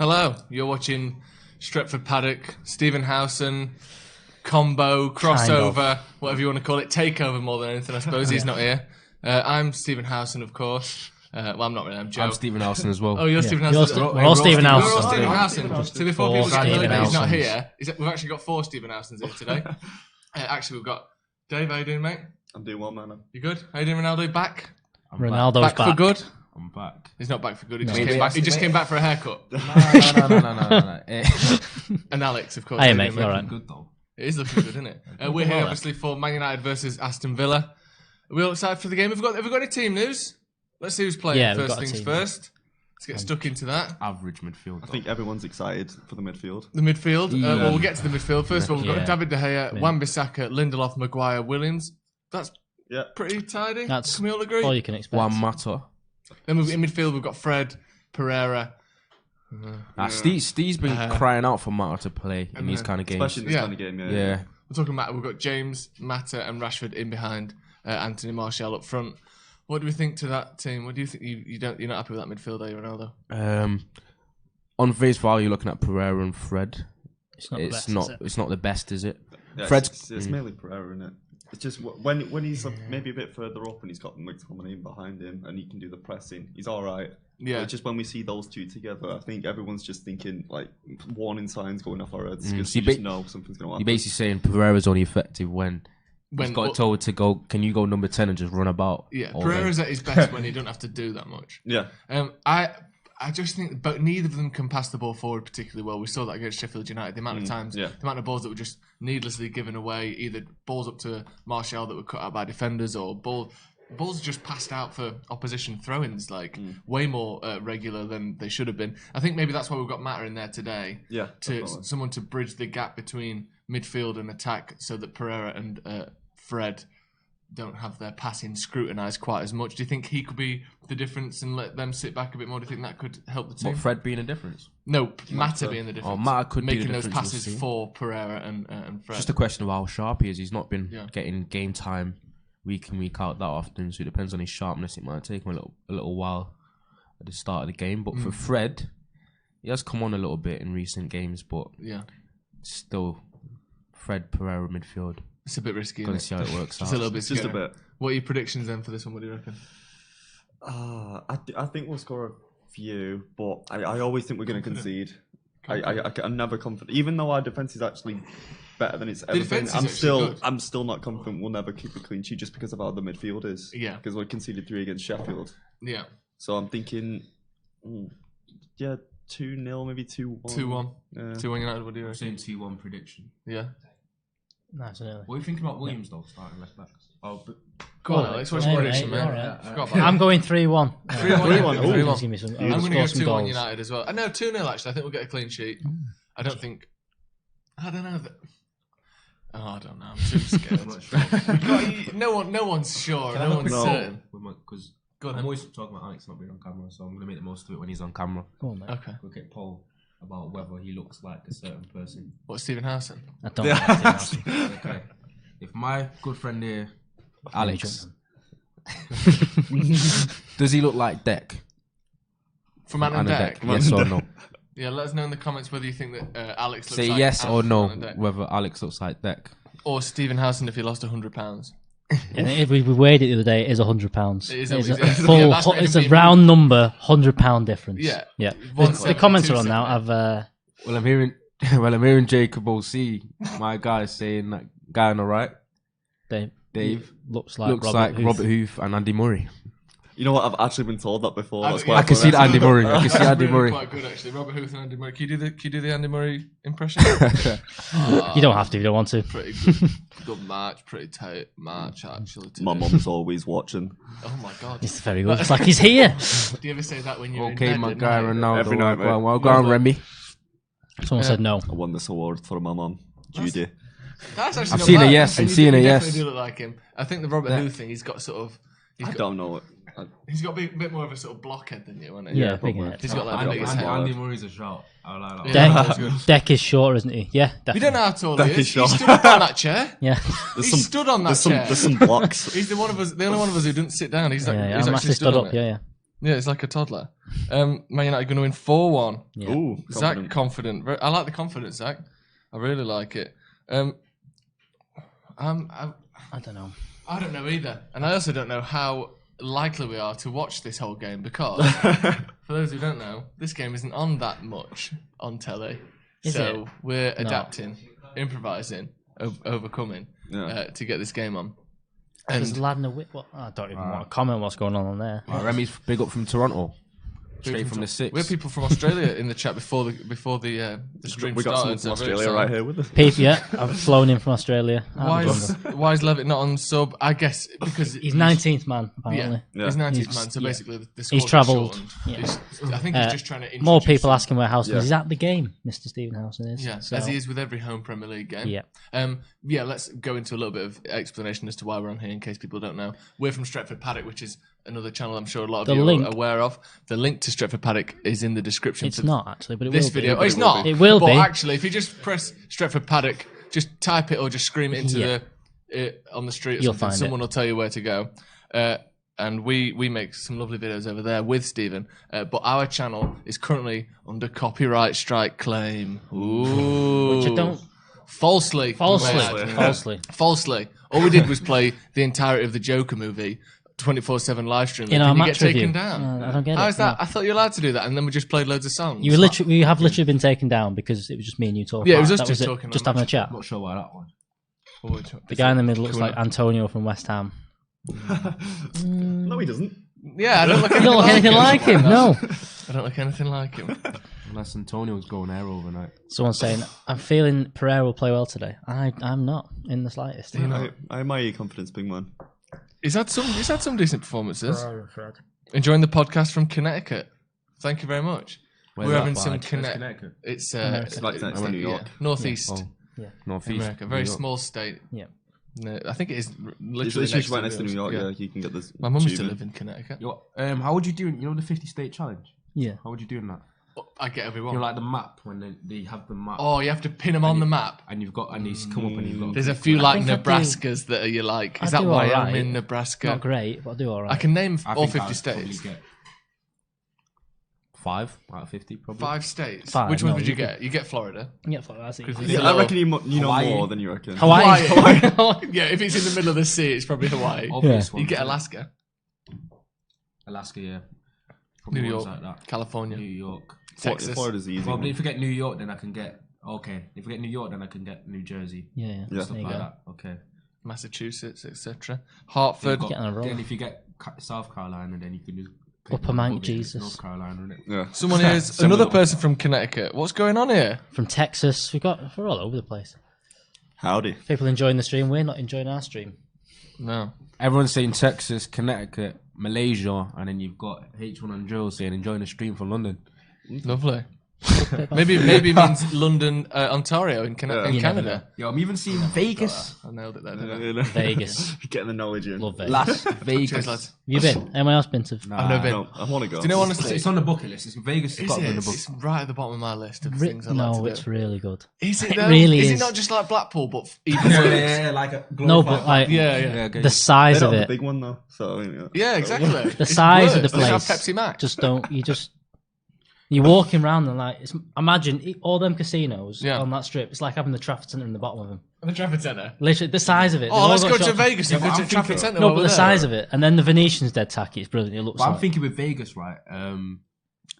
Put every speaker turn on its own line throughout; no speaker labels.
Hello, you're watching Stretford Paddock, Stephen Howson, combo, crossover, whatever you want to call it, takeover more than anything, I suppose. He's not here. I'm Stephen Howson, of course. Well, I'm not really, I'm Joe.
I'm Stephen Howson as well.
Oh, you're Stephen Howson.
We're all Stephen Howson.
We're all Stephen Howson. So before people get
Stephen
that he's not
Howsons.
here, we've actually got 4 Stephen Howsons here today. Actually, we've got Dave. How you doing, mate?
I'm doing well, man.
You good? How you doing, Ronaldo? Back?
Ronaldo's
Back for good?
I'm back.
He's not back for good. He just came back for a haircut.
No.
And Alex, of course.
Hey, mate, you all right?
Good though.
It is looking good, isn't it? We're here, obviously, for Man United versus Aston Villa. Are we all excited for the game? Have we got any team news? Let's see who's playing.
Yeah, we've
first
got a
things
team.
first. Let's get stuck into that.
Average midfield.
I think everyone's excited for the midfield.
The midfield.
Yeah.
Well, we'll get to the midfield. First of all, we've got
Yeah.
David De Gea, Wan-Bissaka, Lindelof, Maguire, Williams. That's
Yeah.
pretty tidy.
That's
Can we all agree?
all you can expect.
One matter.
Then in midfield, we've got Fred, Pereira.
Steve's been crying out for Mata to play in these kind of games.
Especially in this
Yeah.
kind of game,
Yeah.
We're talking about, we've got James, Mata, and Rashford in behind. Anthony Martial up front. What do we think to that team? What do you think? You're not happy with that midfield, are you, Ronaldo?
On face value, looking at Pereira and Fred,
It's not the best,
not
is it?
it's not the best, is it?
Yeah,
Fred's
it's mainly Pereira, isn't it? It's just when he's maybe a bit further up and he's got McTominay behind him and he can do the pressing, he's all right.
Yeah.
But just when we see those two together, I think everyone's just thinking like warning signs going off our heads because
So
you just know something's going to
you're
happen.
basically saying Pereira's only effective when he's got told to go. Can you go number 10 and just run about?
Yeah,
all
Pereira's
day?
at his best when he don't have to do that much.
Yeah.
I just think, but neither of them can pass the ball forward particularly well. We saw that against Sheffield United. The amount of times, the amount of balls that were just needlessly given away, either balls up to Martial that were cut out by defenders, or balls just passed out for opposition throw-ins, like way more regular than they should have been. I think maybe that's why we've got Mata in there today.
Yeah,
to
definitely.
someone to bridge the gap between midfield and attack, so that Pereira and Fred don't have their passing scrutinised quite as much. Do you think he could be the difference and let them sit back a bit more? Do you think that could help the team?
But Fred being a difference.
No, Mata being the difference.
Oh, Mata could be the
making those
difference,
passes
we'll see.
for Pereira and Fred.
Just a question of how sharp he is. He's not been getting game time week in, week out that often, so it depends on his sharpness. It might take him a little while at the start of the game. But for Fred, he has come on a little bit in recent games, but still, Fred, Pereira midfield.
It's a bit risky.
Gotta
Isn't
see
it?
how it works out.
It's a little bit
Just a
scary.
bit.
What are your predictions then for this one? What do you reckon?
I think we'll score a few, but I always think we're going to concede. I'm never confident, even though our defense is actually better than it's ever been.
defence is actually good.
I'm still not confident we'll never keep a clean sheet just because of how the midfield is.
Yeah.
Because we conceded 3 against Sheffield,
Yeah,
so I'm thinking, 2-0, maybe 2-1.
2-1.
Yeah.
2-1 United. What do you reckon?
Same 2-1 prediction.
Yeah.
Nice and early.
What are you thinking about Williams though, starting left back? Oh, but
Go on, Alex. What's your prediction, man?
Alright.
Forgot about
I'm going 3-1.
3-1.
Give me some.
I'm going to go 2-1
goals.
United as well. I know 2-0 actually. I think we'll get a clean sheet. I don't know. I don't know. I'm too scared. No one's sure. No one's certain.
Because
Go on,
I'm
then.
always talking about Alex not being on camera, so I'm going to make the most of it when he's on camera.
Go on, mate.
Okay.
We'll get Paul about whether he looks like a certain person.
What, Stephen Howson?
I don't know.
Okay. If my good friend here, Alex, does he look like Deck?
From Ant and Deck?
Yes or no?
Yeah, let us know in the comments whether you think that Alex looks
Say
like
yes
Ant
or
from
no,
Ant and Dec.
whether Alex looks like Deck.
Or Stephen Howson if he lost £100.
And if we weighed it the other day, it is £100.
It is
It's
always-
a
yeah,
full.
that's not
It's
even
a round number, £100 difference.
Yeah.
yeah.
One
The
seven,
comments
two
are on now.
seven.
I've
Well, I'm hearing Jacob OC, my guy, saying that guy on the right, Dave
looks like
Robert Huth and Andy Murray.
You know what? I've actually been told that before. That's
I
why
I can see the Andy Murray. I can see
That's
Andy
really
Murray.
quite good actually. Robert Huth and Andy Murray. Can you do the Andy Murray impression?
You don't have to if you don't want to.
Pretty good match. Pretty tight match actually.
My mum's always watching.
Oh my god.
It's very good. It's like he's here.
Do you ever say that when you're
Okay,
in bed
my
at
guy
night?
Ronaldo.
Every night, mate.
Well, go on, Remy.
Someone said no.
I won this award for my mum, Judy.
That's actually
I've
not
seen
bad.
a yes,
And
I'm
you
seeing
do-
a
you
yes.
definitely do look like him. I think the Robert Huth thing, he's got sort of.
I don't know it.
He's got a bit more of a sort of blockhead than you, hasn't he?
Yeah, big head.
He's got like the biggest head.
Andy Murray's a shout. I like that.
Deck is short, isn't he? Yeah,
We
definitely.
don't know how tall
Deck
he
is
is. He
short.
stood up on that chair.
Yeah,
He stood on that chair.
There's some blocks.
He's the only one of us who didn't sit down. He's like,
yeah.
he's
I'm
actually
actually
stood
stood
on
up.
it.
Yeah.
Yeah, it's like a toddler. Man United going to win 4-1.
Yeah.
Ooh,
Zach, confident. I like the confidence, Zach. I really like it.
I don't know.
I don't know either. And I also don't know how likely we are to watch this whole game because, for those who don't know, this game isn't on that much on telly.
Is
so
it?
we're adapting, improvising, overcoming to get this game on.
There's
And
Ladner what? I don't even want to comment what's going on there.
Remy's big up from Toronto. Straight from the six.
we have people from Australia in the chat before the stream
We got someone
started.
from Australia right here with us.
People, yeah, I've flown in from Australia.
Why is Levitt not on sub? I guess because
He's 19th man, apparently.
Yeah, he's 19th
He's-
man, so
yeah.
basically the
He's
squad's
travelled,
shortened.
yeah.
I think he's just trying to introduce
More people
him.
asking where Howson is.
Yeah.
He's at the game, Mr. Stephen Howson is.
Yeah,
So,
as he is with every home Premier League game.
Yeah.
Let's go into a little bit of explanation as to why we're on here in case people don't know. We're from Stretford Paddock, which is another channel I'm sure a lot of
The
you
link-
are aware of. The link to Stretford Paddock is in the description.
It's
for
not, actually, but it
this
will
video.
be.
Oh, it's not.
It will
but
be.
actually, if you just press Stretford Paddock, just type it or just scream it into on the street or
You'll
something,
find
someone will tell you where to go. And we make some lovely videos over there with Stephen. But our channel is currently under copyright strike claim. Ooh.
Which I don't...
Falsely.
Falsely.
All we did was play the entirety of the Joker movie, 24/7 live stream.
In
Can
our
you get
match
taken
review.
down?
I don't get it.
How is that?
no.
I thought you were allowed to do that, and then we just played loads of songs.
We have literally been taken down because it was just me and you talking.
Yeah, it was us
That
just
it,
talking on
just
the
having a
match.
chat.
I'm not sure why that one.
The guy in the middle looks
Cool.
like Antonio from West Ham.
No, he doesn't.
Yeah, I don't look
You don't look anything like him, no.
I don't look anything like him.
Unless Antonio's going there overnight.
Someone's saying, I'm feeling Pereira will play well today. I'm not in the slightest.
I admire your confidence, big man.
He's had some decent performances. Enjoying the podcast from Connecticut. Thank you very much.
Where's
We're
that
having
by?
some
Where's
Connecticut. It's
like next to New York.
northeast
Northeast.
America, very
New York.
small state.
Yeah.
No, I think it is
It's
literally
literally right next to New York.
Yeah.
Yeah, you can get this.
My mum used to
tube
live in Connecticut.
How would you do? You know the 50-state challenge.
Yeah.
How would you do in that?
I get everyone.
You know, like the map when they have the map.
Oh, you have to pin them on the map.
And you've got and he's come up and you've got.
There's a few
I
like
think I do-
Nebraskas that are you like. Is
I
that
do all right.
Wyoming, Nebraska?
Not great, but I do all right.
I can name
I
all
think
50
I'd probably
states.
get 5 out of 50 probably.
5 states.
Five,
Which ones
no,
would you
you
get? You get Florida.
Yeah, fuck, that's easy.
Yeah,
I reckon you know
Hawaii.
more than you reckon.
Hawaii.
Yeah, if it's in the middle of the sea, it's probably Hawaii.
Obvious
Yeah.
ones,
You get
yeah.
Alaska,
Alaska, yeah. Probably
New
ones
York,
like that.
California,
New York.
Texas.
Florida's easy.
Probably
one.
if I get New York, then I can get. Okay, if I get New York, then I can get New Jersey.
Yeah.
Yeah.
There
Stuff
you
like
go.
that. Okay.
Massachusetts, etc. Hartford.
Then,
Get on a roll.
then if you get South Carolina, then you can just.
Upper Mount
Republic,
Jesus.
North Carolina, isn't it?
Yeah.
Someone here is another person from Connecticut. What's going on here?
From Texas, we're all over the place.
Howdy.
People enjoying the stream, we're not enjoying our stream.
No.
Everyone's saying Texas, Connecticut, Malaysia, and then you've got H1 and Joe saying enjoying the stream from London.
Lovely. maybe it means London, Ontario in Canada.
Yo, I'm even seeing Vegas.
I nailed it there, didn't I?
Vegas.
Getting the knowledge in.
Love Vegas.
Las
Cheers,
Vegas.
lads.
You been? Anyone else been to?
Nah.
I've never been.
No, I want to go.
Do you know, honestly,
It's on the bucket list. It's Vegas. Has
is
got to be
it?
on the
It's
bucket.
right at the bottom of my list of things I'd like
No,
to
it's
do.
really good.
Is it
It
though?
really
Is
is.
it not just like Blackpool, but even worse?
like a
No, but like
Yeah.
okay.
the size
They
of
don't have
it,
the big one though. So yeah.
Yeah, exactly.
the size of the
They have
place.
Pepsi Max.
Just don't. You're walking around and like, imagine all them casinos
Yeah.
on that strip. It's like having the Trafford Centre in the bottom of them.
The Trafford Centre.
Literally, the size of it.
Oh, let's go to Vegas and
Yeah,
go
but
to
I'm
Trafford
thinking-
Centre.
No,
while
but
we're
the
there.
size of it, and then the Venetian's dead tacky. It's brilliant. It looks.
But I'm
like,
thinking with Vegas, right?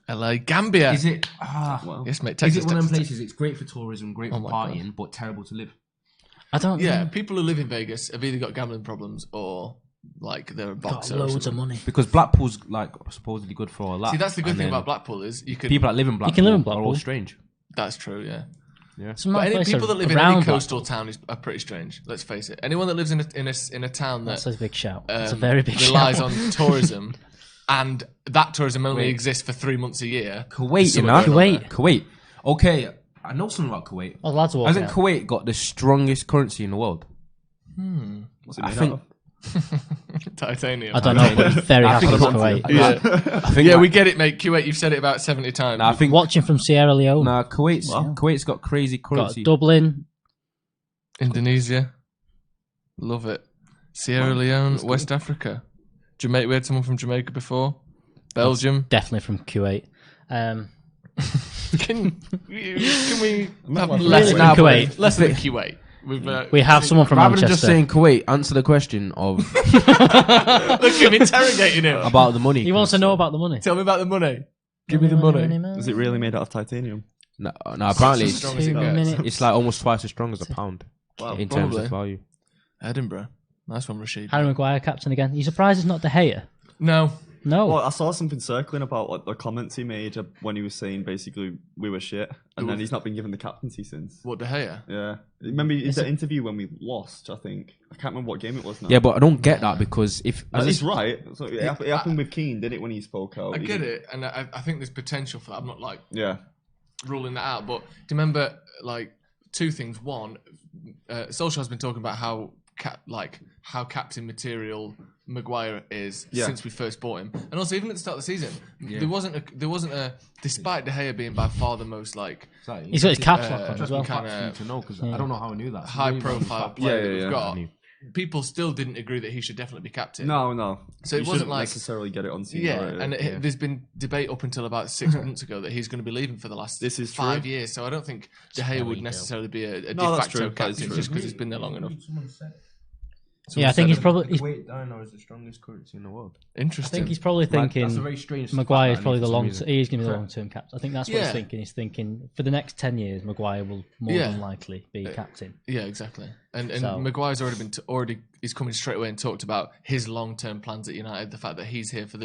LA, Gambia.
Is it?
Well,
Yes, mate.
Is
Texas,
it one of them
Texas.
places? It's great for tourism, great
Oh
for
my God.
partying, but terrible to live.
I don't.
Yeah,
know.
people who live in Vegas have either got gambling problems or like they're a
Got
boxer. or
loads of
something.
money.
Because Blackpool's like supposedly good for all that.
See, that's the good
And
thing
then
about Blackpool is you can.
people that live in Blackpool.
can live in
Are all
Blackpool.
strange.
That's true. Yeah.
Some
But
nice
any
place
people that live in
around
any
Blackpool.
coastal town are pretty strange. Let's face it. Anyone that lives in a town that
That's a big shout. It's a very big
relies
shout.
on tourism, and that tourism only
Wait.
exists for 3 months a year.
Kuwait, you
Something
know?
going on
Kuwait.
Kuwait. Okay, I know something about Kuwait.
Oh, lads are walking
Hasn't
out.
Kuwait got the strongest currency in the world?
what's it
I
made
think-
out of?
Titanium.
I don't know, but it's very
I
happy
think
with
it's
Kuwait.
Yeah,
I think
yeah,
like-
we get it, mate. Kuwait, you've said it about 70 times.
Nah, I think
Watching from Sierra Leone.
Kuwait's got crazy
Got
currency.
Dublin.
Indonesia, love it. Sierra Leone, West Africa, Jamaica. We had someone from Jamaica before. Belgium.
Definitely from Kuwait.
Can we have
less than Kuwait?
Less than Kuwait.
We have someone from
Rather
Manchester.
than just saying Kuwait, answer the question of
Look at him interrogating him.
about the money.
He wants to know about the money.
Tell me about the money. Give me the money.
Is it really made out of titanium?
No, apparently
As strong as it gets.
it's like almost twice as strong as a pound in terms
Probably.
of value.
Edinburgh. Nice one, Rashid.
Harry Maguire, captain again. You surprised it's not De Gea?
No.
No.
Well, I saw something circling about like the comments he made when he was saying basically we were shit, and then he's not been given the captaincy since.
What, De Gea?
Yeah, remember the interview when we lost? I think I can't remember what game it was now.
Yeah, but I don't get that because if
he's right. So it happened with Keane, didn't it? When he spoke out,
I get it, and I think there's potential for that. I'm not
yeah
ruling that out, but do you remember like two things? One, Solskjaer's been talking about how captain material Maguire is since we first bought him, and also even at the start of the season, there wasn't a despite De Gea being by far the most
he's got his caps lock on as well.
to know because I don't know how I knew that.
high profile player that we've got.
Yeah.
People still didn't agree that he should definitely be captain.
No.
So it wasn't like
necessarily get it on scene.
There's been debate up until about 6 months ago that he's going to be leaving for the last 5 years. So I don't think De Gea would necessarily be a de facto captain just because he's been there long enough.
Yeah, I think he's probably.
Kuwait dino is the strongest currency in the world.
Interesting.
I think he's probably thinking
that's a very strange
Maguire is
fact
probably
that
the
I need
long.
for some
He's going to be the long-term captain. I think that's what he's thinking. He's thinking for the next 10 years, Maguire will more than likely be captain.
Yeah, exactly. And Maguire's already he's coming straight away and talked about his long-term plans at United. The fact that he's here for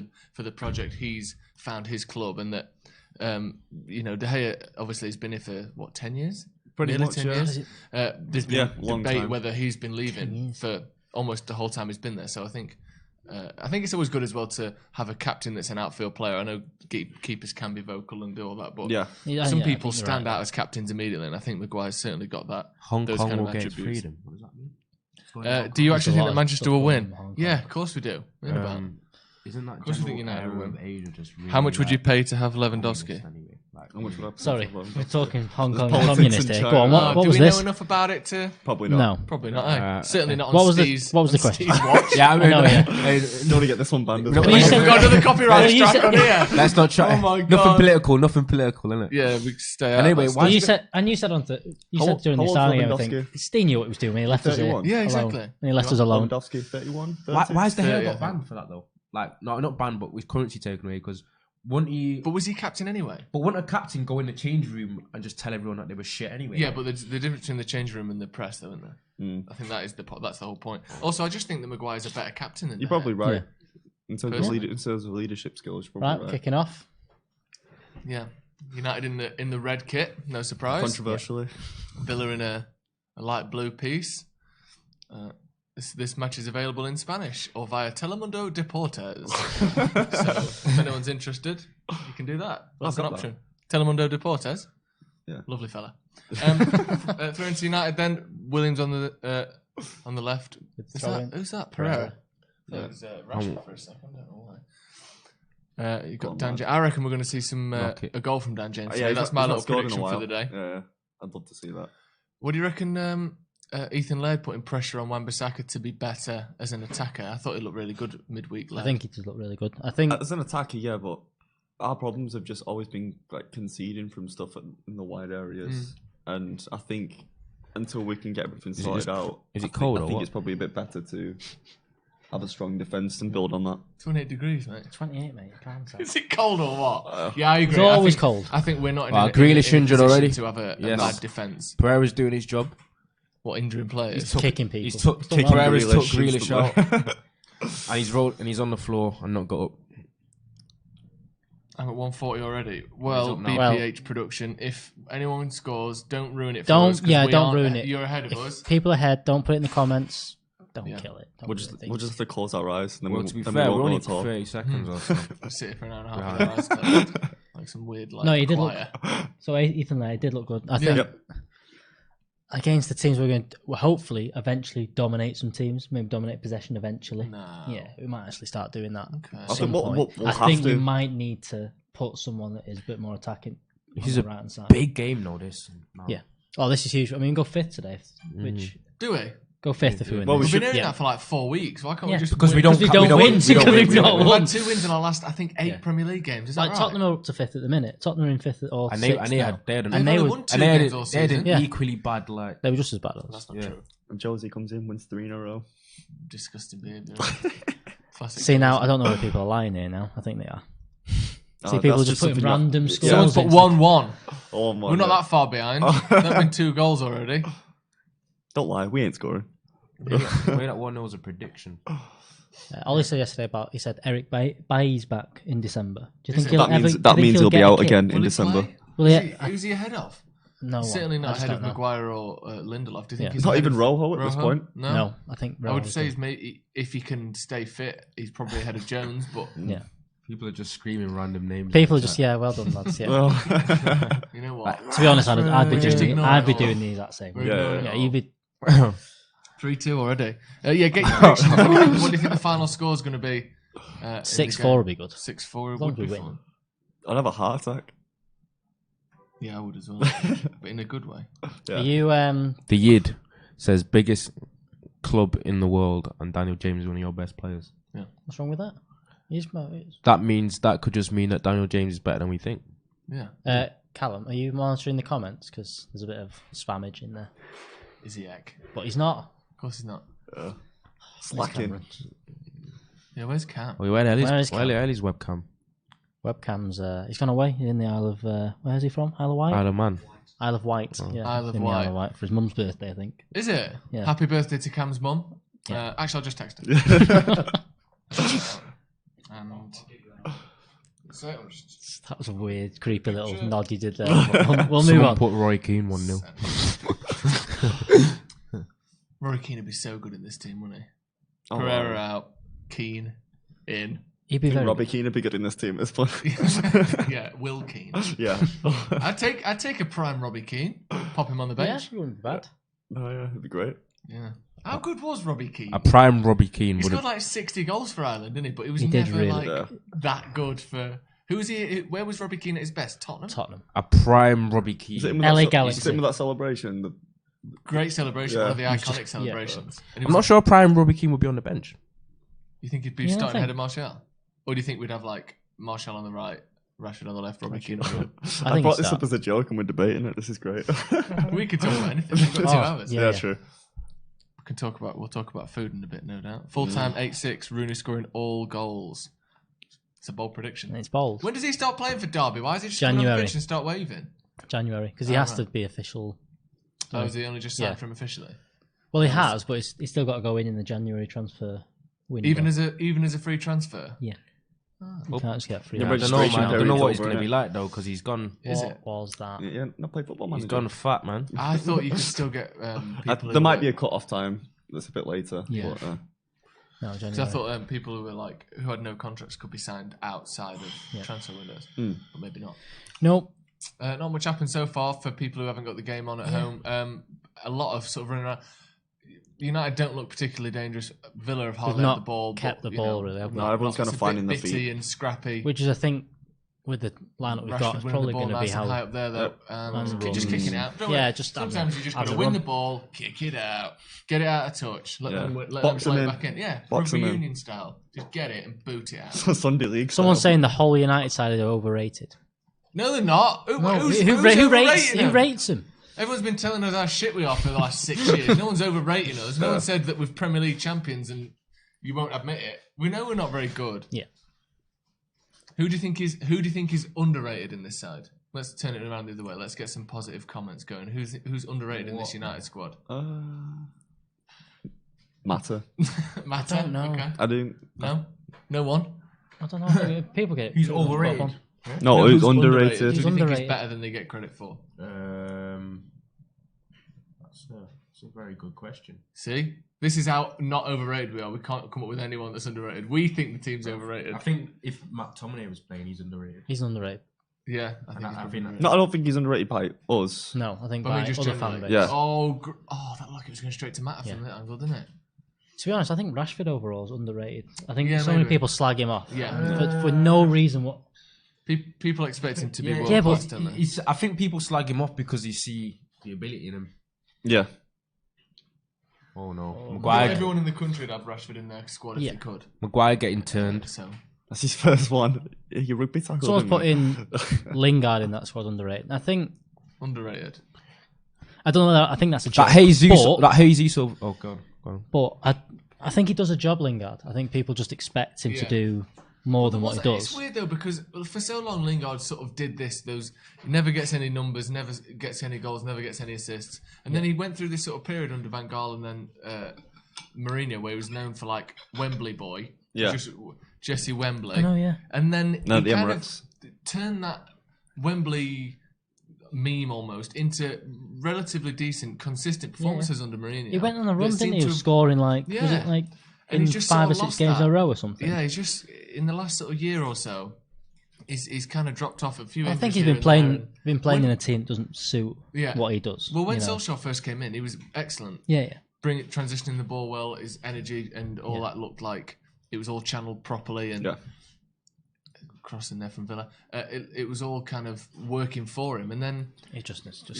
the project, he's found his club, and that De Gea obviously has been here for 10 years,
Pretty much,
10 years. There's been
long
debate
time.
whether he's been leaving for almost the whole time he's been there. So I think it's always good as well to have a captain that's an outfield player. I know keepers can be vocal and do all that, but some people stand out as captains immediately, and I think Maguire's certainly got that.
Hong
those
Kong
kind of
will get
attributes.
freedom. What does that mean?
Do you actually think that
of
Manchester
stuff
will
going
win?
on in Hong Kong.
Yeah, of course we do.
Isn't that
course we think
general
United will
area
win.
of Asia just really
How much would you pay to have Lewandowski?
How much would I pay
Sorry,
for
we're talking Hong Kong
politics
communist
in
here.
China.
Go on, what
do
was
we
this?
know enough about it to?
Probably not.
No.
Probably not. Certainly not on
What was
Steve's.
the question?
Steve's watch.
Yeah, I mean,
No, yeah.
Don't want to get this one banned.
Well, you
We've
said-
got another copyright
you
strike
said-
on here.
let's not try.
Oh my God.
Nothing political, innit?
Yeah, we can stay out.
Anyway,
That's
why-
You said during the
old's
signing and
Lewandowski?
everything, Steve knew what he was doing when he left us here.
31.
Yeah,
alone.
exactly.
And he left us alone.
Lewandowski 31.
Why is the hair
30, I
got
think.
banned for that though? Like, no, not banned, but with currency taken away because wouldn't he?
But was he captain anyway?
But wouldn't a captain go in the change room and just tell everyone that they were shit anyway?
Yeah, but the difference between the change room and the press, though, isn't there? I think that's the whole point. Also, I just think that Maguire's a better captain than
You're
De Gea.
probably right.
Yeah.
In terms of leadership skills, you're
Right,
probably right.
kicking off.
Yeah, United in the red kit, no surprise.
Controversially.
Villa in a light blue piece. This match is available in Spanish or via Telemundo Deportes. So if anyone's interested, you can do that. That's an
got
option. Telemundo Deportes.
Yeah.
Lovely fella. Through into United then. Williams on the left. Who's that? Pereira. Yeah. It was Rashford for a second. I don't know why. You've got Dan James. I reckon we're going to see a goal from Dan James.
Yeah,
That's my little prediction for the day.
Yeah, I'd love to see that.
What do you reckon Ethan Laird putting pressure on Wan-Bissaka to be better as an attacker? I thought he looked really good midweek.
I think he does look really good. I think
As an attacker, yeah, but our problems have just always been like conceding from stuff in the wide areas. And I think until we can get everything sorted out,
is it cold
I
or
think
what?
it's probably a bit better to have a strong defence and build on that.
28 degrees, mate.
28, mate. You can't say.
Is it cold or what? Yeah, I agree.
It's always
I think,
cold.
I think we're not in
Grealish
in a
injured
position
already.
to have a
Yes.
bad defence.
Pereira's doing his job.
What, injuring players?
Kicking people.
He's took
He's done well.
Pereira's took
Grealish
Grealish out, and he's rolled and he's on the floor and not got up.
I'm at 140 already. Well,
up now.
BPH production. If anyone scores, don't ruin it for us. 'Cause
Don't
we aren't-
ruin it.
You're ahead of
If
us.
people ahead, don't put it in the comments. Don't kill it. Don't
We'll
do
just
it.
we'll just have to close our eyes and then
Well,
we'll,
to be
then
fair,
we
we're
won't
only
go
for
at all.
30 seconds or so.
We'll sit here for an hour and a half with our eyes closed. Like some weird, like,
No, he did look.
choir.
So Ethan Laird did look good. I think
Yep.
against the teams we're going to hopefully eventually dominate some teams, maybe dominate possession eventually.
No.
Yeah, we might actually start doing that.
Okay.
At
I
some
think
point.
we'll
I
have
think we
to.
might need to put someone that is a bit more attacking.
This is
on
a
the right hand side.
big game, though. This.
Yeah. Oh, this is huge. I mean, we go fifth today, which
Do we?
Go fifth if we win.
Well,
this.
We've been doing that for like 4 weeks. Why can't we just
because
win?
we don't win.
We've not
We've
won.
had 2 wins in our last, I think, 8 Premier League games. Is that
Like
right?
Tottenham are up to fifth at the minute. Tottenham are in fifth or
And
sixth
they
now.
had
And they won 2 games all
they had
season.
an equally bad like.
They were just as bad as us.
That's not true.
And Josie comes in, wins 3 in a row.
Disgusting behaviour. Classic.
See, now, I don't know if people are lying here now. I think they are. See, people are
that's
just putting
something
random scores.
Someone's put
into-
1-1.
Oh my
We're not
God.
that far behind. There've been 2 goals already.
Don't lie, we ain't scoring.
Way that 1-0 was a prediction.
Ollie said yesterday he said Eric Bailly's back in December. Do you
Is
think
it?
he'll
That means he'll be out again
Will
in
he
December.
play?
Well,
Who's he ahead of?
No,
Certainly
I
not
just
ahead of
don't know.
Maguire or Lindelof. Do you think
Yeah.
he's
Not
ahead
even
of
Rojo at this point.
No, I think
I would
Rojo's
say
good.
if he can stay fit, he's probably ahead of Jones. But
Yeah.
People are just screaming random names.
People are just well done, lads. Yeah.
Well,
you know what?
To be honest, I'd be
Just
doing
ignore
I'd
it
be
all.
doing the exact same.
We're
way.
ignoring
Yeah,
it
you'd be
3-2 already. Yeah, get your predictions. What do you think the final score is going to be?
6-4 would be good.
6-4
As long
would
as we
be
win.
fun.
I'd have a heart attack.
Yeah, I would as well, but in a good way.
Yeah.
Are you
The Yid says biggest club in the world, and Daniel James is one of your best players.
what's wrong with that?
That could just mean that Daniel James is better than we think.
Yeah.
Callum, are you monitoring the comments? Because there's a bit of spammage in there.
Is he heck?
But he's not.
Of course he's not.
Slacking.
Yeah, where's Cam?
Where
is Cam?
Ellie's webcam?
Webcam's he's gone away. He's in the Isle of where's he from? Isle of Wight?
Isle of Man.
Isle of Wight. Yeah,
Isle of
in the
Wight.
Isle of Wight for his mum's birthday, I think.
Is it?
Yeah.
Happy birthday to Cam's mum.
Yeah.
Actually, I'll just text her. And so I'm just
That was a weird, creepy little nod you did there. We'll move
Someone
on.
put Roy Keane 1-0.
Rory Keane would be so good in this team, wouldn't he?
Oh,
Pereira
wow.
out, Keane in.
He'd be very
Robbie
good.
Keane would be good in this team at this point.
Yeah, Will Keane.
Yeah.
I'd take a prime Robbie Keane, pop him on the
Yeah,
bench.
he wouldn't be bad.
Oh, yeah, it'd be great.
Yeah. How good was Robbie Keane?
A prime Robbie Keane
He
would
scored
have.
like 60 goals for Ireland, didn't he? But he was
He did
never
really.
like
Yeah.
that good for. Who was he? Where was Robbie Keane at his best? Tottenham.
Tottenham.
A prime Robbie Keane.
Is it him with
LA
that,
Galaxy.
is it him with that celebration?
Great celebration,
Yeah.
one of the iconic celebrations. And it
I'm
was
not sure prime Robbie Keane would be on the bench.
You think he'd be
Yeah, I
starting
think-
ahead of Martial? Or do you think we'd have like Martial on the right, Rashford on the left, Robbie Keane on the
I
think
brought
he'd
this
start.
up as a joke and we're debating it. This is great.
right? We could talk about anything. We've got 2 hours.
yeah.
yeah, true.
We'll talk about food in a bit, no doubt. Full time 8-6, Rooney scoring all goals. It's a bold prediction.
And it's bold.
When does he start playing for Derby? Why is he just coming on the
January.
pitch and start waving?
January, because he
Oh,
has
right.
to be official.
Oh, is he only just signed
Yeah.
for him officially?
Well, he has, but he's still got to go in the January transfer window.
Even as a free transfer?
Yeah. You can't just get free.
Yeah,
I
but
don't know,
registration
man. I don't know
period's
what he's
over,
going to be
innit?
like though, because he's gone.
Is
What
it?
was that?
Yeah, not play football manager.
He's gone fat, man.
I thought you could still get people.
There might be a cut-off time that's a bit later.
Yeah.
But,
No,
Because
January.
I thought people who were who had no contracts could be signed outside of transfer windows, but maybe not.
Nope.
Not much happened so far for people who haven't got the game on at home. A lot of sort of running around. United don't look particularly dangerous. Villa have hardly had
not
the ball.
kept
but,
the
you
ball,
know,
really, have they?
No, everyone's kind of
it's a
finding
bit
their
bitty
feet.
and scrappy.
Which is, I think, with the lineup we've got,
Rashford
it's
winning
probably
the ball
going to be
nice and high
how.
up there, though.
And
Just
runs.
kicking it out. Don't
Yeah,
worry.
just
Sometimes you just got
have
to
a
win
run.
the ball, kick it out, get it out of touch, let
Yeah.
them let
Box
them
them
slide
in.
back in. Yeah,
Box
rugby
them in.
union style. Just get it and boot it out.
Sunday league.
Someone's
style.
saying the whole United side are overrated.
No, they're not. Who's
who
overrating
rates them?
Everyone's been telling us how shit we are for the last 6 years. No one's overrating us. No one said that we're Premier League champions and you won't admit it. We know we're not very good.
Yeah.
Who do you think is underrated in this side? Let's turn it around the other way. Let's get some positive comments going. Who's underrated in this United squad?
Matter.
Matter?
I don't know.
Okay.
I do.
No one.
I don't know. People get.
He's overrated.
No,
who's
who's underrated?
Who do you think is
underrated.
better than they get credit for?
That's a very good question.
See? This is how not overrated we are. We can't come up with anyone that's underrated. We think the team's overrated.
I think if Matt Tominay was playing, he's underrated.
He's underrated.
Yeah, I think
I
he's
think
underrated.
No, I don't think he's underrated by us.
No, I think
But I
by
mean, just
other
generally.
fan base.
Yeah.
Oh, that look, it was going straight to Matt from that angle, didn't it?
To be honest, I think Rashford overall is underrated. I think
Yeah,
so many
maybe.
people slag him off.
Yeah.
For no reason. What?
People expect him to be world
Yeah,
class,
but
don't they?
I think people slag him off because you see the ability in him.
Yeah.
Oh no.
Everyone in the country would have Rashford in their squad if they could.
Maguire getting turned.
So
that's his first one. He rugby tackle.
Someone's put in Lingard in that squad underrated. I think
underrated.
I don't know. I think that's a joke.
That Jesus. Oh god.
But I think he does a job, Lingard. I think people just expect him to do more than what he does.
It's weird though because for so long Lingard sort of did this. Never gets any numbers, never gets any goals, never gets any assists, and then he went through this sort of period under Van Gaal and then Mourinho where he was known for like Wembley boy.
Yeah.
Just Jesse Wembley.
I know, yeah.
And then he
the
kind
Emirates.
of turned that Wembley meme almost into relatively decent, consistent performances under Mourinho.
He went on a run, didn't he? He was scoring was it like in 5 or 6 games in a row or something?
Yeah, he's just in the last sort of year or so. He's kind of dropped off a few.
I think he's been playing in a team that doesn't suit what he does.
Well, when Solskjaer first came in, he was excellent.
Yeah.
Transitioning the ball well, his energy and all that looked like it was all channeled properly and crossing there from Villa. It was all kind of working for him, and then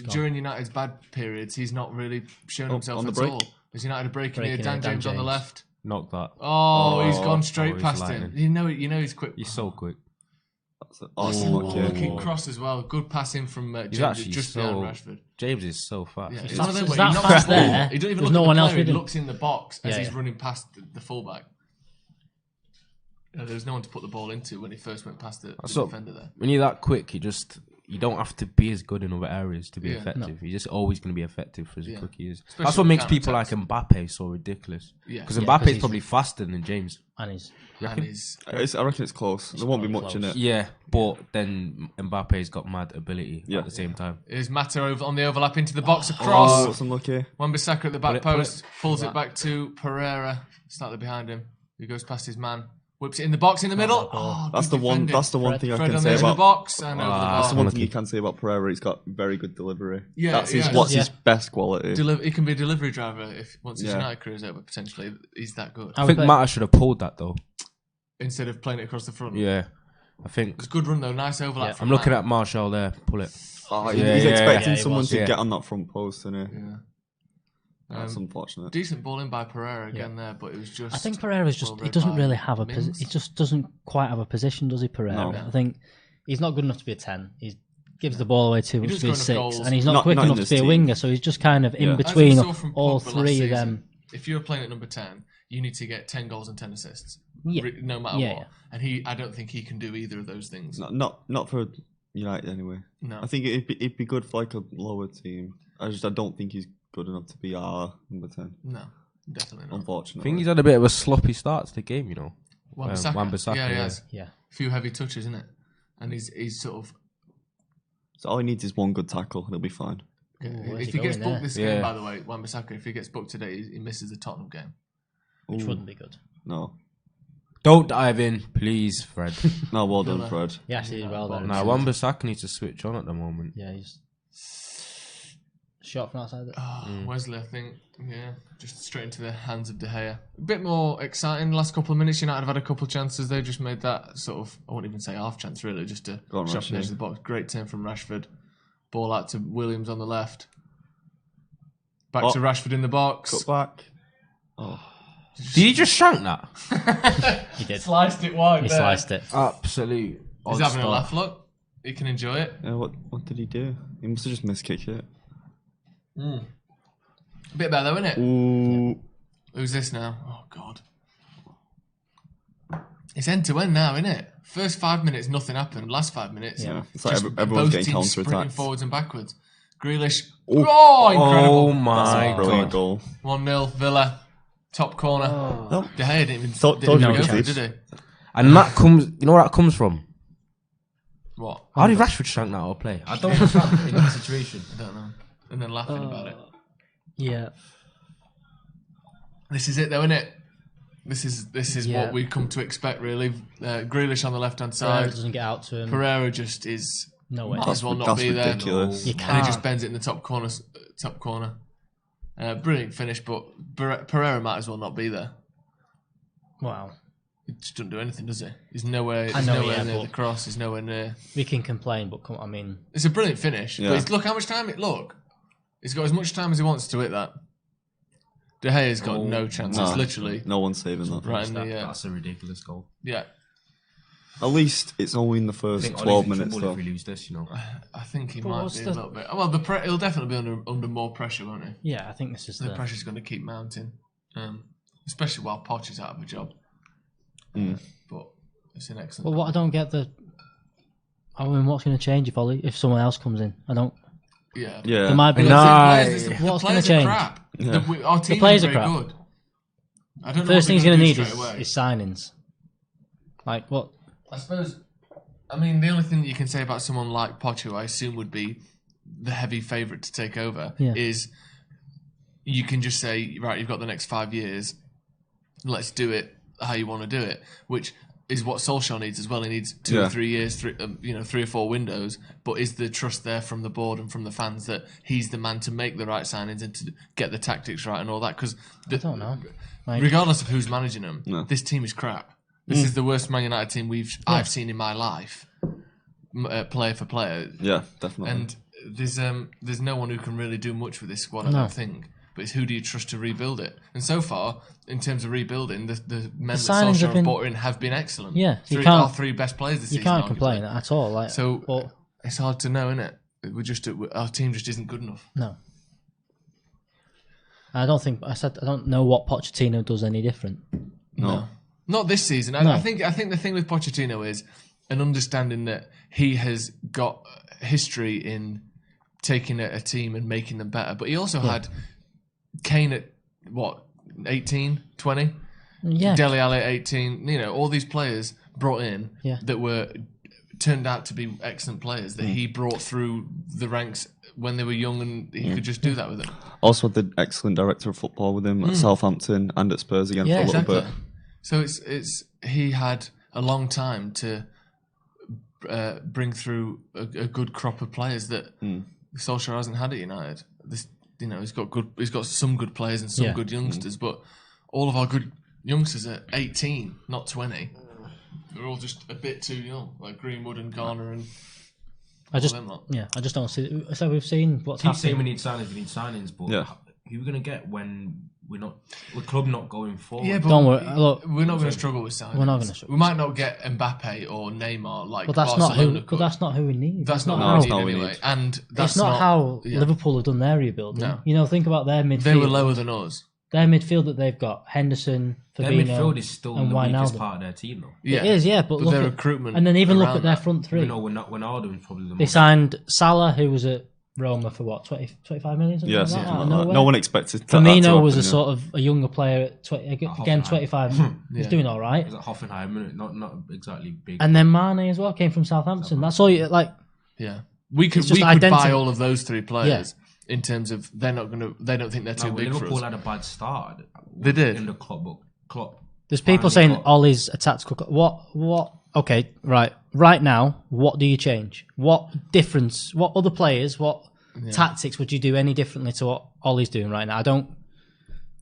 during United's bad periods, he's not really shown himself at all. As United are breaking here, Dan James on the left.
Knock that.
Oh, he's gone straight past him. You know he's quick.
He's so quick.
That's an awesome
looking cross as well. Good passing from James, just behind Rashford.
James is so fast.
Yeah,
it's one of them where he knocks there.
He doesn't even
There's
look
no
at
one
the
else
player,
with
he
him.
looks in the box as he's running past the fullback. There was no one to put the ball into when he first went past the defender there.
When you're that quick, you don't have to be as good in other areas to be effective. No. You're just always going to be effective for as quick he is. Especially that's what makes people like Mbappe so ridiculous. Because Mbappe is probably faster than James.
And he's...
I reckon it's close. There won't be much in it.
Yeah, but then Mbappe's got mad ability at the same time.
Here's Mata on the overlap into the box across.
That's unlucky.
Wan-Bissaka at the back post. Pulls it back to Pereira. Slightly behind him. He goes past his man. Whips it in the box in the middle.
That's the one thing I can say about.
The box and
that's the one thing you can say about Pereira. He's got very good delivery.
Yeah,
what's his best quality.
He can be a delivery driver once his United career is over. Potentially, he's that good.
I think Mata should have pulled that though,
instead of playing it across the front.
Yeah, I think
it's a good run though. Nice overlap.
I'm looking at Martial there. Pull it.
He's expecting someone to get on that front post, isn't he?
Yeah.
That's unfortunate.
Decent ball in by Pereira again there, but it was just.
I think Pereira's he doesn't really have a position. He just doesn't quite have a position, does he, Pereira? No. I think he's not good enough to be a 10. He gives the ball away too much to be a 6, and he's not quick enough to be a winger. So he's just kind of in between all three of them.
If you're playing at number 10, you need to get 10 goals and 10 assists, no matter what.
Yeah.
And I don't think he can do either of those things.
Not for United anyway.
No,
I think it'd be good for like a lower team. I don't think he's good enough to be our number 10.
No, definitely not.
Unfortunately.
I think he's had a bit of a sloppy start to the game,
Wan-Bissaka. Yeah, he has.
Yeah.
A few heavy touches, isn't it? And he's sort of...
So all he needs is one good tackle, and he'll be fine.
Ooh, if he gets booked this game, by the way, Wan-Bissaka, if he gets booked today, he misses the Tottenham game.
Which wouldn't be good.
No.
Don't dive in, please, Fred.
No, well done, Fred.
Yeah, actually did well there.
No, Wan-Bissaka needs to switch on at the moment.
Yeah, he's... Shot from outside there.
Wesley, I think, just straight into the hands of De Gea. A bit more exciting the last couple of minutes. United have had a couple of chances. They just made that sort of, I won't even say half chance really, just a shot from the edge of the box. Great turn from Rashford. Ball out to Williams on the left. Back to Rashford in the box.
Cut back.
Did he just shank that?
He did.
Sliced it wide.
He sliced it.
Absolute.
He's having a laugh, look. He can enjoy it.
Yeah, what did he do? He must have just miskicked it.
A bit better though, isn't it?
Ooh.
Who's this now? Oh, God. It's end to end now, isn't it? First 5 minutes, nothing happened. Last 5 minutes,
it's like everyone's getting counter-attacked.
Forwards and backwards. Grealish. Oh, incredible.
Oh, my God.
Goal.
1-0, Villa. Top corner.
No.
De Gea didn't even
go
for it, did he?
And that comes, you know where that comes from?
What?
How did Rashford shank that or play? I don't understand in that situation.
I don't know. And then laughing about it.
Yeah.
This is it though, isn't it? This is what we've come to expect, really. Grealish on the left-hand side.
Pereira doesn't get out to him.
Pereira just is...
No way.
Might as well not be
ridiculous.
there. And he just bends it in the top corner. Brilliant finish, but Pereira might as well not be there.
Wow.
He just doesn't do anything, does he? He's nowhere near the cross. He's nowhere near...
We can complain, but I mean...
It's a brilliant finish. Yeah. But look how much time He's got as much time as he wants to hit that. De Gea's got no chance. It's literally
no one's saving that.
Right, that's a ridiculous goal.
Yeah.
At least it's only in the first 12 minutes. Though.
If we lose this,
I think he might be a little bit. Well, he'll definitely be under more pressure, won't he?
Yeah, I think this is
the pressure's going to keep mounting, especially while Poch is out of a job. But it's an excellent.
Well, what I don't get what's going to change if someone else comes in? I don't.
Yeah.
There might be. What's going to change?
Crap. Yeah. Our team
the players
are
crap.
Good. I don't know.
First thing he's going to need is signings. Like what?
I suppose. I mean, the only thing that you can say about someone like Poch, who I assume would be the heavy favourite to take over, is you can just say, right, you've got the next 5 years. Let's do it how you want to do it, which is what Solskjaer needs as well. He needs 2 or 3 years, 3 or 4 windows. But is the trust there from the board and from the fans that he's the man to make the right signings and to get the tactics right and all that? Because
I don't know.
Regardless of who's managing them, this team is crap. This is the worst Man United team I've seen in my life, player for player.
Yeah, definitely.
And there's no one who can really do much with this squad, I don't think. But it's who do you trust to rebuild it? And so far, in terms of rebuilding, the men that Solskjaer have brought in have been excellent.
Yeah,
our 3 best players this season.
You can't complain at all.
It's hard to know, isn't it? Our team just isn't good enough.
No. I don't know what Pochettino does any different.
No. Not this season. No. I think the thing with Pochettino is an understanding that he has got history in taking a team and making them better. But he also had Kane at, 18, 20?
Yeah.
Dele Alli at 18. All these players brought in that turned out to be excellent players that he brought through the ranks when they were young, and he could just do that with them.
Also had the excellent director of football with him at Southampton and at Spurs again for a little bit.
So he had a long time to bring through a good crop of players that Solskjaer hasn't had at United. He's got some good players and some good youngsters, but all of our good youngsters are 18, not 20. They're all just a bit too young, like Greenwood and Garner and.
I just don't see. So we've seen what's happening.
Saying we need signings, but who are we going to get when the club not going forward?
Yeah, but
don't worry. Look,
we're not going to struggle with signings.
We're not going to struggle.
We might not get Mbappe or Neymar like.
But that's not who we need.
That's not what we need anyway. And that's
not how Liverpool have done their rebuilding.
No.
Think about their midfield.
They were lower than us.
Their midfield that they've got, Henderson, Fabinho,
their midfield is still
and
the weakest
Wijnaldum.
part of their team, though.
Yeah.
It is, but look
their
at
recruitment,
and then even look at their front three.
Wijnaldum is probably the most.
They signed Salah, who was at Roma for 25 million.
Something like that. No one expected.
Firmino was a sort of a younger player at 25. He's doing all right.
He's at Hoffenheim, not exactly big.
And then Mane as well came from Southampton. That's all you like.
Yeah, we could buy all of those 3 players. Yeah. In terms of they don't think they're too big for us.
Liverpool had a bad start.
They did
in the Klopp.
There's people saying Ollie's a tactical. What? Okay, right. Right now, what do you change? What difference? What other players? What tactics would you do any differently to what Ollie's doing right now?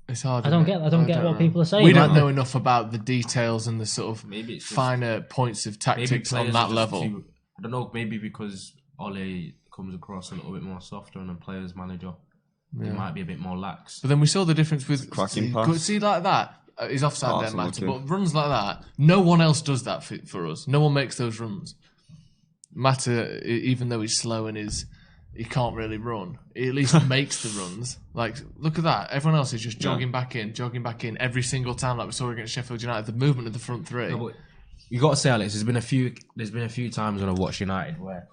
It's hard.
I don't get what people are saying.
We don't know enough about the details and the sort of finer points of tactics on that level.
I don't know. Maybe because Ollie comes across a little bit more softer, and a player's manager he might be a bit more lax.
But then we saw the difference with
cracking pass.
See like that is offside there, Mata. But runs like that, no one else does that for us. No one makes those runs. Mata, even though he's slow and he can't really run, he at least makes the runs. Like, look at that. Everyone else is just jogging back in every single time, like we saw against Sheffield United. The movement of the front 3.
No, but you got to say, Alex, there's been a few times when I've watched United where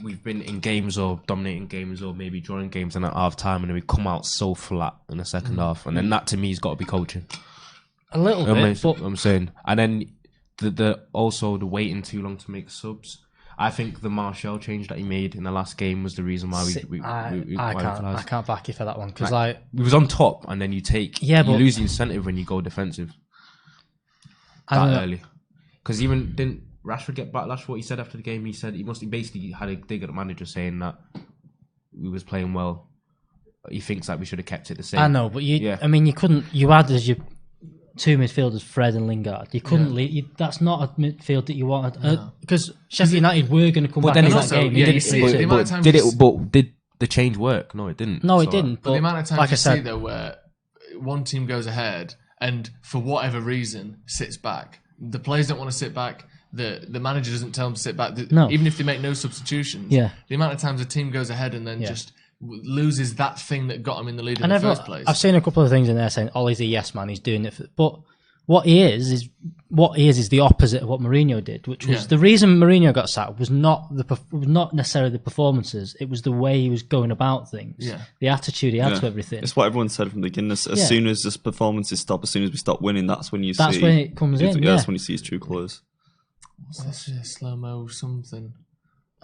we've been in games or dominating games or maybe drawing games and at half time, and then we come out so flat in the second half, and then that to me has got to be coaching.
A little bit, but
I'm saying, and then the waiting too long to make subs. I think the Martial change that he made in the last game was the reason why
I can't back you for that one because
we was on top, and then you lose the incentive when you go defensive that early. Because even didn't Rashford get backlash for what he said after the game? He said he basically had a dig at the manager saying that we was playing well. He thinks that we should have kept it the same.
I know, but I mean, you couldn't. You had as your 2 midfielders, Fred and Lingard. You couldn't leave. That's not a midfield that you wanted because Sheffield United were going to come back in that game.
Did the change work? No, it didn't.
No, it didn't.
But the amount of times like I said, though, where one team goes ahead and for whatever reason sits back. The players don't want to sit back. The manager doesn't tell them to sit back. Even if they make no substitutions, the amount of times a team goes ahead and then just loses that thing that got him in the lead in the first place.
I've seen a couple of things in there saying Ollie's a yes man, he's doing it but what he is the opposite of what Mourinho did, which was the reason Mourinho got sacked was not necessarily the performances, it was the way he was going about things, the attitude he had to everything.
It's what everyone said from the beginning. As soon as this performances stop, as soon as we stop winning, that's when when it comes in. That's when you see his true colours.
What's this slow-mo something?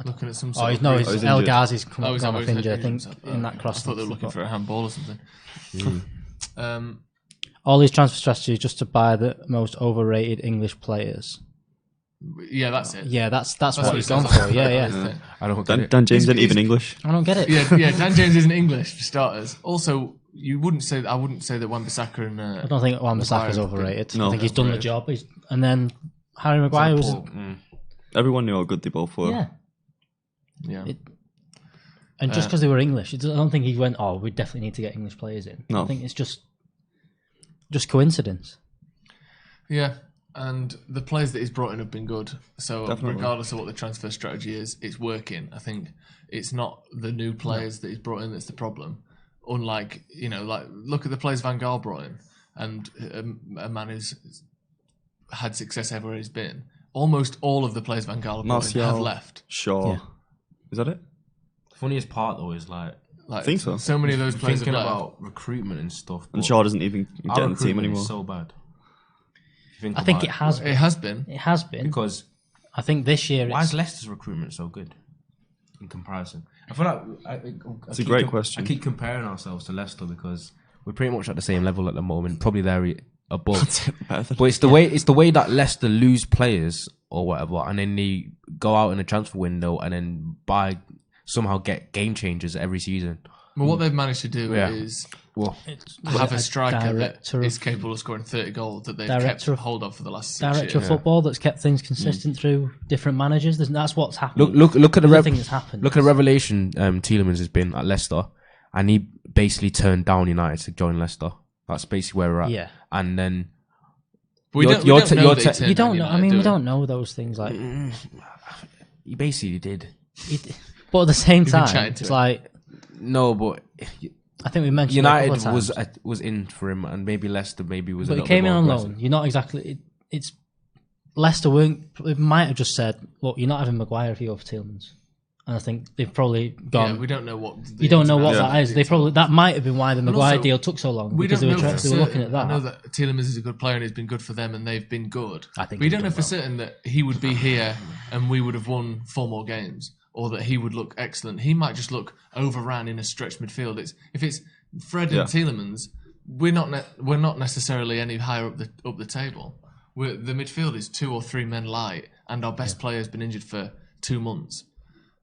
Looking at some
sort of... It's El Ghazi's gone off injured, I think, in that cross.
I thought they were looking for a handball or something.
All these transfer strategies just to buy the most overrated English players.
Yeah, that's it.
Yeah, that's what he's gone for. Yeah.
I don't get it.
Dan James isn't even English.
I don't get it.
Yeah, Dan James isn't English for starters. Also, I wouldn't say that Wan-Bissaka and
I don't think Wan-Bissaka's overrated.
No.
I think he's done the job. And then Harry Maguire was...
Everyone knew how good they both were.
Yeah.
And just because they were English, I don't think he went, we definitely need to get English players in.
No.
I think it's just coincidence.
Yeah, and the players that he's brought in have been good. So
Definitely.
Regardless of what the transfer strategy is, it's working. I think it's not the new players that he's brought in that's the problem. Unlike, look at the players Van Gaal brought in, and a man who's had success everywhere he's been. Almost all of the players Van Gaal brought in have left.
Sure. Yeah. Is that it?
The funniest part, though, is
I think so.
So many of those players
thinking
have left.
about recruitment and stuff.
And Shaw doesn't even get in the team anymore.
Is so bad.
I think it has been.
It has been.
It has been.
Because
I think this year...
Why is Leicester's recruitment so good in comparison? I feel like...
It's a great question.
I keep comparing ourselves to Leicester because we're pretty much at the same level at the moment. Probably there above. But it's the way that Leicester lose players or whatever, and then they go out in a transfer window and then somehow get game changers every season.
Well, what they've managed to do is have a striker that is capable of scoring 30 goals that they've kept hold of for the last 6 years.
Director of football that's kept things consistent through different managers. That's what's happened.
Look at the
thing that's happened.
Look at the revelation Tielemans has been at Leicester, and he basically turned down United to join Leicester. That's basically where we're at.
Yeah.
And then...
We don't know. I mean, we don't know those things. Like
he basically did.
But at the same time, it's like...
No, but
I think we mentioned
United was in for him, and maybe Leicester was.
But he came in on loan. You're not exactly. It's Leicester weren't. It might have just said, "Look, you're not having Maguire if you go for Tielemans," and I think they've probably gone.
Yeah, we don't know what.
You don't know what that is. That might have been why the Maguire deal took so long because they were looking at that.
I know that Tielemans is a good player and he's been good for them, and they've been good.
I think.
We don't know for certain that he would be here and we would have won 4 more games. Or that he would look excellent. He might just look overran in a stretched midfield. If it's Fred and Tielemans, we're not necessarily any higher up the table. The midfield is 2 or 3 men light, and our best player has been injured for 2 months.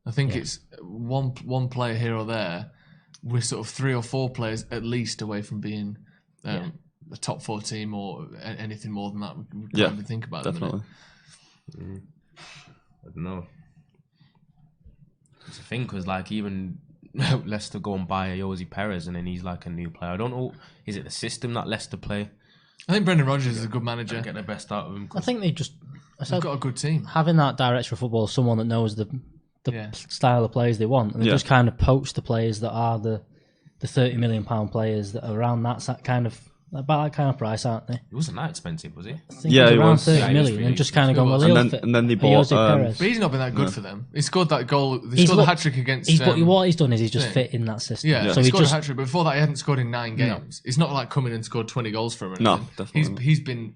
I think it's one player here or there. We're sort of 3 or 4 players at least away from being a top 4 team or anything more than that. We can't even think about it.
Definitely.
I don't know. It's a thing because even Leicester go and buy Jose Perez and then he's like a new player. I don't know. Is it the system that Leicester play?
I think Brendan Rodgers is a good manager.
Get the best out of him.
I think they've
got a good team.
Having that director of football, someone that knows the style of players they want, and they just kind of poach the players that are the £30 million players that are around that kind of. About that kind of price, aren't they?
It wasn't that expensive, was he?
I think it was around 30 million and just kind of gone,
and then they bought...
but he's not been that good for them. He scored that goal. He scored a hat-trick against...
what he's done is he's just fit in that system.
Yeah, so he scored a hat-trick, but before that he hadn't scored in 9 games. No. It's not like coming and scored 20 goals for him.
No, definitely.
He's been...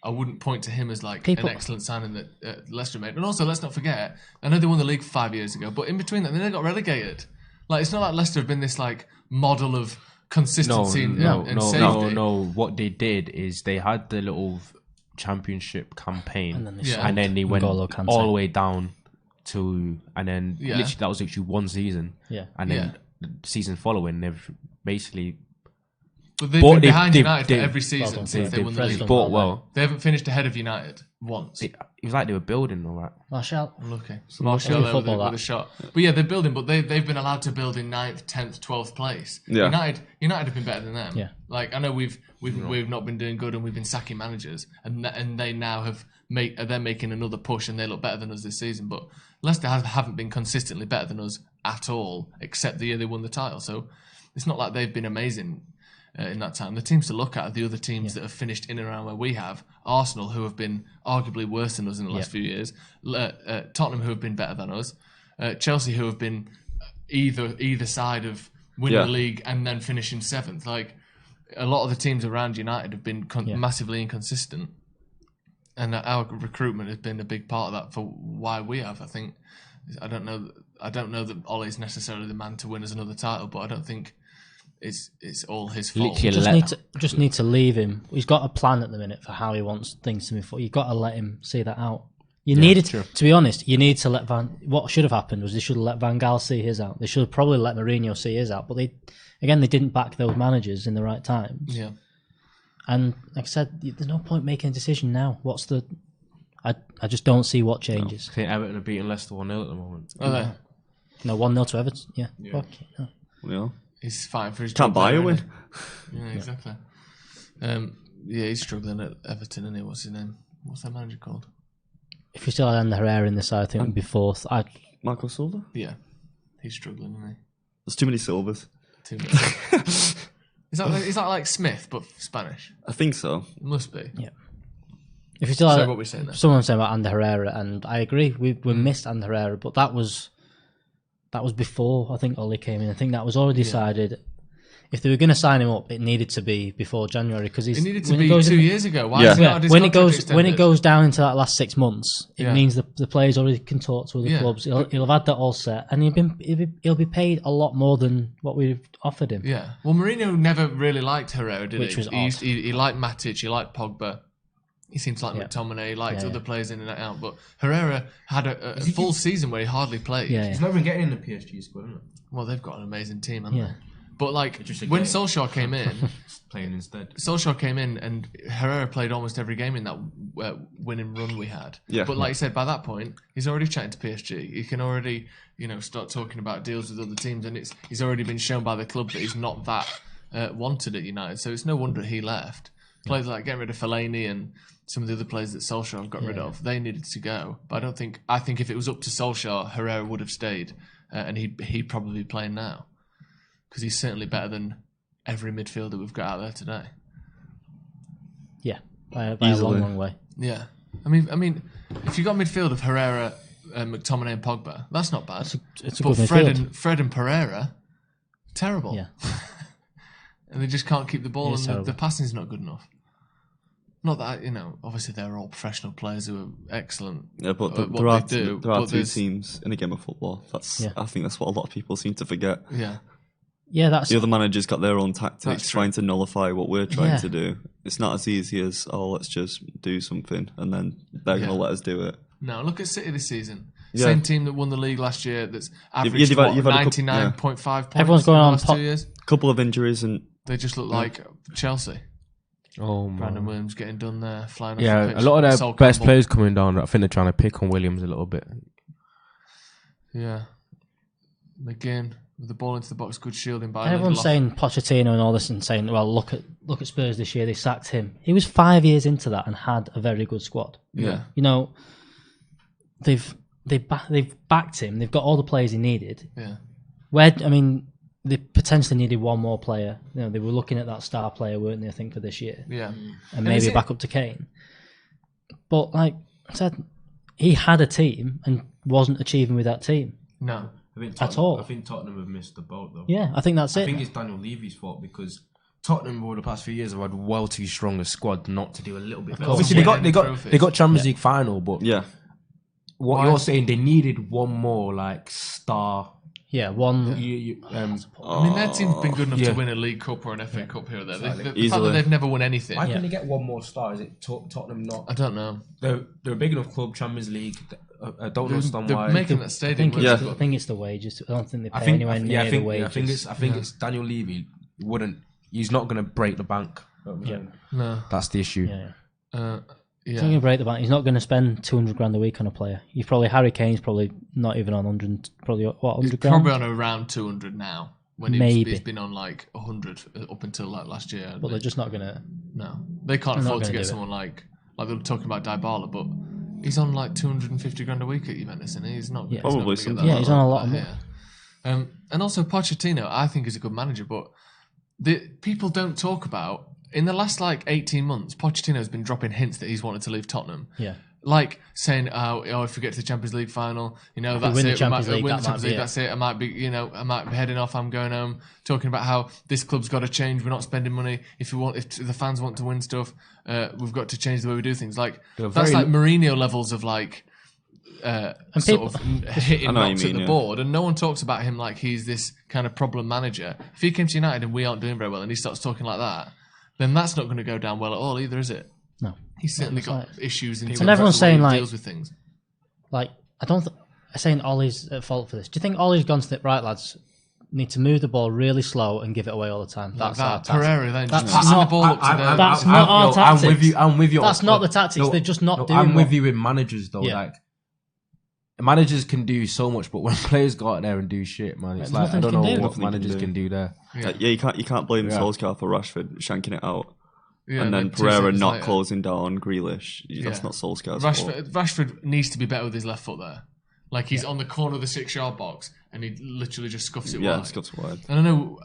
I wouldn't point to him as an excellent signing that Leicester made. And also, let's not forget, I know they won the league 5 years ago, but in between that, they got relegated. It's not like Leicester have been this model of consistency and safety.
No. What they did is they had the little championship campaign, and then they went all the way down to, and then literally that was actually 1 season.
Yeah,
and then the season following, they've basically.
But they've been behind United for every season since they won the league.
Bought well.
They haven't finished ahead of United once.
was like they were building all right.
Martial.
Okay. Martial with a shot. But yeah, they're building, but they've been allowed to build in 9th, 10th, 12th place. Yeah. United have been better than them.
Yeah.
Like, I know we've not been doing good and we've been sacking managers, and they now they're making another push and they look better than us this season. But Leicester haven't been consistently better than us at all, except the year they won the title. So it's not like they've been amazing in that time. The teams to look at are the other teams that have finished in and around where we have. Arsenal, who have been arguably worse than us in the last few years. Tottenham, who have been better than us. Chelsea, who have been either side of winning the league and then finishing 7th. Like, a lot of the teams around United have been massively inconsistent. And our recruitment has been a big part of that for why we have. I don't know that Ole's necessarily the man to win us another title, but I don't think it's all his fault.
Just need to leave him. He's got a plan at the minute for how he wants things to move forward. You've got to let him see that out. To be honest, you need to let what should have happened was they should have let Van Gaal see his out. They should have probably let Mourinho see his out, but they didn't back those managers in the right times. Yeah. And like I said, there's no point making a decision now. I just don't see what changes.
I think Everton are beating Leicester 1-0 at the moment.
Okay.
No, 1-0 to Everton. Yeah. Fuck it, no.
Yeah.
He's fighting for his
job. Can't buy a win.
Yeah, exactly. He's struggling at Everton, isn't he? What's his name? What's that manager called?
If you still had Ander Herrera in this side, I think it would be 4th.
Marco Silva?
Yeah. He's struggling, isn't he?
There's too many Silvas.
Too many. Is that like Smith, but Spanish?
I think so.
It must be.
Yeah. If you still had
what we're saying there.
Someone saying about Ander Herrera, and I agree, we missed Ander Herrera, but that was before I think Ole came in. I think that was already decided. If they were going to sign him up, it needed to be before January because it
needed to be 2 years ago. Why is it
when it goes down into that last 6 months, it means the players already can talk to other clubs. He'll have had that all set, and he'll be paid a lot more than what we've offered him.
Yeah. Well, Mourinho never really liked Herrera, did
Which
he?
was odd.
He liked Matic. He liked Pogba. He seems like McTominay. He liked other players in and out. But Herrera had a full season where he hardly played.
He's not even getting in the PSG squad, isn't it?
Well, they've got an amazing team, haven't they? But like when Solskjaer came in,
playing instead.
Solskjaer came in and Herrera played almost every game in that winning run we had. Yeah. But like you said, by that point, he's already chatting to PSG. He can already, start talking about deals with other teams, and he's already been shown by the club that he's not that wanted at United. So it's no wonder he left. Players like getting rid of Fellaini and some of the other players that Solskjaer got rid of, they needed to go. But I think if it was up to Solskjaer, Herrera would have stayed, and he'd probably be playing now. Because he's certainly better than every midfielder we've got out there today.
Yeah, by a long way.
Yeah, I mean, if you got midfield of Herrera, McTominay, and Pogba, that's not bad.
It's a good midfield.
Fred and Pereira, terrible. Yeah, and they just can't keep the ball, and the passing's not good enough. Not that obviously they're all professional players who are excellent.
Yeah, but there are two teams in a game of football. I think that's what a lot of people seem to forget.
Yeah.
Yeah, that's
the other managers got their own tactics trying to nullify what we're trying to do. It's not as easy as let's just do something and then they're going to let us do it.
No, look at City this season. Same team that won the league last year. That's averaged 99.5 points.
Everyone's going on
2 years.
A couple of injuries and
they just look like Chelsea.
Oh,
Brandon Williams getting done there, flying off
the pitch. A lot of their best players coming down. I think they're trying to pick on Williams a little bit.
Yeah, McGinn. With the ball into the box, good shielding by
everyone's saying Pochettino and all this and saying, well, look at Spurs this year, they sacked him. He was 5 years into that and had a very good squad.
Yeah.
They've backed him, they've got all the players he needed.
Yeah.
They potentially needed one more player. They were looking at that star player, weren't they, I think, for this year.
Yeah.
And maybe back up to Kane. But like I said, he had a team and wasn't achieving with that team.
No.
I think Tottenham have missed the boat, though.
Yeah, I think that's it.
I think it's Daniel Levy's fault because Tottenham over the past few years have had well too strong a squad not to do a little bit better. Obviously, they got Champions League final, but what you're saying, they needed one more like star.
Yeah, one.
Their team's been good enough to win a League Cup or an FA Cup here or there. The fact that they've never won anything.
Why can't they get one more star? Is it Tottenham not?
I don't know.
They're a big enough club, Champions League. I don't understand why.
They're making that stadium.
I think it's the wages. I don't think they pay anywhere near the wages.
I think it's Daniel Levy. He's not going to break the bank.
No,
that's the issue.
Yeah. He's not going to break the bank. He's not going to spend 200 grand a week on a player. He's probably Harry Kane's probably not even on 100. Probably what 100
he's
grand?
Probably on around 200 now. When he's been on like 100 up until like last year.
But they're just not going to.
No, they can't afford to get someone like they were talking about Dybala, but he's on like 250 grand a week at Juventus, and he's not.
Yeah,
probably something.
Yeah, he's on a lot of money.
And also Pochettino, I think is a good manager, but people don't talk about. In the last like 18 months, Pochettino's been dropping hints that he's wanted to leave Tottenham.
Yeah. Like
saying, oh, if we get to the Champions League final, that's it.
Win the Champions League,
that's it. I might be heading off. I'm going home. Talking about how this club's got to change. We're not spending money. If the fans want to win stuff, we've got to change the way we do things. Like that's like Mourinho levels of like sort of hitting knocks at the board, and no one talks about him like he's this kind of problem manager. If he came to United and we aren't doing very well, and he starts talking like that, then that's not going to go down well at all either, is it?
No.
He's certainly got issues in terms
and everyone's
of
saying
how he
like
deals with things.
Like I don't. Saying Ollie's at fault for this. Do you think Ollie's gone to the right, lads? Need to move the ball really slow and give it away all the time. That's our tactic.
Pereira then just passing the ball up to them.
That's not our tactics.
I'm with you.
That's not the tactics. They're just not doing.
I'm with you with managers though. Yeah. Like managers can do so much, but when players go out there and do shit, man, it's like I don't know what managers can do there.
Yeah, you can't blame Solskjaer for Rashford shanking it out. Yeah, and then Pereira not closing down Grealish. That's not Solskjaer's fault.
Rashford needs to be better with his left foot there. Like he's on the corner of the 6-yard box and he literally just scuffs it wide.
Yeah, scuffs it wide.
And I know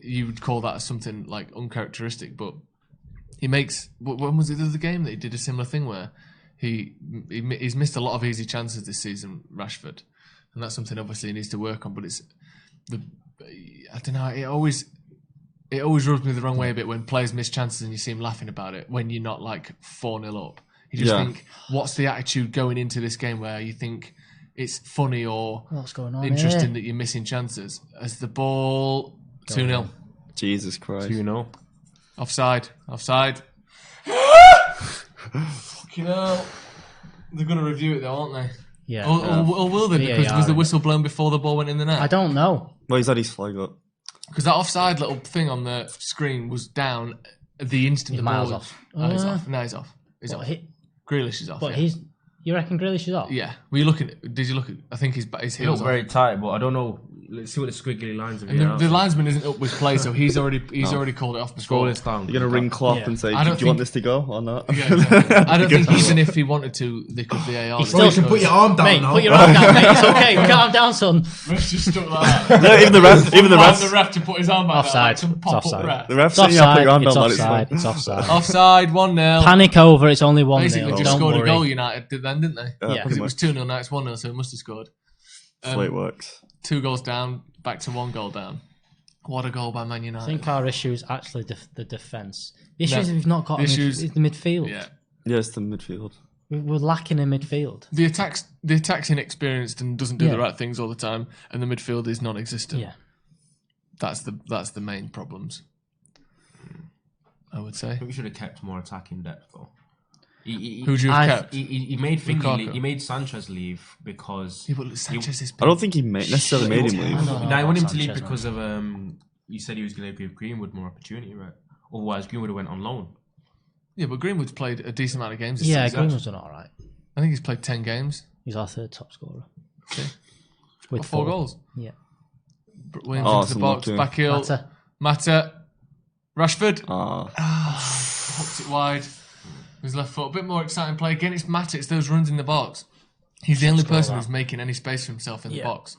you would call that something like uncharacteristic, but he makes. When was it the other game that he did a similar thing where he's missed a lot of easy chances this season, Rashford, and that's something obviously he needs to work on. But I don't know. It always rubs me the wrong way a bit when players miss chances and you see him laughing about it when you're not like 4-0 up. You just think, what's the attitude going into this game where you think it's funny or
what's going on
interesting that you're missing chances? As the ball 2-0.
Jesus Christ.
2-0.
Offside. Fucking hell. They're going to review it though, aren't they?
Yeah.
Or will they? Because was the whistle blown before the ball went in the net?
I don't know.
Well, he's had his flag up.
Because that offside little thing on the screen was down the instant the ball
miles off.
He's off. No, he's off. He's off. Grealish is off.
But you reckon Grealish is off?
Yeah. Were you looking? Did you look at? I think his heels.
Very tight, but I don't know. Let's see what the squiggly lines are.
And the linesman isn't up with play, so he's already called it off before.
Scroll down.
You're gonna ring Klopp and say, "Do you want this to go or not?"
Yeah, exactly. I don't think even if he wanted to, they could VAR.
You can
put your arm down.
Mate,
now.
put your arm down, mate. It's okay. Calm down, son.
Ref's just stuck like that.
No, even the ref
to put his arm back.
Offside.
Like
offside.
The ref saying you put your arm down.
It's offside.
Offside. 1-0.
Panic over. It's only 1-0.
Basically, just scored a goal. United did then, didn't they?
Yeah.
Because it was 2-0. Now it's 1-0, so it must have scored.
That's the way it works.
2 goals down, back to 1 goal down. What a goal by Man United.
I think our issue is actually the defence. The issue is we've not got is the midfield.
Yeah,
it's the midfield.
We're lacking in midfield.
The attack's inexperienced and doesn't do the right things all the time, and the midfield is non-existent.
Yeah,
that's the main problems. I would say.
I think we should have kept more attacking depth though.
Who'd you have kept?
He made Sanchez leave because
Sanchez
I don't think he necessarily made him leave.
No, I want him to leave because of you said he was going to give Greenwood more opportunity, right? Otherwise, Greenwood went on loan.
Yeah, but Greenwood's played a decent amount of games this season.
Yeah, Greenwood's done all right.
I think he's played 10 games.
He's our 3rd top scorer.
Okay. With 4 goals.
Yeah.
Williams into the box, back heel. Mata. Rashford. Hooked it wide. His left foot, a bit more exciting play. Again, it's Mata. It's those runs in the box. He's the only person who's making any space for himself in the box.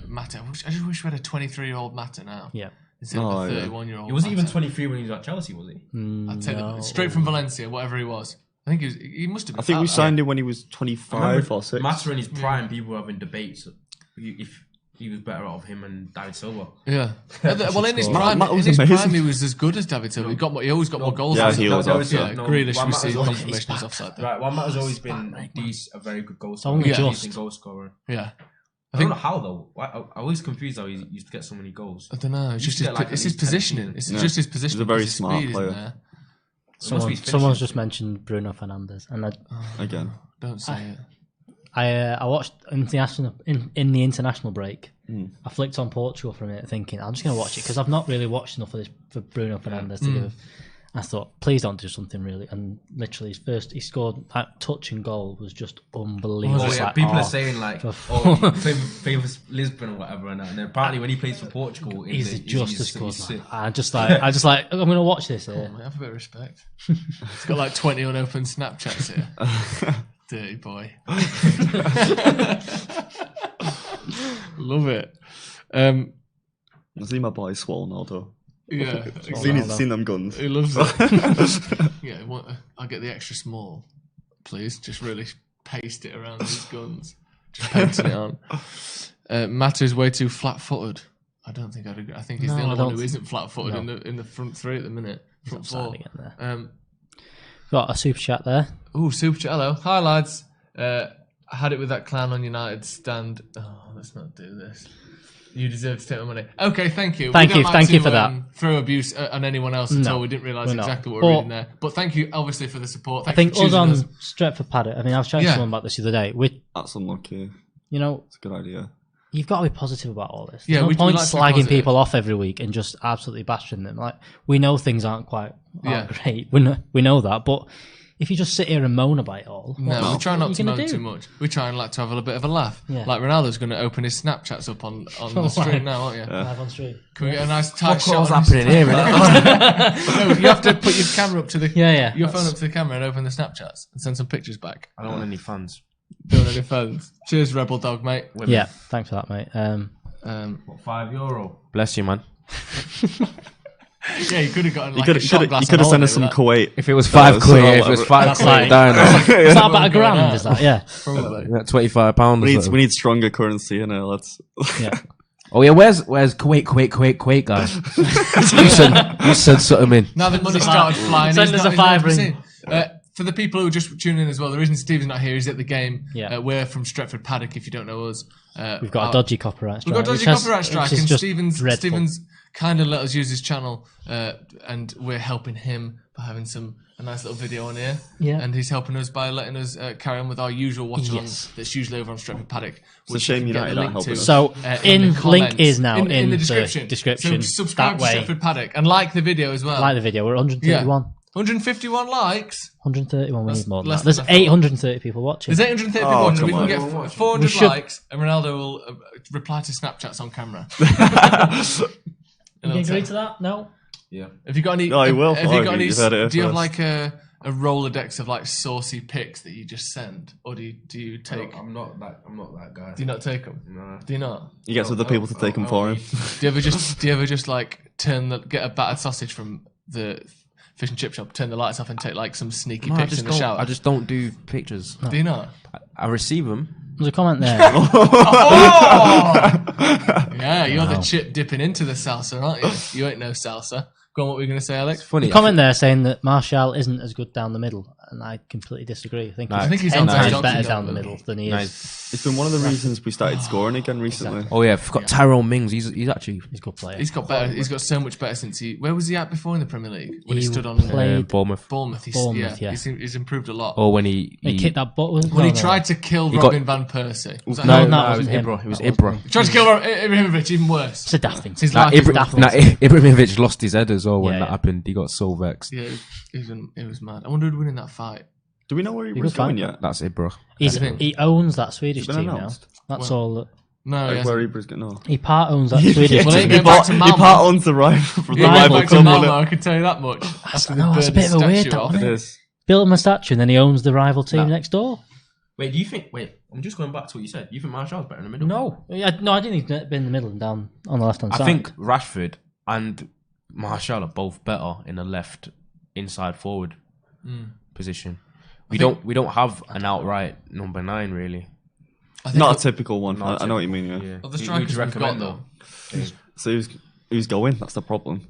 Mata. I just wish we had a 23-year-old Mata now.
Yeah.
Instead of a 31-year-old.
He wasn't even 23 when he was at Chelsea, was he?
I'd say that. Straight from Valencia, whatever he was. I think he must have been.
I think we signed him when he was 25 or 6.
Mata in his prime, people were having debates if he was better off him and David Silva.
Yeah. Well, in his prime, he was as good as David Silva. He always got more goals.
Yeah, he was offside.
Grealish received confirmation he's offside.
Right, Mata's always been a very good goal scorer. Decent goal scorer.
Yeah.
I don't know how though. I was confused how he used to get so many goals.
I don't know. It's just his positioning. It's just his positioning.
He's a very smart player.
Someone's just mentioned Bruno Fernandes, and
again,
don't say it.
I watched in the international break. I flicked on Portugal for a minute, thinking I'm just going to watch it because I've not really watched enough of this for Bruno Fernandes to give. I thought, please don't do something really. And literally, he scored that touch and goal was just unbelievable.
Oh, yeah. People are saying like, he favors Lisbon or whatever, and then apparently when he plays for Portugal,
he's just as good. I just like, I'm going to watch this here.
Have a bit of respect. He's got like 20 unopened Snapchats here. Dirty boy. Love it.
I see my boy swollen although.
Yeah,
seen them guns.
He loves it. Yeah, I'll get the extra small, please. Just really paste it around these guns. Just painting it on. Mata is way too flat-footed. I don't think I'd agree. I think he's the only one who isn't flat-footed in the front three at the minute. Front four.
Got a super chat there.
Ooh, super chat. Hello, hi lads. I had it with that clown on United stand. Oh, let's not do this. You deserve to take my money. Okay, thank you.
Thank you for that.
Throw abuse on anyone else until we didn't realise exactly what we're reading there. But thank you, obviously, for the support.
I think us on Stretford Paddock. I mean, I was chatting to someone about this the other day.
That's unlucky.
You know,
it's a good idea.
You've got to be positive about all this.
Yeah,
no point slagging people off every week and just absolutely bashing them. Like, we know things aren't great. We know that, but if you just sit here and moan about it all,
we try not to moan too much. We try and like to have a bit of a laugh. Yeah. Like Ronaldo's going to open his Snapchats up on the stream now, aren't you?
Yeah. Live on stream.
Can we get a nice tight shot?
What's happening here?
No, you have to put your camera up to the your phone up to the camera and open the Snapchats and send some pictures back.
I don't want any fans.
Don't want any fans. Cheers, Rebel Dog, mate.
Women. Yeah, thanks for that, mate.
What, €5? Bless you, man.
Yeah, you could have gotten like a shot glass.
You could have sent us some Kuwait.
If it was £5, if it was £5 down.
Is that about £1,000? Is that? Yeah,
probably.
Yeah, £25.
We need stronger currency, you know.
Yeah.
Oh yeah, where's Kuwait, guys? you said something in.
Now the money started flying.
Send us a £5.
For the people who are just tuning in as well, the reason Steve's not here is at the game.
Yeah.
We're from Stretford Paddock, if you don't know us.
We've got a dodgy copyright strike.
We've got a dodgy copyright strike, and Stephen's kind of let us use his channel, and we're helping him by having a nice little video on here.
Yeah.
And he's helping us by letting us carry on with our usual watch-along that's usually over on Stretford Paddock.
It's a shame United aren't helping us.
So, link is now in the description.
So subscribe to Stretford Paddock and like the video as well.
Like the video. We're 131.
151 likes.
131. We need more than that. There's 830 people watching.
There's 830 people watching. We can get 400 likes, and Ronaldo will reply to Snapchats on camera.
You can agree to that? No.
Yeah.
Have you got any?
No, he will.
Have you got any? Do you have like a Rolodex of like saucy pics that you just send, or do you take?
I'm not that guy.
Do you not take them?
No.
Do you not?
He gets other people to take them for him.
Do you ever just like get a battered sausage from the fish and chip shop, turn the lights off, and take like some sneaky pics in the shower?
I just don't do pictures.
No. Do you not?
I receive them.
There's a comment there.
Yeah, you're the chip dipping into the salsa, aren't you? You ain't no salsa. Go on, what were you going to say, Alex?
Funny.
A comment there saying that Martial isn't as good down the middle, and I completely disagree. I think he's 10 times better down the middle than he is.
It's been one of the reasons we started scoring again recently.
Exactly. Oh yeah, I've got Tyrone Mings. He's a good player.
He's got better. He's got so much better since where was he at before in the Premier League? When he stood on
Bournemouth.
Bournemouth, yeah. He's improved a lot.
Or when he
kicked that ball.
When he tried to kill Robin van Persie.
It was Ibra. It was Ibra.
He tried to kill Ibrahimovic, even worse.
It's a daft thing.
Ibrahimovic lost his head as well when that happened. He got so vexed.
Yeah, it was mad. I wonder who'd win in that fight.
Do we know where he was going yet?
That's Ibra.
He owns that Swedish team now. That's all.
No,
where Ibra's going? No.
He part owns that Swedish team.
He part owns the rival from the rival
club. I can tell you that much.
That's a bit of a weird one. It is. Built him a statue and then he owns the rival team next door.
Wait, do you think? I'm just going back to what you said. You think Martial's better in the middle?
No, I didn't think he'd be in the middle and down on the left hand side.
I think Rashford and Martial are both better in the left inside forward position. We don't have an outright number 9 really.
Not a typical one. I know what you mean. Yeah.
Well, the strikers we've got though.
So who's going? That's the problem.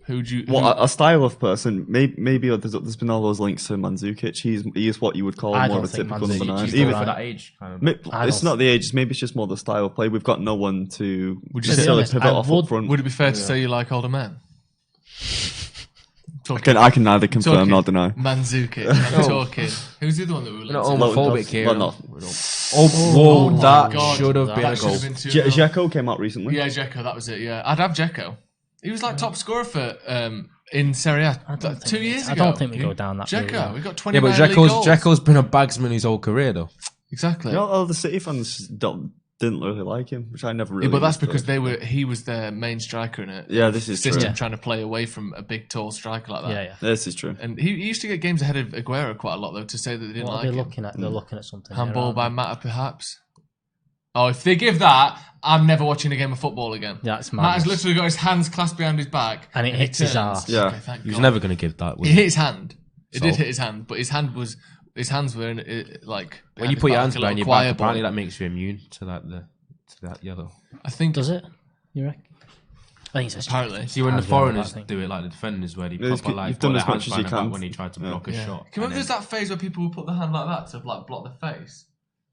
A
style of person? Maybe there's been all those links to Mandzukic. He is what you would call more of a typical number 9.
Even for that age, kind of.
It's not the age. Maybe it's just more the style of play. We've got no one to necessarily pivot off up front.
Would it be fair to say you like older men?
I can neither confirm nor deny.
Mandzukic. I'm talking. Who's the other one that we were
not homophobic here.
That
should have been a goal.
Dzeko came out recently.
Yeah, Dzeko, that was it. Yeah, I'd have Dzeko. He was like top scorer for in Serie A 2 years ago.
I don't think we go down that route.
Dzeko, we got 29
but Dzeko's been a bagsman his whole career, though.
Exactly.
All the City fans didn't really like him, which I never really.
But that's because he was their main striker in it.
Yeah, this is
system,
true.
trying to play away from a big, tall striker like that.
Yeah.
This is true.
And he used to get games ahead of Aguero quite a lot, though, to say that they didn't like him.
They're looking at something.
Handball by Mata, perhaps. Oh, if they give that, I'm never watching a game of football again.
Yeah, it's
Matt has literally got his hands clasped behind his back.
And it hits his arse.
Yeah.
Okay,
he was never going to give that.
It hit his hand. It did hit his hand, but his hands were in, like...
When you put your hands behind your back, apparently that makes you immune to that yellow.
I think...
Does it? You reckon? I think it's
apparently.
See, when the foreigners do it, like the defenders, where they proper like put their hands behind their back when they try to block a shot.
Can you remember there's that phase where people would put their hand like that to like block the face?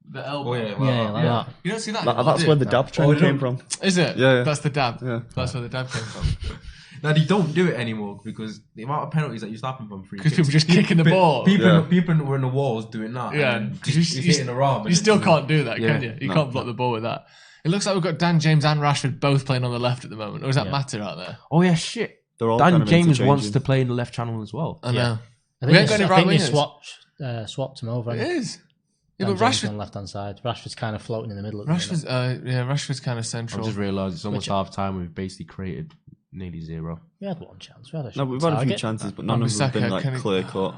The elbow.
Like that.
You don't see that.
That's where the dab trend came from.
Is it?
Yeah.
That's the dab.
Yeah.
That's where the dab came from.
Now they don't do it anymore because the amount of penalties that used to happen from free kicks.
Because people just kicking the ball.
People were in the walls doing that.
Yeah.
Because you're hitting the arm.
You still can't do that, can you? You can't block the ball with that. It looks like we've got Dan James and Rashford both playing on the left at the moment. Or is that Mata out there?
Oh yeah, shit. Dan James wants to play in the left channel as well.
I know.
I think they swapped him over.
It is.
Yeah, but Rashford on the left hand side. Rashford's kind of floating in the middle.
Rashford's kind of central.
I just realised it's almost half time. We've basically created nearly zero.
We had one chance.
We've had a few chances, but none of them have been like clear cut.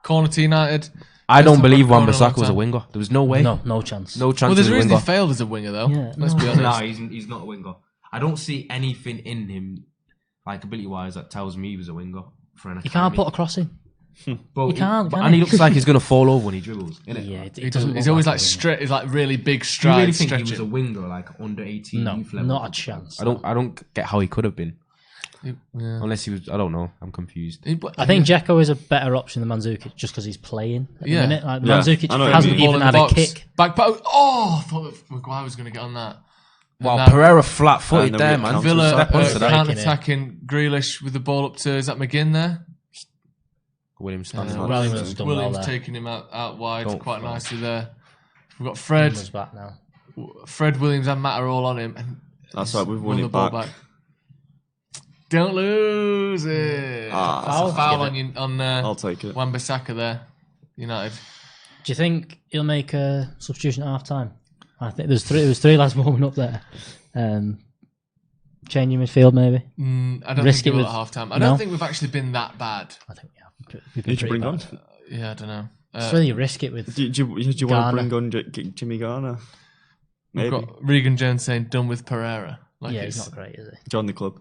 Corner to United.
I don't believe Wan-Bissaka was a winger. There was no way.
No chance.
No chance.
Well, there's a reason he failed as a winger, though.
Yeah,
Let's be honest.
Nah, he's not a winger. I don't see anything in him, like ability-wise, that tells me he was a winger for an academy.
You can't put a cross in.
But
you can't.
And he looks like he's going to fall over when he dribbles. Innit?
Yeah,
he doesn't. He's always like straight. He's like really big strides.
Do you really think
stretching.
he was a winger, like under 18 youth level?
Not a chance.
I don't get how he could have been.
Yeah.
Unless he was, I don't know. I'm confused.
I think Dzeko is a better option than Mandzukic just because he's playing at the minute. Like, Mandzukic hasn't even had a kick.
Back post. Oh, I thought Maguire was going to get on that.
Wow, Pereira flat-footed there, man.
Villa counter-attacking Grealish with the ball up to, is that McGinn there?
Williams
taking him out wide quite nicely there. We've got Fred.
Back now.
Fred, Williams and Matt are all on him. And
that's right, we've won it back.
Don't lose it. Foul on
I'll take it.
Wan-Bissaka there, United.
Do you think he'll make a substitution at half time? I think there was three lads warming up there. Changing midfield maybe.
I don't think he will at half time. I don't think we've actually been that bad.
I think
Did you bring on?
Yeah, I don't know.
It's really risk it with.
Do you want to bring on Jimmy Garner? Maybe.
We've got Regan Jones saying done with Pereira.
Like he's not great, is he?
Join the club.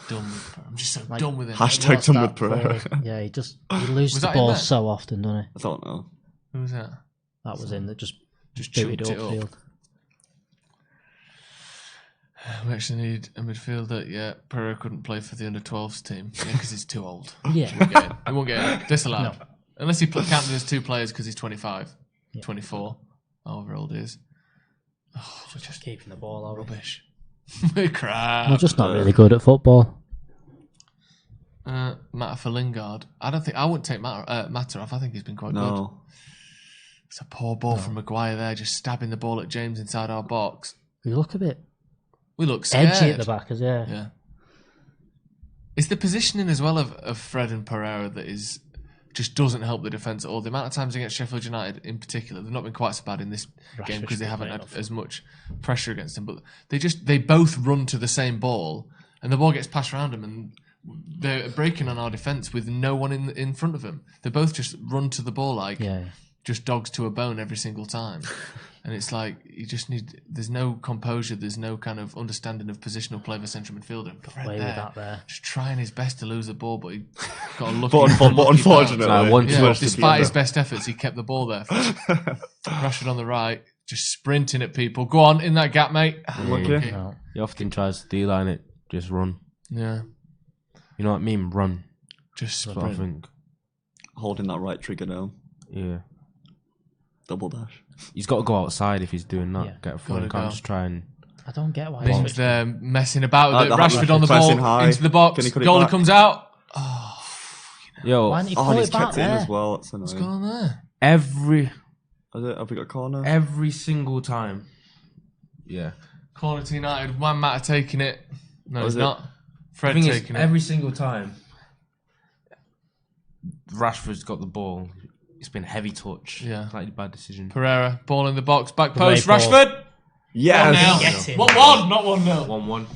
Done with Pereira. I'm just so done with him.
Hashtag done with Pereira.
Yeah, he loses the ball so often, doesn't he?
I don't know.
Who was that?
That was in that just
booted
upfield.
We actually need a midfielder. Yeah, Pereira couldn't play for the under-12s team because he's too old.
Yeah.
He won't get it. Disallowed. No. Unless he counted as two players because he's 25, 24, however old he is.
Oh, we're just keeping the ball out.
Rubbish. We're crap.
We're just not really good at football.
Mata for Lingard. I wouldn't take Mata off. I think he's been quite good. It's a poor ball from Maguire there, just stabbing the ball at James inside our box.
We look a bit...
We look scared.
Edgy at the back, yeah.
It's the positioning as well of Fred and Pereira that just doesn't help the defence at all. The amount of times against Sheffield United in particular, they've not been quite so bad in this game because they haven't had as much pressure against them. But they both run to the same ball and the ball gets passed around them and they're breaking on our defence with no one in front of them. They both just run to the ball like just dogs to a bone every single time. And it's like, you just there's no composure, there's no kind of understanding of positional play of a central midfielder. Just trying his best to lose the ball, but he got a lucky
But unfortunately,
despite his best efforts, he kept the ball there. Rashford on the right, just sprinting at people. Go on, in that gap, mate.
No. He often tries to D-line it, just run.
Yeah.
You know what I mean? Run.
Just
sprint. I think.
Holding that right trigger now.
Yeah.
Double dash.
He's got to go outside if he's doing that. Get a front. Can't just try and...
I don't get why
he's there messing about with it. Rashford on the ball, into the box. Goalie comes out. Oh,
Yo.
Why didn't he pull
he's
it back
kept it in as well. That's annoying.
What's going on there?
Have we got a corner?
Every single time. Yeah.
Corner to United. Mata taking it. No, he's not. Fred taking it.
Every single time Rashford's got the ball. It's been heavy touch.
Yeah.
Slightly bad decision.
Pereira, ball in the box, back post.
Great ball.
Rashford.
Yes.
1-1, not 1-0.
1-1.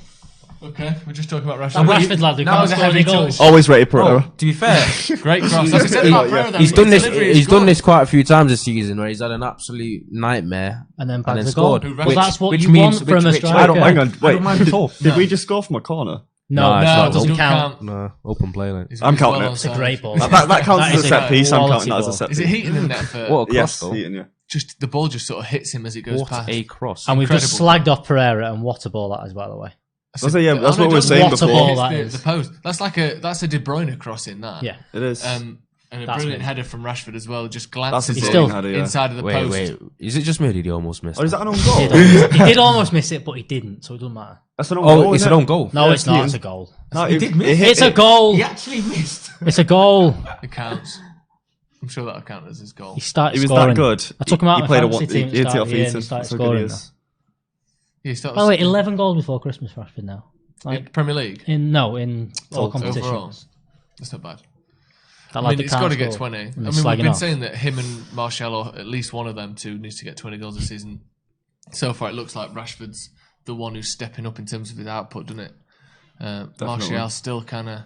Okay, we're just talking about
That
Rashford.
Rashford lad who
That
can't
was a
score any
heavy
goals.
touch.
Always rated Pereira.
To be fair,
Great cross. As I said about Pereira, though,
he's done
his delivery is
He's done
good.
this quite a few times this season, where he's had an absolute nightmare
And then
and
bags
then
a goal.
scored.
Well, that's what you want from a striker.
I don't. Hang on. Wait.
don't mind at all.
Did we just score from a corner?
No,
No, it's
it
not.
doesn't count.
No, open play. Like.
I'm counting it.
It's a great ball.
That counts
That
as
is
a set piece. I'm
quality
counting that as a
ball.
set
Is
piece.
it heating in net for?
What a cross,
Yes,
though.
Heaton, yeah.
Just the ball just sort of hits him as it goes
What
past.
a cross.
And we've just
Incredible.
slagged off Pereira, and what a ball that is, by the way.
That's what we were
just
saying
what a
before.
ball
hits
that
the,
is.
the post. That's a De Bruyne cross in that.
Yeah.
It is.
And a
That's
brilliant
me.
header from Rashford as well. Just
That's
glances
a
He's
it
still-
header, yeah.
inside of the
Wait,
post.
is it just me or did he almost miss?
Oh, is
that?
that an own goal?
He did almost miss it, but he didn't, so it doesn't matter.
That's an own goal.
Oh, it's
isn't
an
it?
own goal.
No,
Yeah,
it's not.
Heaton.
It's a goal.
No,
He
it
did miss.
it hit
It's a
it.
goal.
He actually missed.
It's a goal.
It counts. I'm sure that'll count as his goal.
He started
He was
scoring.
that good.
I took him out
He
of
played
the
a
fantasy team.
he hit it
Started
off
here and
Heaton.
he started
That's how good he
scoring.
is.
Yeah, he started
By the way, 11 goals before Christmas, Rashford now.
in Premier League.
In all competitions.
Overall, that's not bad.
That
I
lad
mean,
that
it's
can't
got to get
score
20. I
and
mean,
they're
we've
slagging
been
off.
saying that him and Martial, or at least one of them two, needs to get 20 goals a season. So far, it looks like Rashford's the one who's stepping up in terms of his output, doesn't it? Martial's still kind of...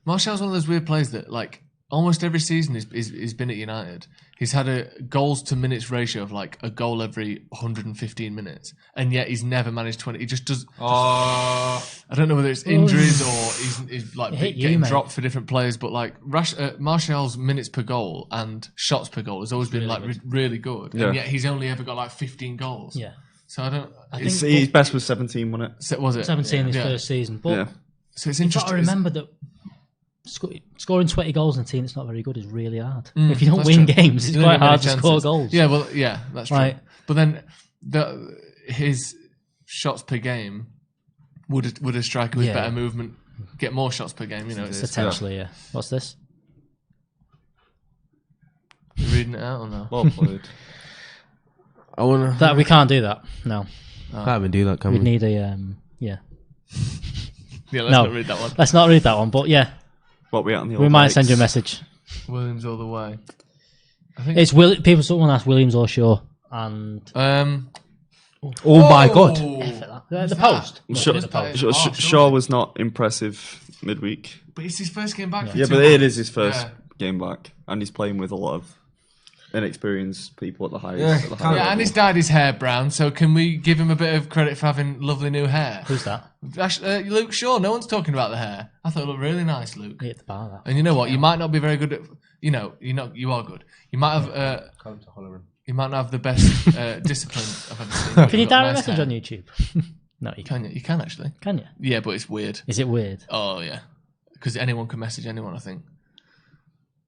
Martial's one of those weird players that, like, almost every season he's been at United. He's had a goals to minutes ratio of like a goal every 115 minutes, and yet he's never managed 20. He just does. I don't know whether it's injuries or he's like getting dropped for different players, but like Martial's minutes per goal and shots per goal has always been really good, and yet he's only ever got like 15 goals.
Yeah.
So I don't.
His best was 17, wasn't it?
Was it
17 his first season? But
so it's
you've
interesting.
got to remember that scoring 20 goals in a team that's not very good is really hard. If you don't win games, it's quite hard to score goals.
Yeah, well, yeah, that's true. But then his shots per game would a striker with better movement get more shots per game? You know,
potentially. Yeah. What's this?
You reading it out or no?
Well played.
I wanna.
That we can't do that. No.
Can't even do that, can
We'd
we?
need a
Yeah, let's
No.
not read that one.
Let's not read that one, but yeah,
What we at on the
we
old
might
bikes?
send you a message.
Williams all the way. I think
It's people. Someone asked Williams or Shaw, and
Oh my god!
the post.
Shaw was not impressive midweek.
But it's his first game back.
Yeah, but it is his first game back, and he's playing with a lot of inexperienced people at the highest.
Yeah, and he's dyed his hair brown, so can we give him a bit of credit for having lovely new hair?
Who's that?
Luke Shaw. No one's talking about the hair. I thought it looked really nice, Luke.
He hit the bar. That.
And you know what? You might not be very good at. You are good. You might have. You might not have the best discipline I've ever seen.
Can you direct message on YouTube? No, you
Can you? You can actually.
Can you?
Yeah, but it's weird.
Is it weird?
Oh yeah, because anyone can message anyone. I think.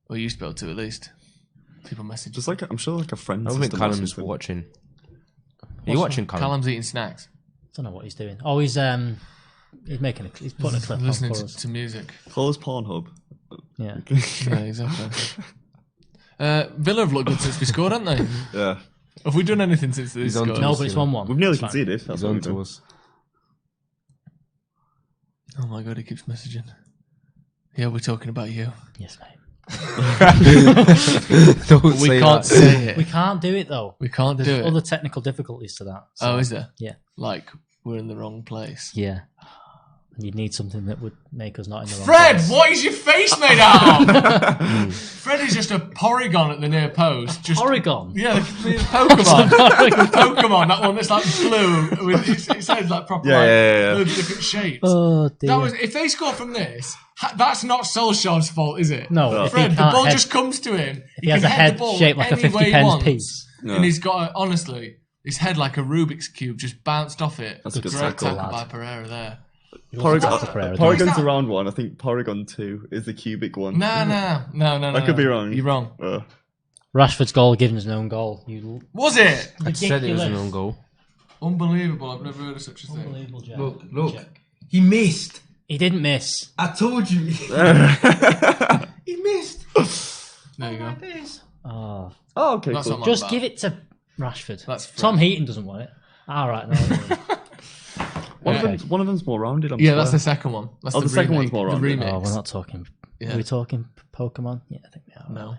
Or you used to be able to at least. People message.
Just like I'm sure, like a friend.
I don't think Callum's watching. Are you watching Callum?
Callum's eating snacks.
I don't know what he's doing. Oh, he's putting a clip
Listening
on for us.
to music.
Close Pornhub.
Yeah.
Yeah, exactly. Villa have looked good since we scored, haven't they?
Yeah,
Have we done anything since they scored?
No, but it's 1-1.
we've nearly
It's fine.
conceded. That's
He's
what
on
we've done.
to us.
Oh my god, he keeps messaging. Yeah, we're talking about you.
Yes, mate.
Don't
We
say
can't
that.
say it.
We can't do it though.
We can't do
There's
it.
other technical difficulties to that. So,
Oh, is there?
Yeah.
Like, we're in the wrong place.
Yeah. And you'd need something that would make us not in the wrong
Fred,
place.
what is your face made out of? Fred is just a Porygon at the near post. Just
Oregon.
Yeah, the Pokemon. Pokemon, that one that's like blue. With, it sounds like proper loads of different shapes.
Oh dear.
That was if they score from this, that's not Solskjaer's fault, is it?
No, if he
Fred, the
can't
ball
head-
just comes to him.
he has
can
a
head
head
the ball
shaped like a
any way
50
he
pence
wants.
piece.
And he's got honestly, his head like a Rubik's cube just bounced off it.
That's a good
Great
tackle,
tackle by Pereira there.
Porygon's a round one. I think Porygon 2 is the cubic one.
No.
I could be wrong.
You're wrong.
Rashford's goal given us an own goal.
Was it?
I said it was an own goal.
Unbelievable. I've never heard of such a thing.
Unbelievable, Jack.
Look. He missed.
He didn't miss.
I told you. He missed.
There you go.
Oh,
Oh, okay,
That's
cool.
not
just
bad.
give it to Rashford.
That's Fred.
Tom Heaton doesn't want it. All right, no.
One of them's more rounded.
Yeah, that's the second one. That's
the second
remake,
one's more
the
rounded.
remix.
Oh, we're not talking.
Yeah.
Are we talking Pokemon? Yeah, I think we No.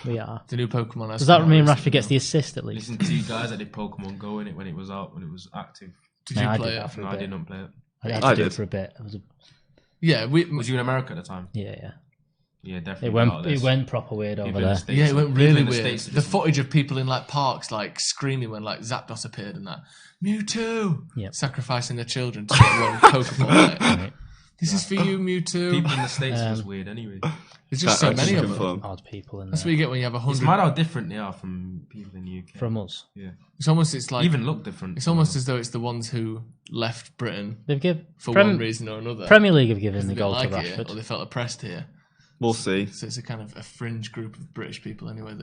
We are.
The new Pokemon.
Does that mean Rashford gets the assist at least?
Listen to you guys that did Pokemon Go in it when it was out, when it was active.
Did you play it?
No, I did not play it.
I had to do it for a bit.
Yeah,
was you in America at the time?
Yeah.
Yeah, definitely.
It went proper weird over there.
Yeah, it went really weird. The footage of people in like parks like screaming when like Zapdos appeared and that Mewtwo, sacrificing their children to get one Pokeball. Right. This is for you, Mewtwo.
People in the States was weird anyway.
There's just so many of them.
Odd people in there.
That's what you get when you have 100.
It's mad how different they are from people in the UK.
From us.
Yeah.
It's like
even look different.
It's almost as though it's the ones who left Britain.
They've given
for one reason or another.
Premier League have given the goal to Rashford,
here, or they felt oppressed here.
We'll see.
So it's a kind of a fringe group of British people anyway.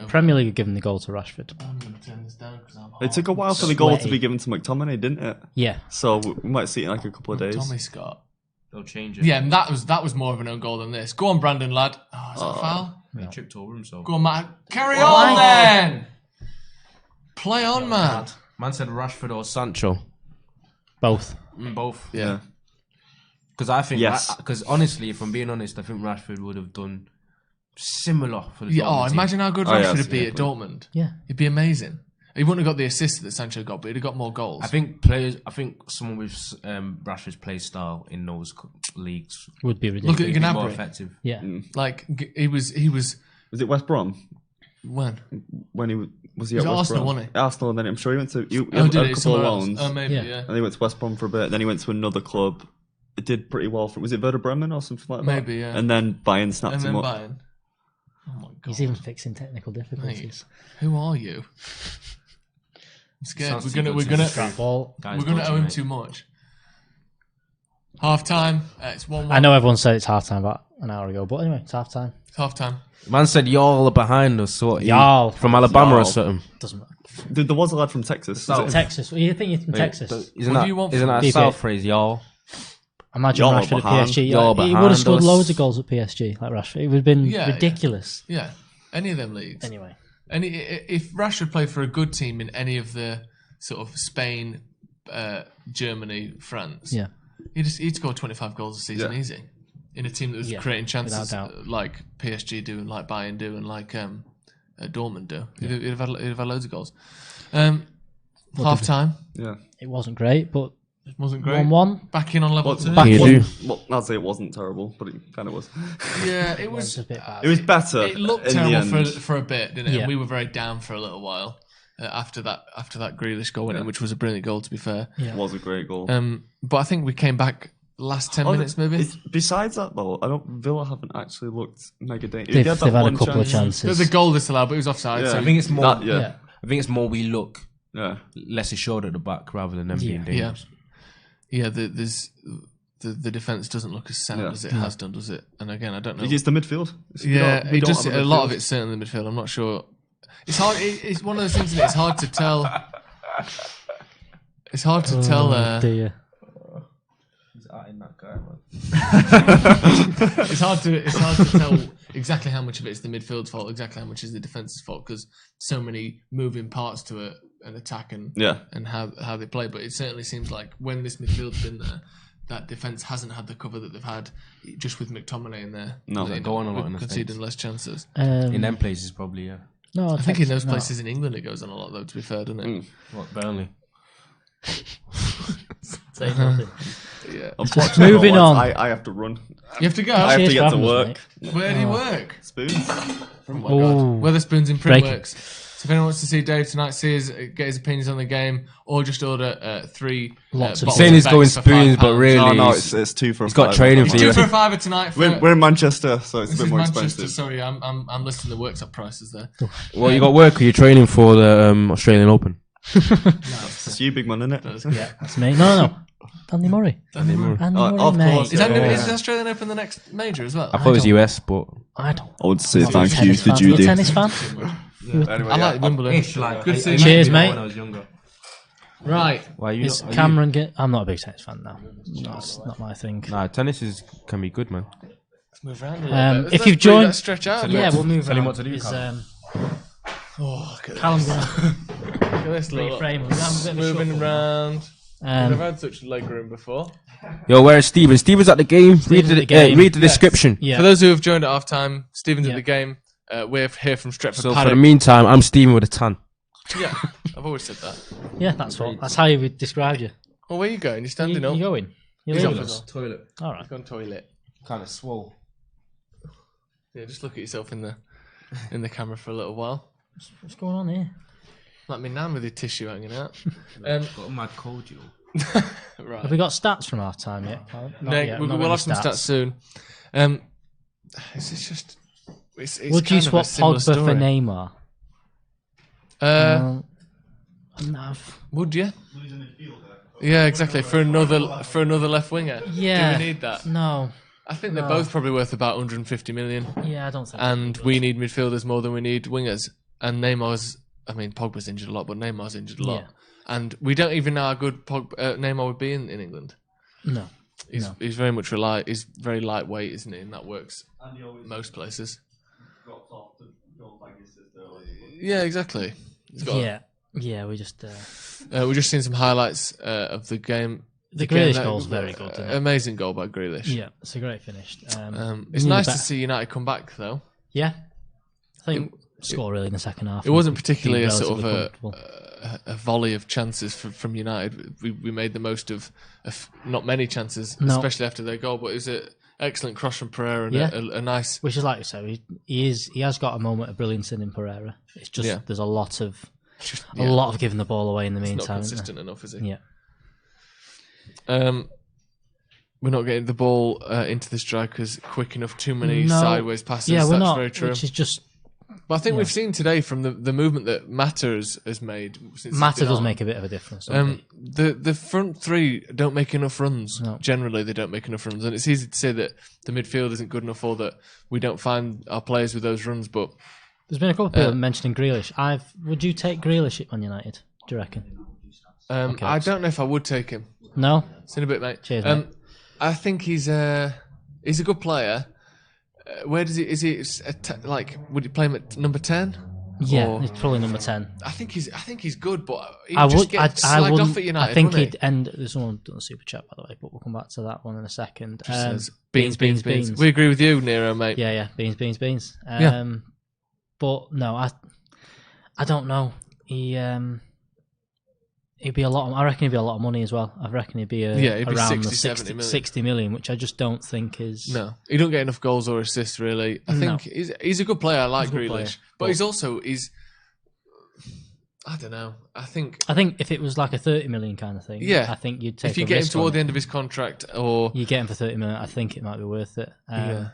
Premier League have given the goal to Rashford.
I'm going to turn this down because I'm hot.
It took a while for the goal to be given to McTominay, didn't it?
Yeah.
So we might see it in like a couple of days.
Tommy Scott.
They'll change it.
Yeah, and that was more of an own goal than this. Go on, Brandon, lad. Oh, is that a foul?
He tripped over himself.
Go on, Matt. Carry on then. Play on, man.
Man said Rashford or Sancho.
Both.
Both.
Yeah.
Because I think, because honestly, if I'm being honest, I think Rashford would have done similar for the Dortmund team.
Imagine how good Rashford would be at Dortmund.
Yeah.
It'd be amazing. He wouldn't have got the assist that Sancho got, but he'd have got more goals.
I think someone with Rashford's play style in those leagues
would be ridiculous.
Look at Gnabry.
More effective.
Yeah.
Like, he was...
Was it West Brom?
When?
When he was he
at
West
Arsenal,
Brom?
Wasn't he?
Arsenal, and then I'm sure he went to... He
did
a
he?
couple of
Else?
loans.
Oh, maybe, yeah.
And he went to West Brom for a bit, then he went to another club. It did pretty well for... Was it Werder Bremen or something like that?
Maybe, yeah.
And then Bayern snapped him up.
Bayern. Oh my God.
He's even fixing technical difficulties.
Mate, who are you? I'm scared. We're gonna owe him too much. Half time. It's 1-1.
I know everyone said it's half time about an hour ago, but anyway, it's half time.
It's half time.
Man said y'all are behind us. So
y'all
from Alabama or something.
Doesn't matter.
Dude, there was a lad from Texas.
Texas. You think he's from Texas?
Isn't that a South phrase, y'all?
Imagine Rashford at PSG. He would have scored loads of goals at PSG, like Rashford. It would have been ridiculous.
Yeah. Any of them leagues.
Anyway.
If Rashford played for a good team in any of the sort of Spain, Germany, France, he'd score 25 goals a season easy in a team that was creating chances like PSG do and like Bayern do and like Dortmund do. He'd have had loads of goals. Half time.
Yeah,
it wasn't great, but
it wasn't great.
1-1.
Back in on level 2.
Well, I'd say it wasn't terrible, but it kind of was.
Yeah, it was
a bit bad.
It was better.
It looked terrible for a bit, didn't it? Yeah. And we were very down for a little while after that Grealish goal went in, which was a brilliant goal, to be fair.
Yeah. It was a great goal.
But I think we came back last 10 minutes, maybe.
Besides that, though, Villa haven't actually looked mega dangerous.
They've had a couple of chances.
There's a goal disallowed, but it was offside.
Yeah. So I think it's more. I think it's more we look less assured at the back rather than them being dangerous.
Yeah, the defence doesn't look as sound as it has done, does it? And again, I don't know.
It's the midfield.
A lot of it's certainly the midfield. I'm not sure. It's hard. It's one of those things that it's hard to tell. It's hard to tell.
Dear.
It's hard to tell exactly how much of it is the midfield's fault, exactly how much is the defence's fault, because so many moving parts to an attack and how they play. But it certainly seems like when this midfield's been there, that defence hasn't had the cover that they've had just with McTominay in there.
No, they're going a lot in the
conceding less chances.
In them places, probably,
No,
I think in those places in England it goes on a lot, though, to be fair, doesn't it?
What, Burnley?
Say nothing.
Yeah.
Moving on.
I have to run.
You have to go.
I have to get to work.
Mate. Where do you work?
Spoons.
Oh my God. Weatherspoons in Printworks. So if anyone wants to see Dave tonight, get his opinions on the game, or just order 3
lots
of saying he's going Spoons, but really,
no, it's 2 for.
He's got training for you.
2 for a £5 tonight.
We're in Manchester, so it's a bit more expensive.
Sorry, I'm listing the worktop prices there.
Well, you got work. Are you training for the Australian Open?
It's you, big man, isn't it?
Yeah, that's me. No. Andy Murray.
Andy Murray,
of course.
Is the Australian Open the next major as well?
I thought it was US, but
I don't.
I would say thank you to Judy.
You're a tennis fan?
I like Wimbledon.
Good to see you.
Cheers, mate.
When I was younger.
Right.
Why you?
Cameron. I'm not a big tennis fan now. That's not my thing.
Nah, tennis can be good, man.
Let's move around a little bit.
If you've joined,
stretch out.
Yeah, we'll move.
Tell him what to do.
Look at
Callum
this. Look at this little
reframe.
moving around. I've never had such leg room before.
Yo, where is Steven? Steven's at the game. Read the description.
Yeah. For those who have joined at half time, Steven's at the game. We're here from Stretford Paddock.
So for the meantime, I'm Steven with a tan.
Yeah, I've always said that.
Yeah, that's how you would describe you.
Well, where are you going? You're standing up.
You going?
He's
leaving
off
us?
Toilet.
All right.
He's gone toilet.
Kind of swole.
Yeah, just look at yourself in the camera for a little while.
What's going on here?
Like me nan with your tissue hanging out.
Got a mad cold, you.
Right.
Have we got stats from half time yet?
We'll have some stats soon. It's just. It's
would you swap Pogba for Neymar?
Would you? Yeah, exactly. For another left winger.
Yeah.
Do we need that?
No.
I think they're both probably worth about 150 million.
Yeah, I don't think.
And we need midfielders more than we need wingers. And Pogba's injured a lot, but Neymar's injured a lot. Yeah. And we don't even know how good Neymar would be in England.
No.
He's very much he's very lightweight, isn't he? And that works most places. Yeah, exactly.
Yeah, we just...
we've just seen some highlights of the game.
The Grealish goal's very good.
Amazing goal by Grealish.
Yeah, it's a great finish.
It's nice to see United come back, though.
Yeah. I think score really in the second half.
It wasn't particularly a sort of a volley of chances from United. We made the most of not many chances, especially after their goal, but it was an excellent cross from Pereira and a nice...
Which is like you say, he has got a moment of brilliance in Pereira. It's just there's a lot of giving the ball away in the meantime.
It's not consistent enough, is it?
Yeah.
We're not getting the ball into the strikers quick enough. Too many sideways passes.
Yeah,
That's very true.
Which is just...
But I think we've seen today from the movement that Mata has made.
Mata does make a bit of a difference.
The front three don't make enough runs.
No.
Generally, they don't make enough runs, and it's easy to say that the midfield isn't good enough or that we don't find our players with those runs. But
there's been a couple of people mentioning Grealish. Would you take Grealish at Man United? Do you reckon?
I don't know if I would take him.
No.
See you in a bit, mate.
Cheers, mate.
I think he's a good player. Where does he? Is he would you play him at number 10?
Yeah, he's probably number 10.
I think he's good, but he just gets slagged off at United.
I think he'd end. There's someone done a super chat, by the way, but we'll come back to that one in a second.
Says, beans. We agree with you, Nero, mate.
Yeah, beans. But no, I don't know. He'd be I reckon he'd be a lot of money as well. I reckon he'd be around 60 million, which I just don't think is...
No, he don't get enough goals or assists, really. I think he's a good player. I like Grealish. But he's also... I don't know. I think
if it was like a 30 million kind of thing, I think you'd take
if you get him toward the end of his contract, or...
You get him for 30 million, I think it might be worth it. But...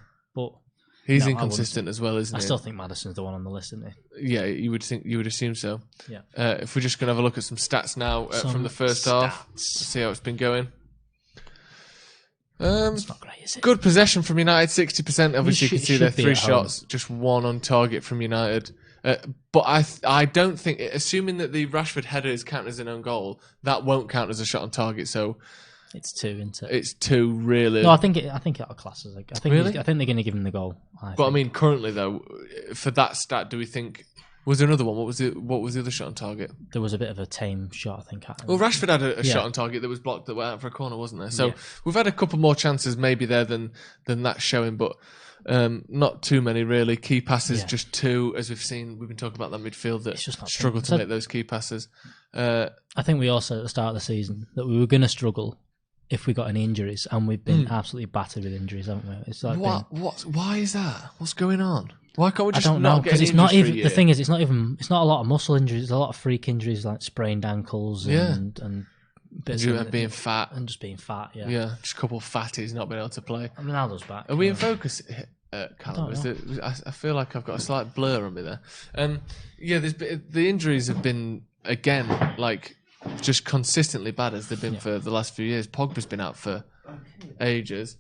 He's inconsistent as well, isn't he?
I still think Maddison's the one on the list, isn't he?
Yeah, you would assume so.
Yeah.
If we're just going to have a look at some stats now from the first half, see how it's been going.
It's not great, is it?
Good possession from United, 60%. Obviously, you can see there 3 shots, just 1 on target from United. But I don't think, assuming that the Rashford header is counted as an own goal, that won't count as a shot on target. So.
It's 2, isn't it?
It's 2, really.
No, I think it'll class as I think they're going to give him the goal.
I mean, currently though, for that stat, do we think was there another one? What was the other shot on target?
There was a bit of a tame shot, I think.
Well, Rashford had a shot on target that was blocked that went out for a corner, wasn't there? So we've had a couple more chances maybe there than that showing, but not too many really. Key passes just 2, as we've seen. We've been talking about that midfield that struggle to make those key passes.
I think we also at the start of the season that we were going to struggle if we got any injuries, and we've been absolutely battered with injuries, haven't we? It's like
why is that? What's going on? Why can't we just
I don't know,
because
it's not even the thing is it's not a lot of muscle injuries, it's a lot of freak injuries like sprained ankles and bits of
being fat
and just being fat.
Yeah, just a couple of fatties not being able to play.
Ronaldo's back.
Are we in focus, Callum? I feel like I've got a slight blur on me there. The injuries have been again just consistently bad as they've been for the last few years. Pogba's been out for ages.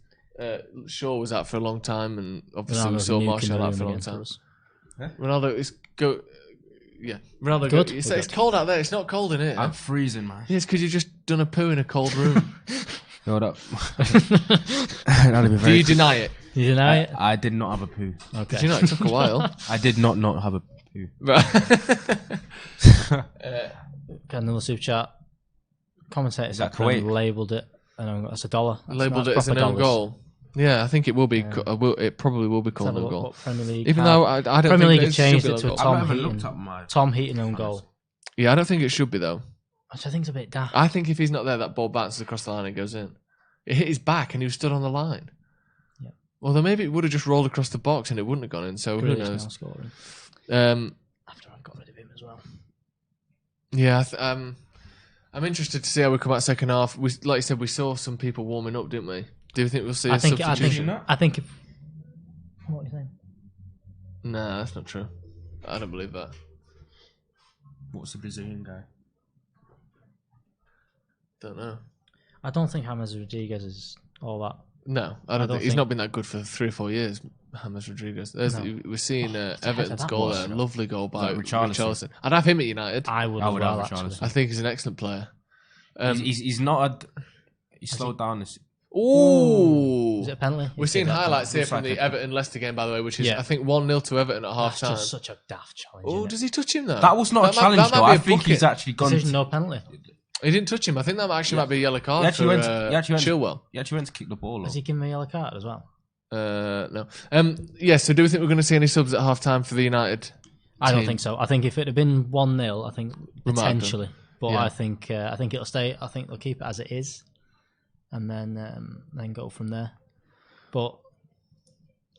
Shaw was out for a long time, and obviously we saw Martial out for a long time. Ronaldo is go. Yeah, Ronaldo.
Good.
It's cold out there. It's not cold in here.
I'm freezing, man.
Yeah, it's because you've just done a poo in a cold room.
Hold up.
Do you deny it?
You deny it?
I did not have a poo.
Okay. Did you know it took a while?
I did not have a poo.
Right.
Got another super chat. commentators that labelled it as a dollar.
Labelled it as an own goal. Yeah, I think it will be. It probably will be called an own goal. Even though I don't
Premier
think
League have changed it to a
Tom
Heaton own goal.
Yeah, I don't think it should be though.
Which I think is a bit daft.
I think if he's not there, that ball bounces across the line and goes in. It hit his back and he was stood on the line. Yeah. Well, then maybe it would have just rolled across the box and it wouldn't have gone in. So who knows?
After I got rid of him as well.
Yeah, I'm interested to see how we come out second half. Like you said, we saw some people warming up, didn't we? Do you think we'll see a substitution?
I think. What are you saying?
Nah, that's not true. I don't believe that.
What's the Brazilian guy?
Don't know.
I don't think James Rodriguez is all that.
No, I don't think he's not been that good for 3 or 4 years. James Rodriguez. We're seeing Everton's goal there. Lovely goal by Richarlison. I'd have him at United.
I would have
Richarlison. I think he's an excellent player.
He's not. He's slowed down.
Ooh!
Is it a penalty?
We're seeing highlights here from the Everton-Leicester game, by the way, which is I think 1-0 to Everton at half time.
That's just such a daft challenge.
Oh, does he touch him though?
That was not a challenge though. I think he's actually gone.
Decision, no penalty.
He didn't touch him. I think that actually might be a yellow card for Chilwell.
He actually went to kick the ball.
Has he given me a yellow card as well?
No. So do we think we're going to see any subs at half time for the United
I don't think so. I think if it had been 1-0, I think potentially. But I think it'll stay. I think they'll keep it as it is, and then go from there. But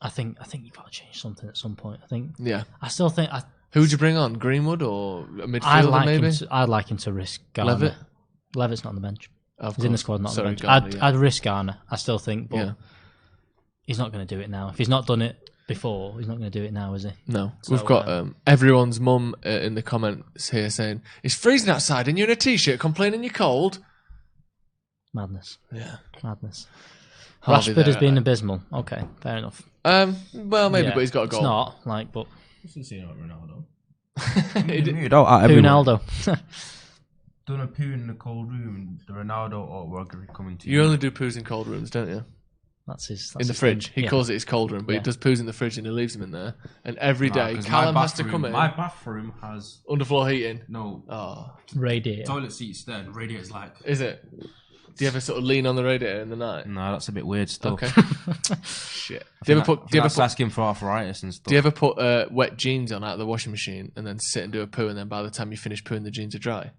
I think you've got to change something at some point. I still think.
Who would you bring on? Greenwood or a midfielder maybe?
I'd like him to risk Garner.
Levitt?
Levitt's not on the bench.
He's
in the squad, not on the bench. Garner, I'd risk Garner, I still think, but he's not going to do it now. If he's not done it before, he's not going to do it now, is he?
No. So, we've got everyone's mum in the comments here saying, it's freezing outside and you're in a t-shirt complaining you're cold.
Madness.
Yeah.
Madness. Rashford has been abysmal. Okay, fair enough.
Well, maybe, but he's got a goal.
It's not, but...
What's he about Ronaldo?
Ronaldo.
Done a poo in the cold room. The Ronaldo artwork coming to you.
You only do poos in cold rooms, don't you?
That's
in the fridge. He calls it his cold room, but he does poos in the fridge and he leaves them in there. And every day, Callum has to come in.
My bathroom has
underfloor heating.
No.
Radiator.
Toilet seats there. And radiator's like.
Is it? Do you ever sort of lean on the radiator in the night?
No, that's a bit weird stuff.
Okay. Shit. Do you ever
asking for arthritis and stuff?
Do you ever put wet jeans on out of the washing machine and then sit and do a poo, and then by the time you finish pooing, the jeans are dry?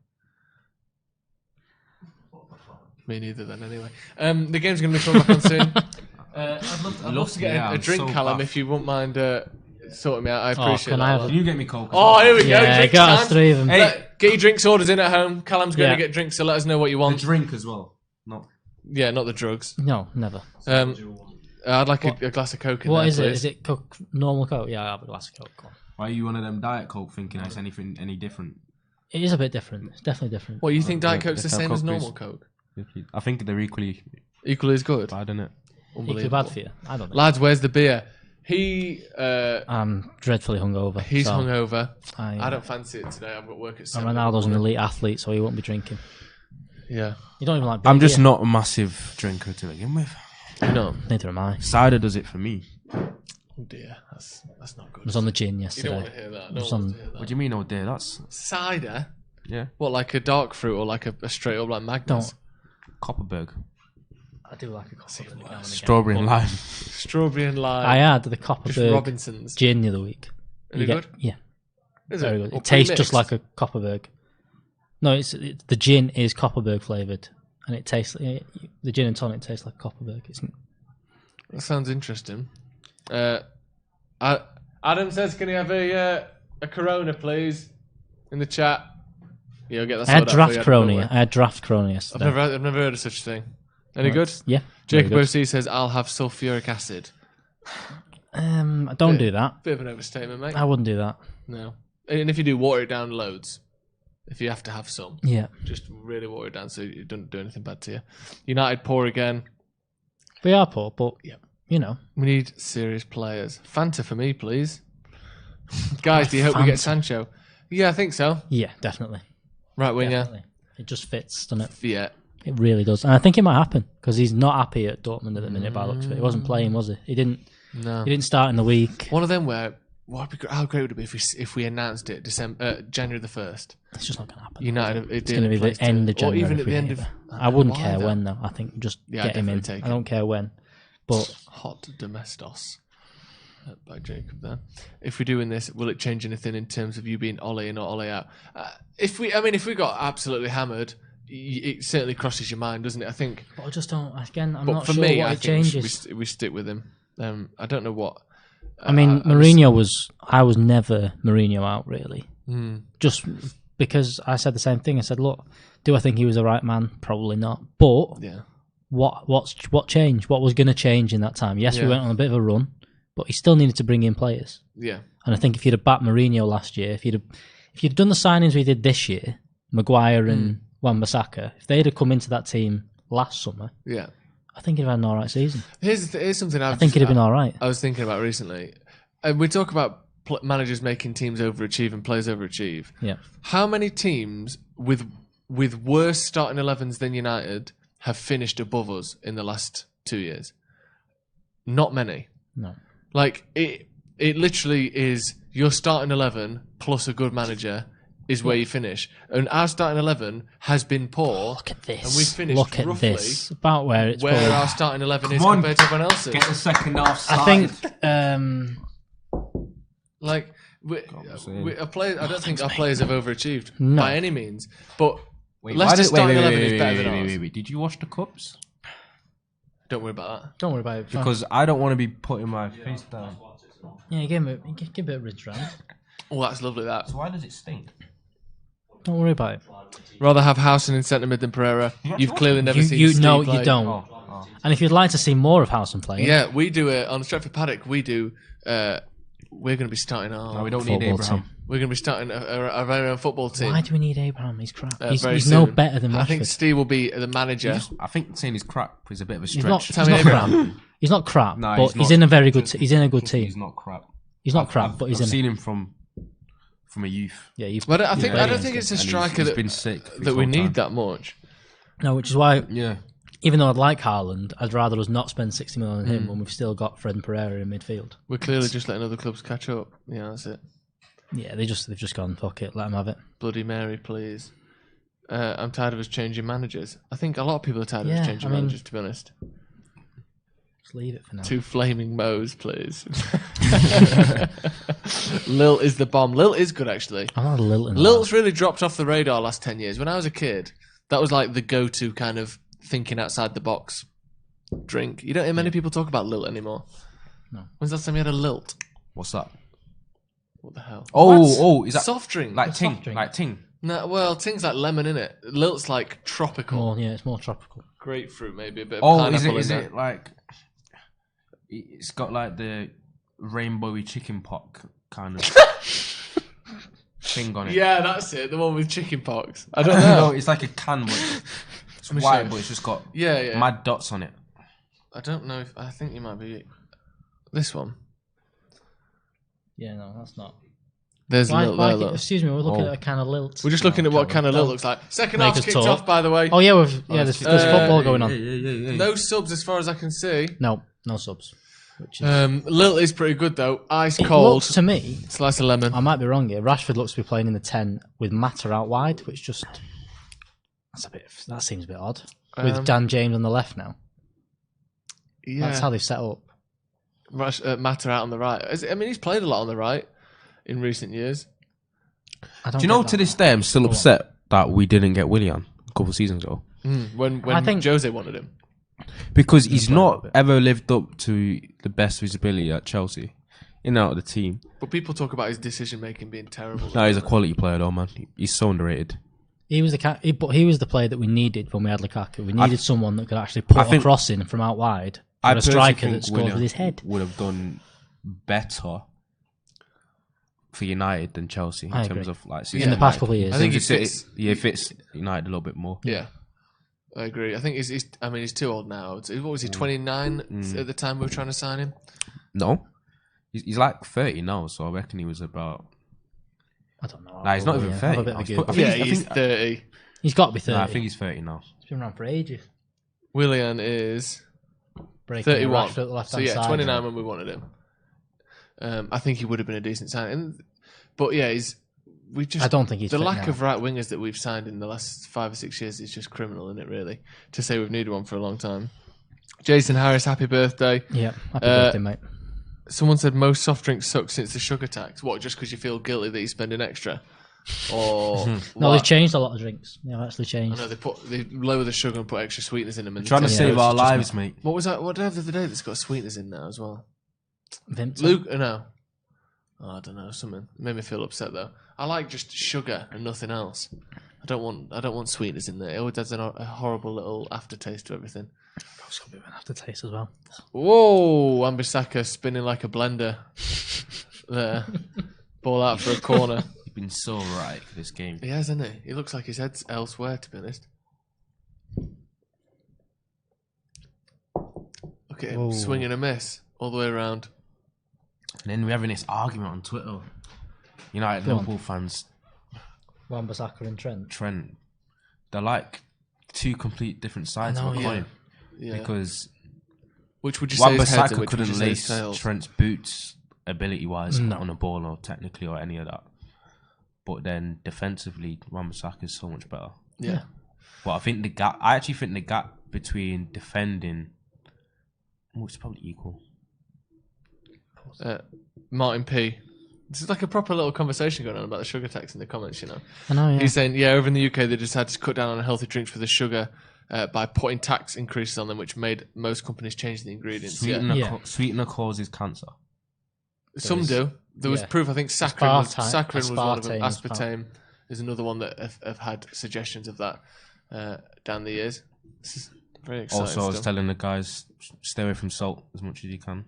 Me neither. Then anyway, the game's going to be coming back on soon. I'd love to get a drink, Callum, if you wouldn't mind sorting me out. I appreciate that.
Can you get me Coke?
Oh, here we go.
Yeah, got us 3 of them.
Hey, get your drinks orders in at home. Callum's going to get drinks, so let us know what you want.
The drink as well. Not
the drugs.
No, never.
I'd like a glass of Coke in
what
there,
is
please.
it? Is it Coke, normal Coke? Yeah, I'll have a glass of Coke.
Why are you one of them Diet Coke thinking it's anything any different?
It is a bit different. It's definitely different.
What, you think Diet Coke's the same as normal Coke?
I think they're equally
as good.
Bad, isn't it?
Equally bad for you? I don't know.
Lads, where's the beer?
I'm dreadfully hungover.
He's hungover. I don't fancy it today. I've got work at 7.
Ronaldo's an elite athlete, so he won't be drinking.
Yeah.
You don't even like beer.
I'm just not a massive drinker to begin with.
No.
Neither am I.
Cider does it for me.
Oh dear, that's not good.
I was on the gin yesterday.
You don't want to hear that.
What do you mean, oh dear? That's
cider.
Yeah.
What, like a dark fruit or like a straight up like Magnus?
Copperberg.
I do like a Copperberg.
Strawberry and lime.
Strawberry and lime.
I had the Copperberg
Robinson's
gin the other week.
Is it good?
Yeah.
Is
very
it?
good. It tastes just like a Copperberg. No, the gin is Copperberg flavoured, and it tastes the gin and tonic tastes like Copperberg.
That sounds interesting. Adam says, "Can you have a Corona, please?" In the chat. Yeah, I'll get that.
I had draft Corona yesterday.
I've never heard of such a thing. Any good?
Yeah.
Jacob OC says, "I'll have sulfuric acid."
Don't do that.
Bit of an overstatement, mate.
I wouldn't do that.
No. And if you do, water it down loads. If you have to have some.
Yeah.
Just really water it down so it doesn't do anything bad to you. United poor again.
We are poor, but you know.
We need serious players. Fanta for me, please. Guys, do you hope we get Sancho? Yeah, I think so.
Yeah, definitely.
Right wing, yeah.
It just fits, doesn't it?
Yeah.
It really does. And I think it might happen because he's not happy at Dortmund at the minute by the looks of it. He wasn't playing, was he? He didn't start in the week.
One of them where how great would it be if we announced it January the 1st?
It's just not going to happen.
United,
it's going to be the end of January. Or even at the end of. I wouldn't care when though. I think just get him in. I don't care when. But
hot domestos by Jacob. There. If we're doing this, will it change anything in terms of you being Ole in or Ole out? If we got absolutely hammered, it certainly crosses your mind, doesn't it? I think.
But I just don't. Again, I'm not sure what it changes.
We stick with him. I don't know what.
I mean, Mourinho was. I was never Mourinho out really. Just because I said the same thing. I said, look, do I think he was the right man? Probably not. But what changed? What was going to change in that time? Yes, we went on a bit of a run, but he still needed to bring in players.
Yeah.
And I think if you'd have backed Mourinho last year, if you'd have done the signings we did this year, Maguire and Wan-Bissaka, if they'd have come into that team last summer, I think he'd have had an all right season.
Here's something
I think he'd have been all right.
I was thinking about recently. We talk about managers making teams overachieve and players overachieve.
Yeah.
How many teams with worse starting 11s than United have finished above us in the last 2 years? Not many.
No.
Like it literally is your starting 11 plus a good manager is where you finish. And our starting 11 has been poor.
Look at this.
And we finished roughly
this. About where it's
our starting 11 is compared to everyone else's.
Get the second half started.
I think
like I don't think our players have overachieved by any means. But Leicester's starting 11 is better than ours.
Wait. Did you watch the cups?
Don't worry about that.
Don't worry about it.
Because I don't want to be putting my face down.
Yeah, give him a bit of rinse round.
Oh, that's lovely, that.
So why does it stink?
Don't worry about it.
Rather have Howson in centre mid than Pereira. You've clearly never seen Steve
No,
play.
you don't. Oh. And if you'd like to see more of Howson playing...
Yeah, we do it on Stretford Paddock. We do... we're going to be starting our...
No, we don't need Abraham.
We're going to be starting our very own football team.
Why do we need Abraham? He's crap. He's no better than Rashford.
I think Steve will be the manager.
I think saying he's crap is a bit of a stretch.
He's not crap. He's not crap, no, but he's in a very good. He's in a good team.
He's not crap.
He's not crap, but he's in.
I've seen him from a youth.
Yeah,
but I don't think it's a striker
he's been sick
that we need that much.
No, which is why. Even though I'd like Haaland, I'd rather us not spend 60 million on him when we've still got Fred and Pereira in midfield.
We're clearly just letting other clubs catch up. Yeah, that's it.
Yeah, they've just gone, fuck it, let them have it.
Bloody Mary, please. I'm tired of us changing managers. I think a lot of people are tired of us changing managers, to be honest.
Just leave it for now.
2 flaming Moes, please. Lil is the bomb. Lil is good, actually.
I'm not a Lil.
Lil's really dropped off the radar last 10 years. When I was a kid, that was like the go-to kind of thinking outside the box drink. You don't hear many people talk about Lilt anymore.
No.
When's the last time you had a Lilt?
What's that?
What the hell?
Oh, is that
soft drink?
Like ting, like ting.
No, well, ting's like lemon, innit? Lilt's like tropical.
It's more tropical.
Grapefruit, maybe a bit of pineapple.
Is it like? It's got like the rainbowy chicken pox kind of thing on it.
Yeah, that's it. The one with chicken pox. I don't know.
No, it's like a can, but it's white, but it's just got mad dots on it.
I don't know if I think you might be this one.
Yeah, no, that's not.
There's Lilt there, look.
Excuse me, we're looking at a can of Lilt.
We're just looking at what can of Lilt looks like. Second half's kicked off, by the way.
Oh yeah, there's football going on.
No subs as far as I can see.
No subs.
Lilt is pretty good though. Ice cold.
It looks to me.
Slice of lemon.
I might be wrong here. Rashford looks to be playing in the 10 with Mata out wide, which just that seems a bit odd. With Dan James on the left now. Yeah, that's how they've set up.
Mata out on the right. I mean, he's played a lot on the right in recent years.
Do you know, to this day, I'm still upset that we didn't get Willian a couple of seasons ago.
When I think Jose wanted him.
Because he's not ever lived up to the best visibility at Chelsea, in and out of the team.
But people talk about his decision making being terrible.
No, he's a quality player though, man. He's so underrated.
He was the player that we needed when we had Lukaku. We needed someone that could actually put a cross in from out wide for a striker that scores with his head.
Would have done better for United than Chelsea in terms of like
in the past couple of years.
I think he
fits United a little bit more.
Yeah. I agree. I think he's too old now. What was he, 29 at the time we were trying to sign him?
No. He's like 30 now, so I reckon he was about...
I don't know.
Nah, he's not even 30.
He's 30.
He's got to be 30.
Nah, I think he's 30 now.
He's been around for ages.
Willian is 31. So 29 when we wanted him. I think he would have been a decent signing. But yeah,
I don't think he's
the lack of right wingers that we've signed in the last 5 or 6 years is just criminal, isn't it? Really, to say we've needed one for a long time. Jason Harris, happy birthday!
Yeah, happy birthday, mate.
Someone said most soft drinks suck since the sugar tax. What? Just because you feel guilty that you're spending extra? Or
no, they've changed a lot of drinks. They've actually changed.
I know they lower the sugar and put extra sweeteners in them.
Trying to save our lives, mate.
What was that? What did I have the other day that's got sweeteners in now as well?
Vimto?
Luke, no. Oh, I don't know. Something it made me feel upset though. I like just sugar and nothing else. I don't want sweeteners in there. It always has a horrible little aftertaste to everything.
It's got a bit of an aftertaste as well.
Whoa, Wan-Bissaka spinning like a blender. There, ball out for a corner.
Been so right for this game.
He has, hasn't he? He looks like his head's elsewhere, to be honest. Look at him swing and a miss all the way around.
And then we're having this argument on Twitter. United Liverpool fans.
Wan-Bissaka and
Trent. They're like two complete different sides of a coin.
Yeah.
Because
which would you say is heads and
Wan-Bissaka
which
couldn't lace
tails?
Trent's boots ability-wise on a ball or technically or any of that. But then defensively, Wan-Bissaka is so much better.
Yeah.
But I actually think the gap between defending, it's probably equal.
Martin P. This is like a proper little conversation going on about the sugar tax in the comments, you know.
I know, yeah.
He's saying, over in the UK, they just had to cut down on healthy drinks for the sugar by putting tax increases on them, which made most companies change the ingredients.
Sweetener causes cancer.
Some do. There was proof. I think saccharin was one of them. Aspartame is another one that have had suggestions of that down the years. This is very exciting.
Also, I was telling the guys, stay away from salt as much as you can.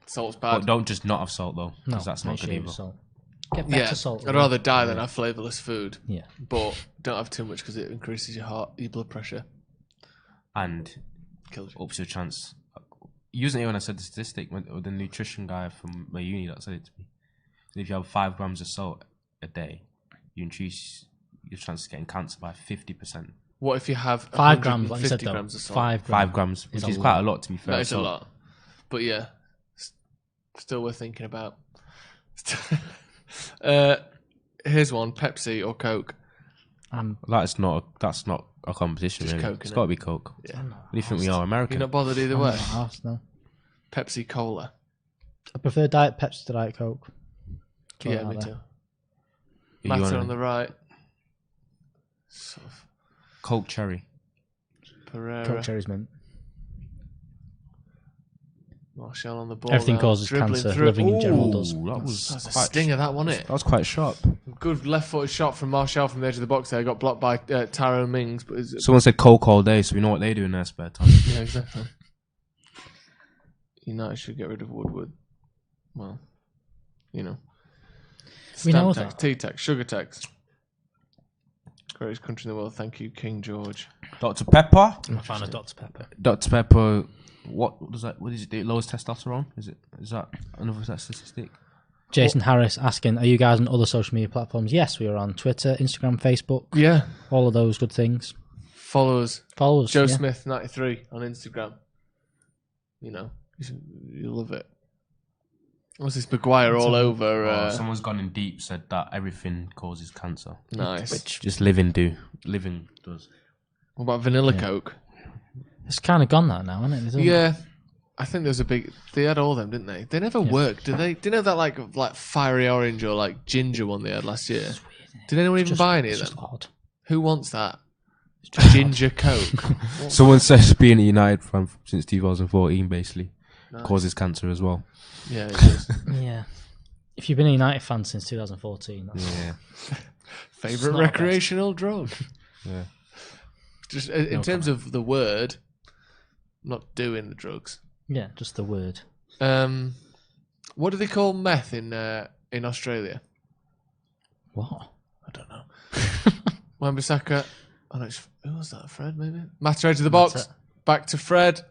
Salt's bad.
But don't just not have salt though, because that's not good either.
Salt. Get better salt.
I'd rather die than have flavourless food.
Yeah.
But don't have too much because it increases your blood pressure.
And ups your chance. Using it when I said the statistic, with the nutrition guy from my uni that said it to me. If you have 5 grams of salt a day, you increase your chance of getting cancer by 50%.
What if you have
5 grams? Like you said,
grams of salt?
5
grams, which is quite a lot to be fair.
That is a lot, but yeah, still worth thinking about. Here's one: Pepsi or Coke.
That's not a competition. Really.
Coke,
it's got to be Coke.
Yeah.
What do you think we are, American?
You're not bothered either way.
No.
Pepsi Cola.
I prefer Diet Pepsi to Diet Coke.
Yeah, me too. Matter on the right.
Coke Cherry.
Pereira.
Coke Cherry's mint.
Martial on the ball.
Everything causes cancer. Living in general does.
That's a stinger, that wasn't it?
That was quite sharp.
Good left-footed shot from Martial from the edge of the box there. Got blocked by Tyrone Mings. But
someone said Coke all day, so we know what they do in their spare time.
Yeah, exactly. United should get rid of Woodward. Well, you know.
We know
tax,
that.
T-tax, sugar tax. Greatest country in the world. Thank you, King George.
Dr. Pepper.
I'm a fan of Dr. Pepper.
Dr. Pepper. What does that? What does it do? It lowers testosterone. Is that another statistic?
Jason Harris asking, are you guys on other social media platforms? Yes, we are on Twitter, Instagram, Facebook.
Yeah,
all of those good things.
Follow us.
Joe
Smith 93 on Instagram. You know, you love it. What's this Maguire all over?
Someone's gone in deep. Said that everything causes cancer.
Nice.
Which just living does.
What about vanilla Coke?
It's kind of gone that now, isn't it?
Yeah, I think there's a big. They had all them, didn't they? They never worked, did they? Did you know that like fiery orange or like ginger one they had last year? Did anyone even buy any of them?
Odd.
Who wants that? Ginger Coke.
Someone says being a United fan since 2014 basically causes cancer as well.
Yeah, it does.
Yeah. If you've been a United fan since 2014, that's
favorite recreational drug.
Yeah.
Just in terms of the word, not doing the drugs.
Yeah, just the word.
What do they call meth in Australia?
What?
I don't know. Wan-Bissaka. Oh, no, who was that? Fred, maybe? Matter edge of the box. Back to Fred.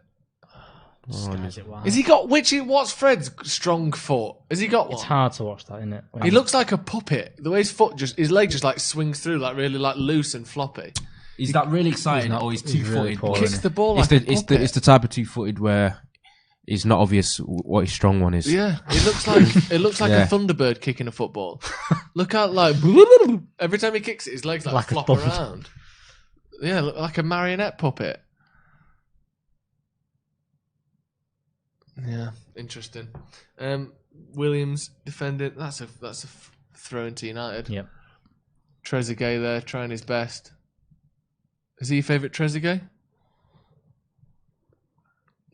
Has he got what's Fred's strong foot? Has he got one?
It's hard to watch that, isn't it?
He looks like a puppet. The way his leg just like swings through, like really like loose and floppy.
He's that really exciting, or he's two-footed.
Really
kicks the ball
it's
like
the type of two-footed where it's not obvious what his strong one is.
Yeah, it looks like a Thunderbird kicking a football. Look out, like every time he kicks it, his legs like flop around. Yeah, look like a marionette puppet. Yeah, interesting. Williams defending. That's a throw into United.
Yep.
Trezeguet there trying his best. Is he your favourite Trezeguet?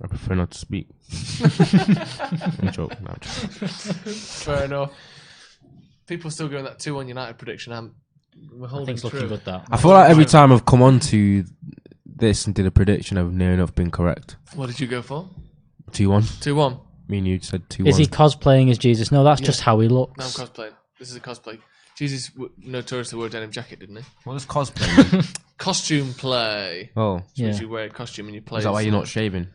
I prefer not to speak. I'm joking.
Fair enough. People still going that 2-1 United prediction. We're holding
it's looking good. That
I feel like every time I've come on to this and did a prediction, I've near enough been correct.
What did you go for?
2-1.
2-1.
Me and you said 2-1.
Is he cosplaying as Jesus? No, that's just how he looks.
No, I'm cosplaying. This is a cosplay. Jesus notoriously wore a denim jacket, didn't he?
What is cosplay?
Costume play.
Oh.
So you wear a costume and you play.
Is that why you're not shaving?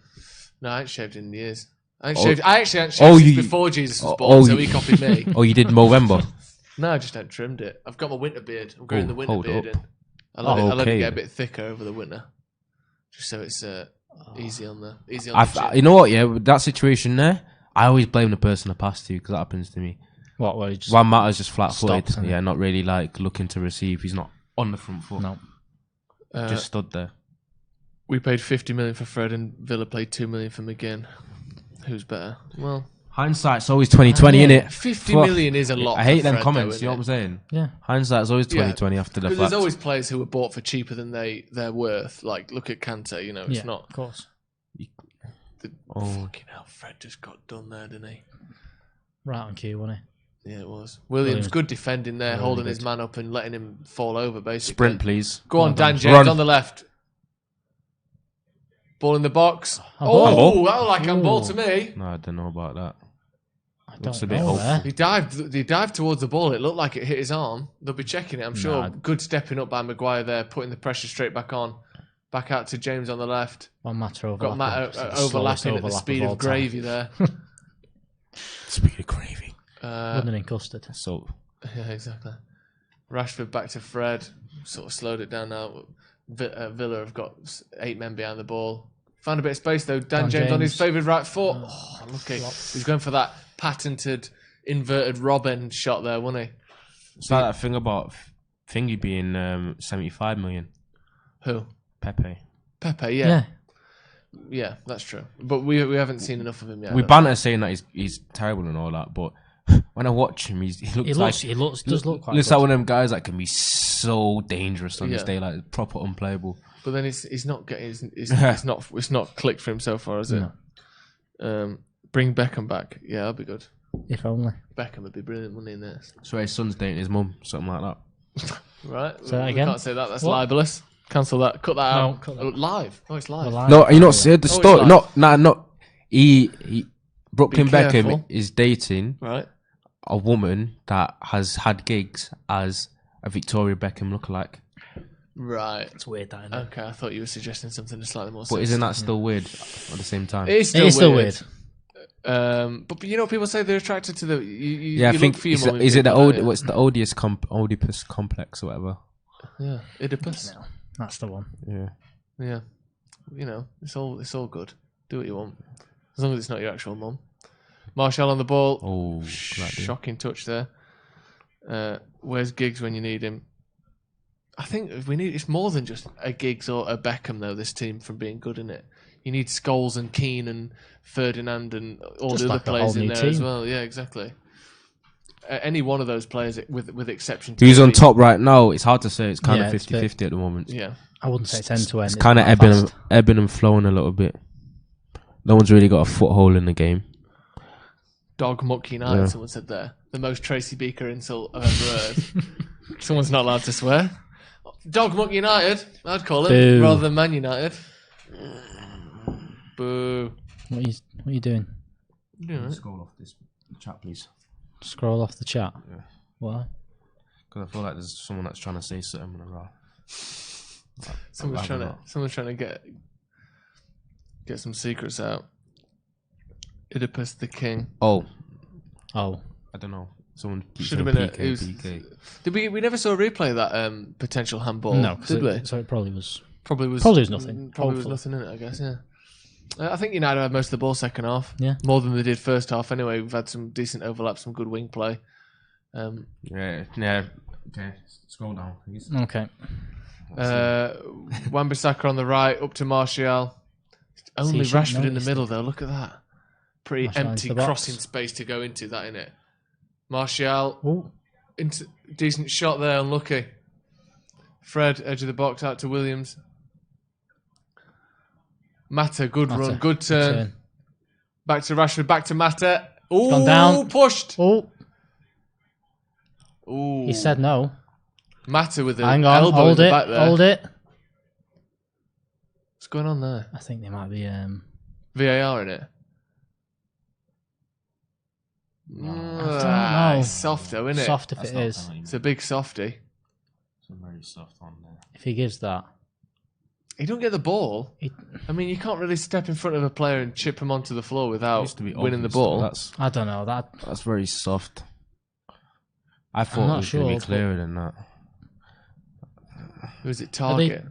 No, I ain't shaved in years. I actually hadn't shaved since before Jesus was born, so he copied me.
Oh, you did Movember?
No, I just hadn't trimmed it. I've got my winter beard. I'm growing the winter beard in. I let it get a bit thicker over the winter, just so it's easy on the chin.
You know what? Yeah, with that situation there, I always blame the person I passed to because that happens to me.
What?
One Matter's just flat-footed. Yeah, not really like looking to receive. He's not on the front foot.
No,
just stood there.
We paid 50 million for Fred, and Villa paid 2 million for McGinn. Who's better? Well,
hindsight's always 20/20, innit?
50 million is a lot.
I hate them
Fred,
comments.
though,
you know what I'm saying?
Yeah.
Hindsight's always 20/20 after the fact.
There's always players who were bought for cheaper than they're worth. Like, look at Kante. You know, it's not.
Of course.
Fucking hell, Fred just got done there, didn't he?
Right on cue, wasn't he?
Yeah, it was. Williams, good defending there, holding his man up and letting him fall over, basically.
Sprint, please.
Go on, Dan James on the left. Ball in the box. That looked like a ball to me.
No, I don't know about that.
Looks a bit hopeful.
He dived towards the ball. It looked like it hit his arm. They'll be checking it, I'm sure. Good stepping up by Maguire there, putting the pressure straight back on. Back out to James on the left.
One Matter
Got
overlapping.
Matt overlapping at the speed of gravy there.
Speed of gravy.
London in custard.
So.
Yeah, exactly. Rashford back to Fred. Sort of slowed it down now. Villa have got 8 men behind the ball. Found a bit of space though. Dan James on his favoured right foot. Lucky. He's going for that patented inverted Robin shot there, wasn't he?
It's like that thing about Thingy being 75 million.
Who?
Pepe,
yeah. Yeah, that's true. But we haven't seen enough of him yet.
We banter saying that he's terrible and all that, but when I watch him, he does look quite good. Like one of them guys that can be so dangerous on his day, like proper unplayable.
But then he's not getting it's not clicked for him so far, is it? No. Bring Beckham back. Yeah, that'll be good.
If only.
Beckham would be brilliant money in this.
So his son's dating his mum, something like that.
Right.
Say that
we
again?
Can't say that. That's libelous. Cancel that. Cut that out. Cut that. Live. Oh, it's live.
No, you not said the story. Not. He Brooklyn Beckham is dating a woman that has had gigs as a Victoria Beckham lookalike.
Right.
It's weird, that, isn't it?
Okay, I thought you were suggesting something slightly more.
But isn't that still weird at the same time?
It is still weird. But you know, people say they're attracted to the.
I think is it the what's the Oedipus complex or whatever?
Yeah, Oedipus.
No, that's the one.
Yeah. You know, it's all good. Do what you want, as long as it's not your actual mum. Martial on the ball.
Oh,
shocking touch there. Where's Giggs when you need him? I think it's more than just a Giggs or a Beckham though. This team from being good in it, you need Scholes and Keane and Ferdinand and all just the other players in there team as well. Yeah, exactly. Any one of those players, with exception to
who's on top right now, it's hard to say. It's kind of 50-50 at the moment.
Yeah,
I wouldn't say it's end to end.
It's kind of ebbing and flowing a little bit. No one's really got a foothold in the game.
Dog Muck United, someone said there. The most Tracy Beaker insult I've ever heard. Someone's not allowed to swear. Dog Muck United, I'd call it,
Boo.
Rather than Man United. Boo.
What are you doing?
Scroll off this chat, please.
Scroll off the chat?
Yeah.
Why?
Because I feel like there's someone that's trying to say something around.
Someone's trying to get some secrets out. Oedipus the King.
Oh.
I
don't know. Someone
should have been PK. Did we never saw a replay of that potential handball?
No,
did we?
So it probably was
nothing.
Probably was
nothing in it, I guess. Yeah. I think United had most of the ball second half.
Yeah.
More than they did first half. Anyway, we've had some decent overlaps, some good wing play.
Yeah. Okay, scroll down, please.
Okay.
Wan-Bissaka on the right, up to Martial. Only Rashford in the middle, though. Look at that. Pretty empty crossing space to go into, that, innit? Martial. Into, decent shot there, unlucky. Fred, edge of the box, out to Williams. Mata, good run, good turn. Back to Rashford, back to Mata. Ooh, gone down. Pushed.
Ooh.
Ooh.
He said no.
Mata with an elbow in the back there.
Hold it.
What's going on there?
I think there might be
VAR in it.
I don't know.
It's soft though, isn't it?
Soft if it is.
It's a big softy.
It's a very soft one there.
If he gives that.
He don't get the ball. I mean, you can't really step in front of a player and chip him onto the floor without winning the ball.
I don't know.
That's very soft. I thought it was going to be clearer than that.
Who is it? Target.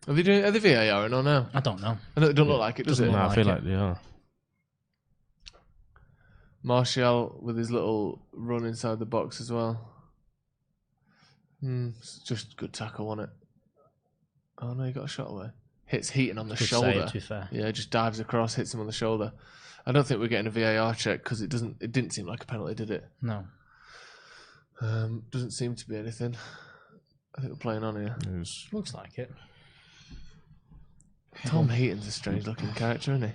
Are they VAR or no?
I don't know.
It don't look like it, does it?
No, I feel like they are.
Martial with his little run inside the box as well. It's just good tackle on it. Oh no, he got a shot away. Hits Heaton on the shoulder.
Save, to be fair.
Yeah, just dives across, hits him on the shoulder. I don't think we're getting a VAR check because it didn't seem like a penalty, did it?
No.
Doesn't seem to be anything. I think we're playing on here.
Looks like it.
Tom Heaton's a strange looking character, isn't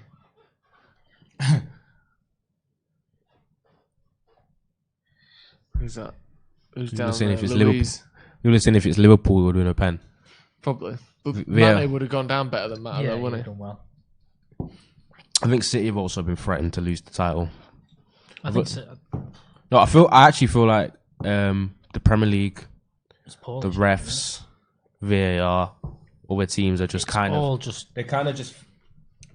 he? Who's that? Who's down there? Louise.
You're listening if it's Liverpool, we're doing a pen.
Probably. But Mane would have gone down better than Mata, though, wouldn't he?
Done well.
I think City have also been threatened to lose the title.
I think so.
No, I actually feel like the Premier League, the refs, VAR, other teams are just they're kind of just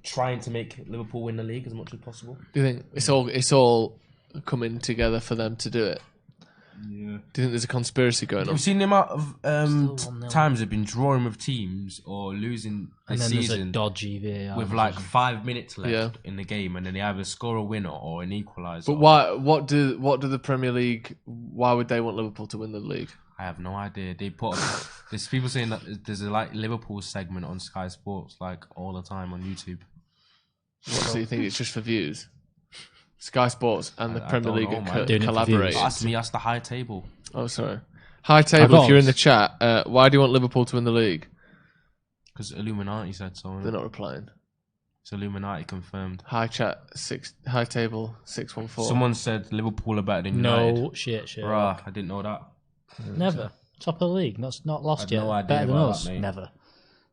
trying to make Liverpool win the league as much as possible.
Do you think it's all coming together for them to do it? Yeah. Do you think there's a conspiracy going on?
You've seen the amount of times they've been drawing with teams or losing the season.
There's a dodgy VAR
with like 5 minutes left in the game, and then they either score a winner or an equaliser.
But why? What do the Premier League? Why would they want Liverpool to win the league?
I have no idea. They put there's people saying that there's a Liverpool segment on Sky Sports all the time on YouTube.
So you think it's just for views? Sky Sports and the Premier League collaborate.
Ask the high table.
Oh, sorry. High table, if you're in the chat, why do you want Liverpool to win the league?
Because Illuminati said so.
They're not replying.
It's Illuminati confirmed.
High table 614.
Someone said Liverpool are better than United.
No, shit.
Bruh, I didn't know that.
Never. Top of the league. That's not lost yet.
No idea
better than us.
That,
never.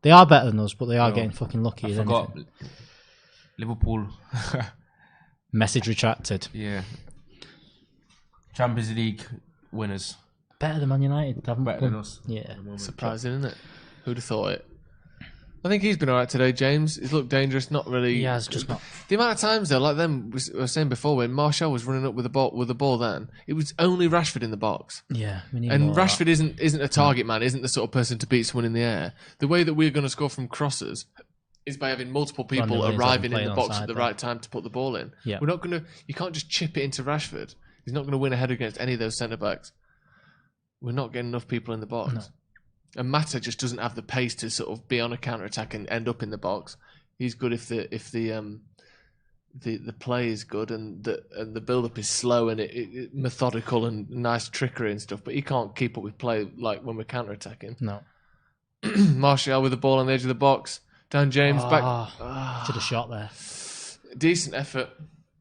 They are better than us, but they are getting fucking lucky.
I forgot. Liverpool.
Message retracted.
Yeah. Champions League winners.
Better than Man United.
Better than us.
Yeah.
Surprising, isn't it? Who'd have thought it? I think he's been alright today, James. He's looked dangerous, not really.
He has, just not.
The amount of times, though, like them, we were saying before, when Martial was running up with the ball then, it was only Rashford in the box.
Yeah.
And Rashford isn't a target man, isn't the sort of person to beat someone in the air. The way that we're going to score from crosses is by having multiple people arriving in the box at the right time to put the ball in.
Yeah.
We're not going to. You can't just chip it into Rashford. He's not going to win a header against any of those centre backs. We're not getting enough people in the box.
No.
And Mata just doesn't have the pace to sort of be on a counter attack and end up in the box. He's good if the play is good and the build up is slow and it methodical and nice trickery and stuff. But he can't keep up with play like when we're counter attacking.
No.
Martial with the ball on the edge of the box. Dan James back.
Should have shot there.
Decent effort.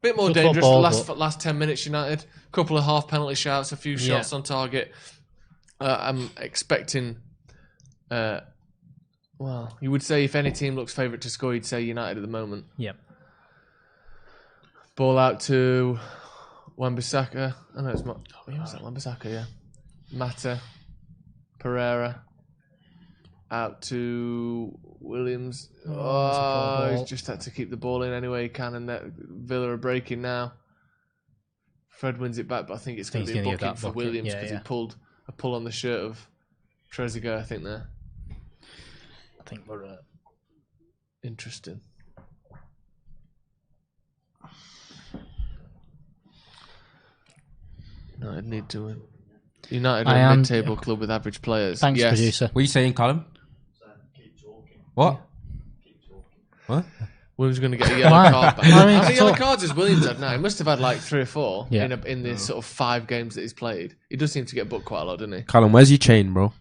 Bit more dangerous the last 10 minutes, United. Couple of half penalty shouts, a few shots on target. I'm expecting... well, you would say if any team looks favourite to score, you'd say United at the moment.
Yep.
Ball out to Wan-Bissaka. I know it's Wan-Bissaka, yeah. Mata. Pereira. Out to Williams. He's just had to keep the ball in anyway he can, and that Villa are breaking now. Fred wins it back, but I think it's going to be a booking for Williams because he pulled a pull on the shirt of Trezeguet, I think, there.
I think we're...
Interesting. United need to win. United are a mid-table club with average players.
Thanks, producer.
What are you saying, Callum? What? What?
Williams going to get a yellow card back. How many yellow cards has Williams had now? He must have had like 3 or 4 in the sort of 5 games that he's played. He does seem to get booked quite a lot, doesn't he?
Callum, where's your chain, bro?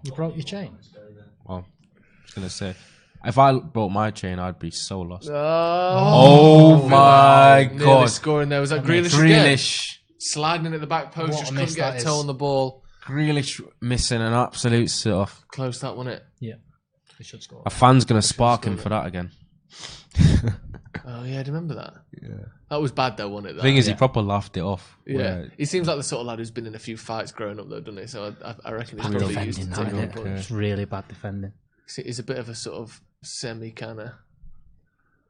You broke your chain?
Well, I was going to say, if I broke my chain, I'd be so lost.
Oh
my God.
Scoring there. Was that Grealish again? Sliding in at the back post, just couldn't get a toe on the ball.
Grealish missing an absolute sit-off.
Close that, wasn't it?
Yeah. They should score.
A fan's going to spark him for that again.
Oh, yeah, do you remember that? Yeah. That was bad, though, wasn't it?
The thing is, he proper laughed it off.
Yeah. He seems like the sort of lad who's been in a few fights growing up, though, doesn't he? So I reckon he's probably used to taking a punch.
It's really bad defending.
He's a bit of a sort of kind of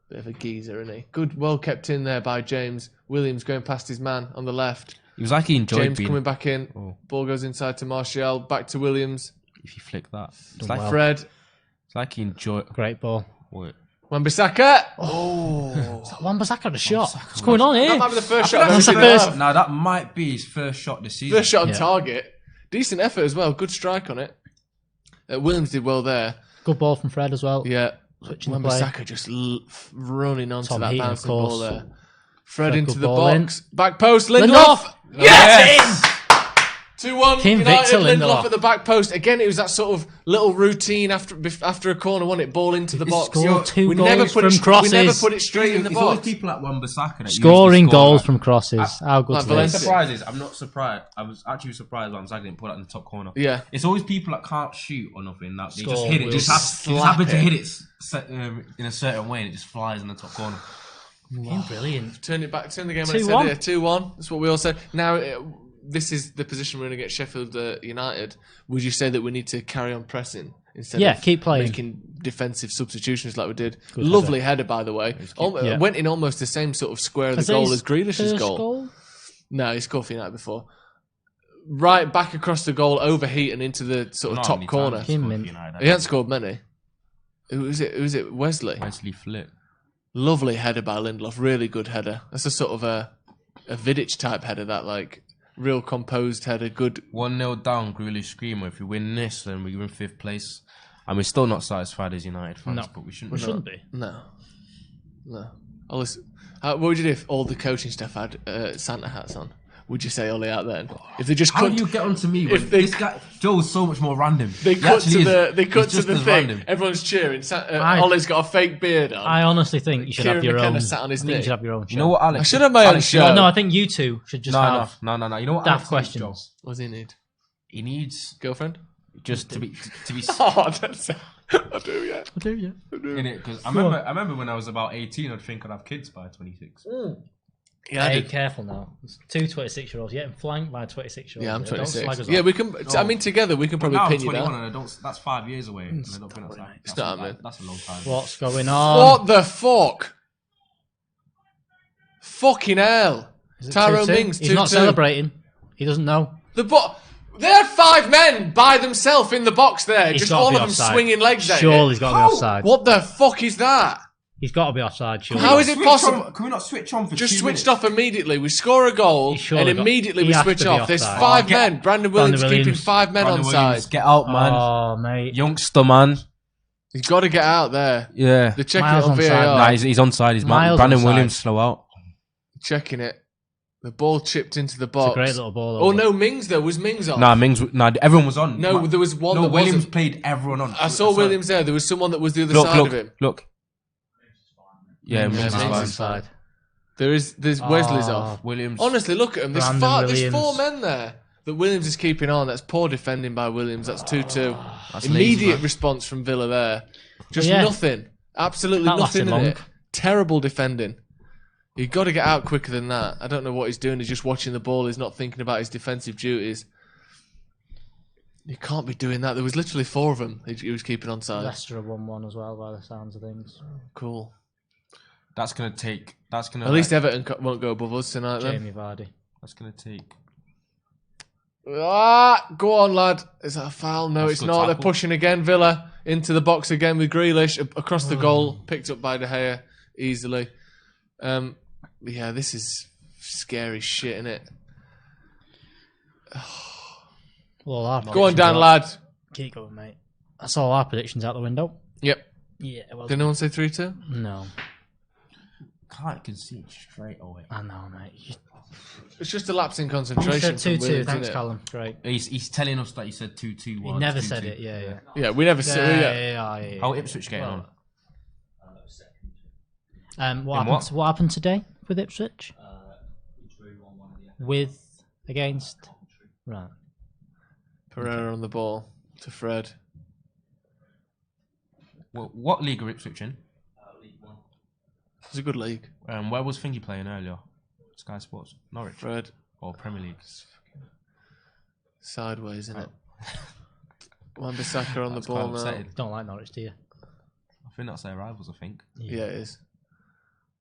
bit of a geezer, isn't he? Good, well kept in there by James. Williams going past his man on the left.
He was like he enjoyed
James coming back in. Ball goes inside to Martial. Back to Williams.
If you flick that.
It's like Fred.
It's like he enjoyed...
Great ball.
What?
Wan-Bissaka.
Oh. Is that Wan-Bissaka the shot? What's going on here?
That might be the first shot.
No, that might be his first shot this season.
First shot on target. Decent effort as well. Good strike on it. Williams did well there.
Good ball from Fred as well.
Yeah. Wan-Bissaka just running onto that bouncing ball there. Fred into the box. Back post. Lindelof. Yes! 2-1. United. Lindelof at the back post. Again, it was that sort of little routine after a corner, wasn't it? Ball into the box.
Scored 2 goals from crosses.
We never put it straight in the box.
Always people like Wan-Bissaka
scoring goals from crosses. How good is
it? I'm not surprised. I was actually surprised Wan-Bissaka didn't put that in the top corner.
Yeah.
It's always people that can't shoot or nothing. That they just hit it. Just happen to hit it in a certain way and it just flies in the top corner.
Wow. Brilliant.
Turn the game on its head here. 2-1. That's what we all said. Now, this is the position we're going to get Sheffield United. Would you say that we need to carry on pressing instead of
keep playing,
making defensive substitutions like we did? Good Lovely header, by the way. Went in almost the same sort of square of the goal as Grealish's goal. No, he scored for United before. Right back across the goal, overheat and into the sort of top corner. He hasn't scored many. Who was it? Wesley?
Wesley Flip.
Lovely header by Lindelof. Really good header. That's a sort of a Vidic type header, that like real composed header. Good.
1-0 down, Grealish screamer. If we win this, then we're in 5th place. And we're still not satisfied as United fans, but we shouldn't be.
No. What would you do if all the coaching staff had Santa hats on? Would you say Ollie out then? If they just
how do you get onto me? This guy Joe's so much more random.
They cut to the thing. Random. Everyone's cheering. Ollie's got a fake beard on.
I honestly think you should have your own.
Sat on his
you should have your own show.
You know what, Alex?
I should have my own show.
No, I think you two should just have.
No. You know what?
Daft questions.
What does he need?
He needs
girlfriend.
Just to be.
Oh, that's. I do, yeah.
In it, because I remember when I was about 18, I'd think I'd have kids by 26.
Yeah, hey, careful now. There's 2 26-year-olds. You're getting flanked by a 26-year-old.
Yeah, I'm 26. Yeah, we can. I mean, together we can probably pin you down.
And that's 5 years away. And I don't think
it's not happening.
That's a long time.
What's going on?
What the fuck? Fucking hell! Tyrone Mings.
He's not celebrating. He doesn't know.
They had 5 men by themselves in the box there. Just all of them swinging legs at it.
Surely he's got to be offside.
What the fuck is that?
He's got to be offside, surely.
How is it possible?
Can we not switch on for
just
2
switched
minutes?
off immediately. We score a goal and immediately we switch off. There's 5 men. Brandon Williams keeping 5 men on side.
Get out, man.
Oh, mate.
Youngster, man.
He's got to get out there.
Yeah.
They're checking it on VAR.
Nah, he's onside. He's Brandon Williams slow out.
Checking it. The ball chipped into the box.
It's a great little ball.
Oh, no, Mings though. Was Mings on?
Nah, everyone was on.
No, there was one that
Williams
wasn't.
Played everyone on.
I saw Williams there. There was someone that was the other side of him.
Look. Yeah,
Mings is fine. There's Wesley's off.
Williams.
Honestly, look at him. There's 4 men there that Williams is keeping on. That's poor defending by Williams. That's 2-2. Immediate response from Villa there. Just nothing. Absolutely nothing in it. Terrible defending. You've got to get out quicker than that. I don't know what he's doing. He's just watching the ball. He's not thinking about his defensive duties. You can't be doing that. There was literally 4 of them he was keeping on side.
Leicester have won 1 as well by the sounds of things.
Cool.
That's going to take...
At least Everton won't go above us tonight then.
Jamie Vardy.
That's going to take...
Go on, lad. Is that a foul? No, it's not. They're pushing again. Villa into the box again with Grealish. Across the goal. Picked up by De Gea easily. Yeah, this is scary shit, innit?
Well,
go on, Dan, lad.
Keep going, mate. That's all our predictions out the window.
Yep.
Yeah. Well,
did no one say 3-2?
No.
Can't concede straight away.
I know, mate.
It's just a lapse in concentration.
He said 2-2. Thanks, Callum. Great.
He's telling us that he said 2-2.
He never said it. Yeah.
Yeah, we never said it.
Yeah.
How Ipswich getting on?
What happened today with Ipswich? Against? Right.
Pereira on the ball to Fred.
Well, what league are Ipswich in?
League 1. It's a good league.
Where was Thingy playing earlier? Sky Sports? Norwich?
Fred.
Or Premier League?
Sideways, isn't it? Wan-Bissaka on the ball now.
Excited. Don't like Norwich, do you?
I think that's their rivals, I think.
Yeah, it is.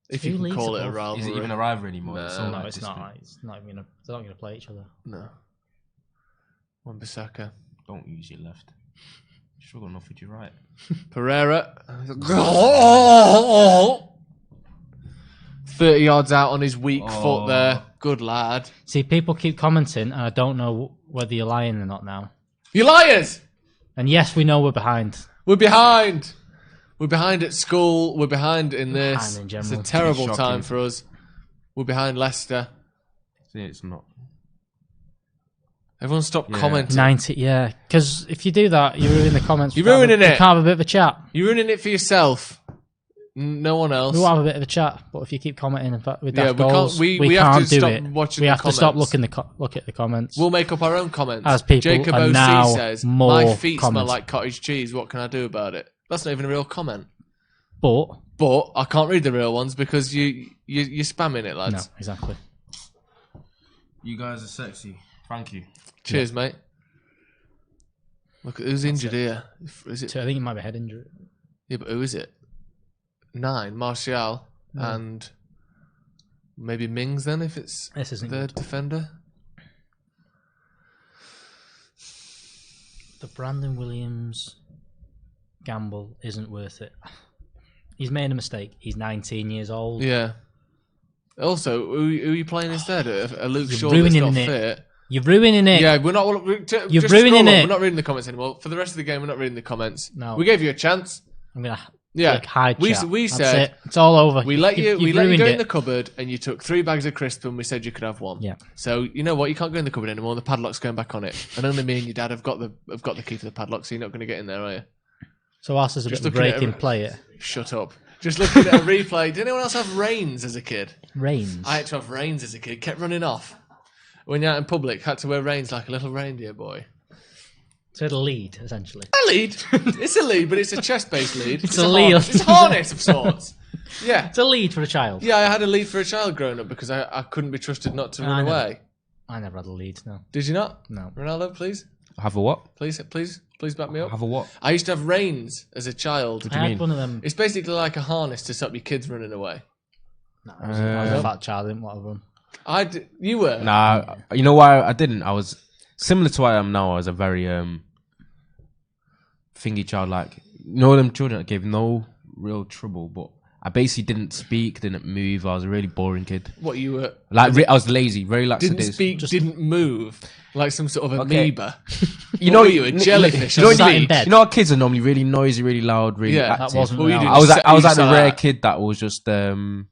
If you can call it a rivalry.
Is it even a rivalry anymore?
No,
it's not. They're not going to play each other.
No. Wan-Bissaka.
Don't use your left. Struggle enough with your right.
Pereira. 30 yards out on his weak foot there. Good lad.
See, people keep commenting, and I don't know whether you're lying or not now.
You liars!
And yes, we know we're behind.
We're behind. We're behind at school. We're behind in this.
In general.
It's a terrible time for us. We're behind Leicester.
See, it's not.
Everyone stop commenting.
90, yeah. Because if you do that, you ruin the comments.
You're ruining it.
You can't have a bit of a chat.
You're ruining it for yourself. No one else.
We'll have a bit of a chat, but if you keep commenting with that goals,
we
can't
have to
do
stop
it.
watching
we
the
have
comments.
to stop look at the comments.
We'll make up our own comments.
As people
Jacob
are
OC
now
says,
more
my feet smell
comments.
like cottage cheese. What can I do about it? That's not even a real comment.
But
I can't read the real ones because you're spamming it, lads.
No, exactly.
You guys are sexy. Thank you.
Cheers, mate. Look, who's injured here? Is it?
I think it might be head injury.
Yeah, but who is it? 9, Martial, and maybe Mings then, if it's the defender.
The Brandon Williams gamble isn't worth it. He's made a mistake. He's 19 years old.
Yeah. Also, who are you playing instead? A Luke Shaw that's not fit.
You're ruining it.
Yeah, we're not. You're
ruining it.
We're not reading the comments anymore. For the rest of the game, we're not reading the comments.
No.
We gave you a chance.
I'm gonna.
Yeah, we said
it's all over.
We let you go in
it.
the cupboard, and you took 3 bags of crisps, and we said you could have 1.
Yeah.
So you know what? You can't go in the cupboard anymore. The padlock's going back on it, and only me and your dad have got the key to the padlock. So you're not going to get in there, are you?
So us as a bit of a break in play it.
Shut up. Just looking at a replay. Did anyone else have reins as a kid?
Reins.
I had to have reins as a kid. Kept running off. When you're out in public, had to wear reins like a little reindeer boy.
So it's a lead, essentially.
A lead. It's a lead, but it's a chest-based lead.
It's a lead.
It's a harness of sorts. Yeah.
It's a lead for a child.
Yeah, I had a lead for a child growing up because I couldn't be trusted not to run away.
I never had a lead, no.
Did you not?
No.
Ronaldo, please?
Have a what?
Please back me up.
Have a what?
I used to have reins as a child.
I had one of them.
It's basically like a harness to stop your kids running away.
No, I was a fat child, I didn't want to run.
You were?
Nah, you know why I didn't? I was similar to what I am now. I was a very thingy child. Like, you know, them children that gave no real trouble, but I basically didn't speak, didn't move. I was a really boring kid.
What you were?
Like, I was lazy, very laxative.
Didn't speak, didn't move, like some sort of
Okay.
amoeba.
You know,
you a jellyfish?
You know,
sat in bed.
you know how kids are normally really noisy, really loud, really active.
That wasn't.
Well, you
real.
did.
I was like the
sat
rare
out.
kid that was just
laid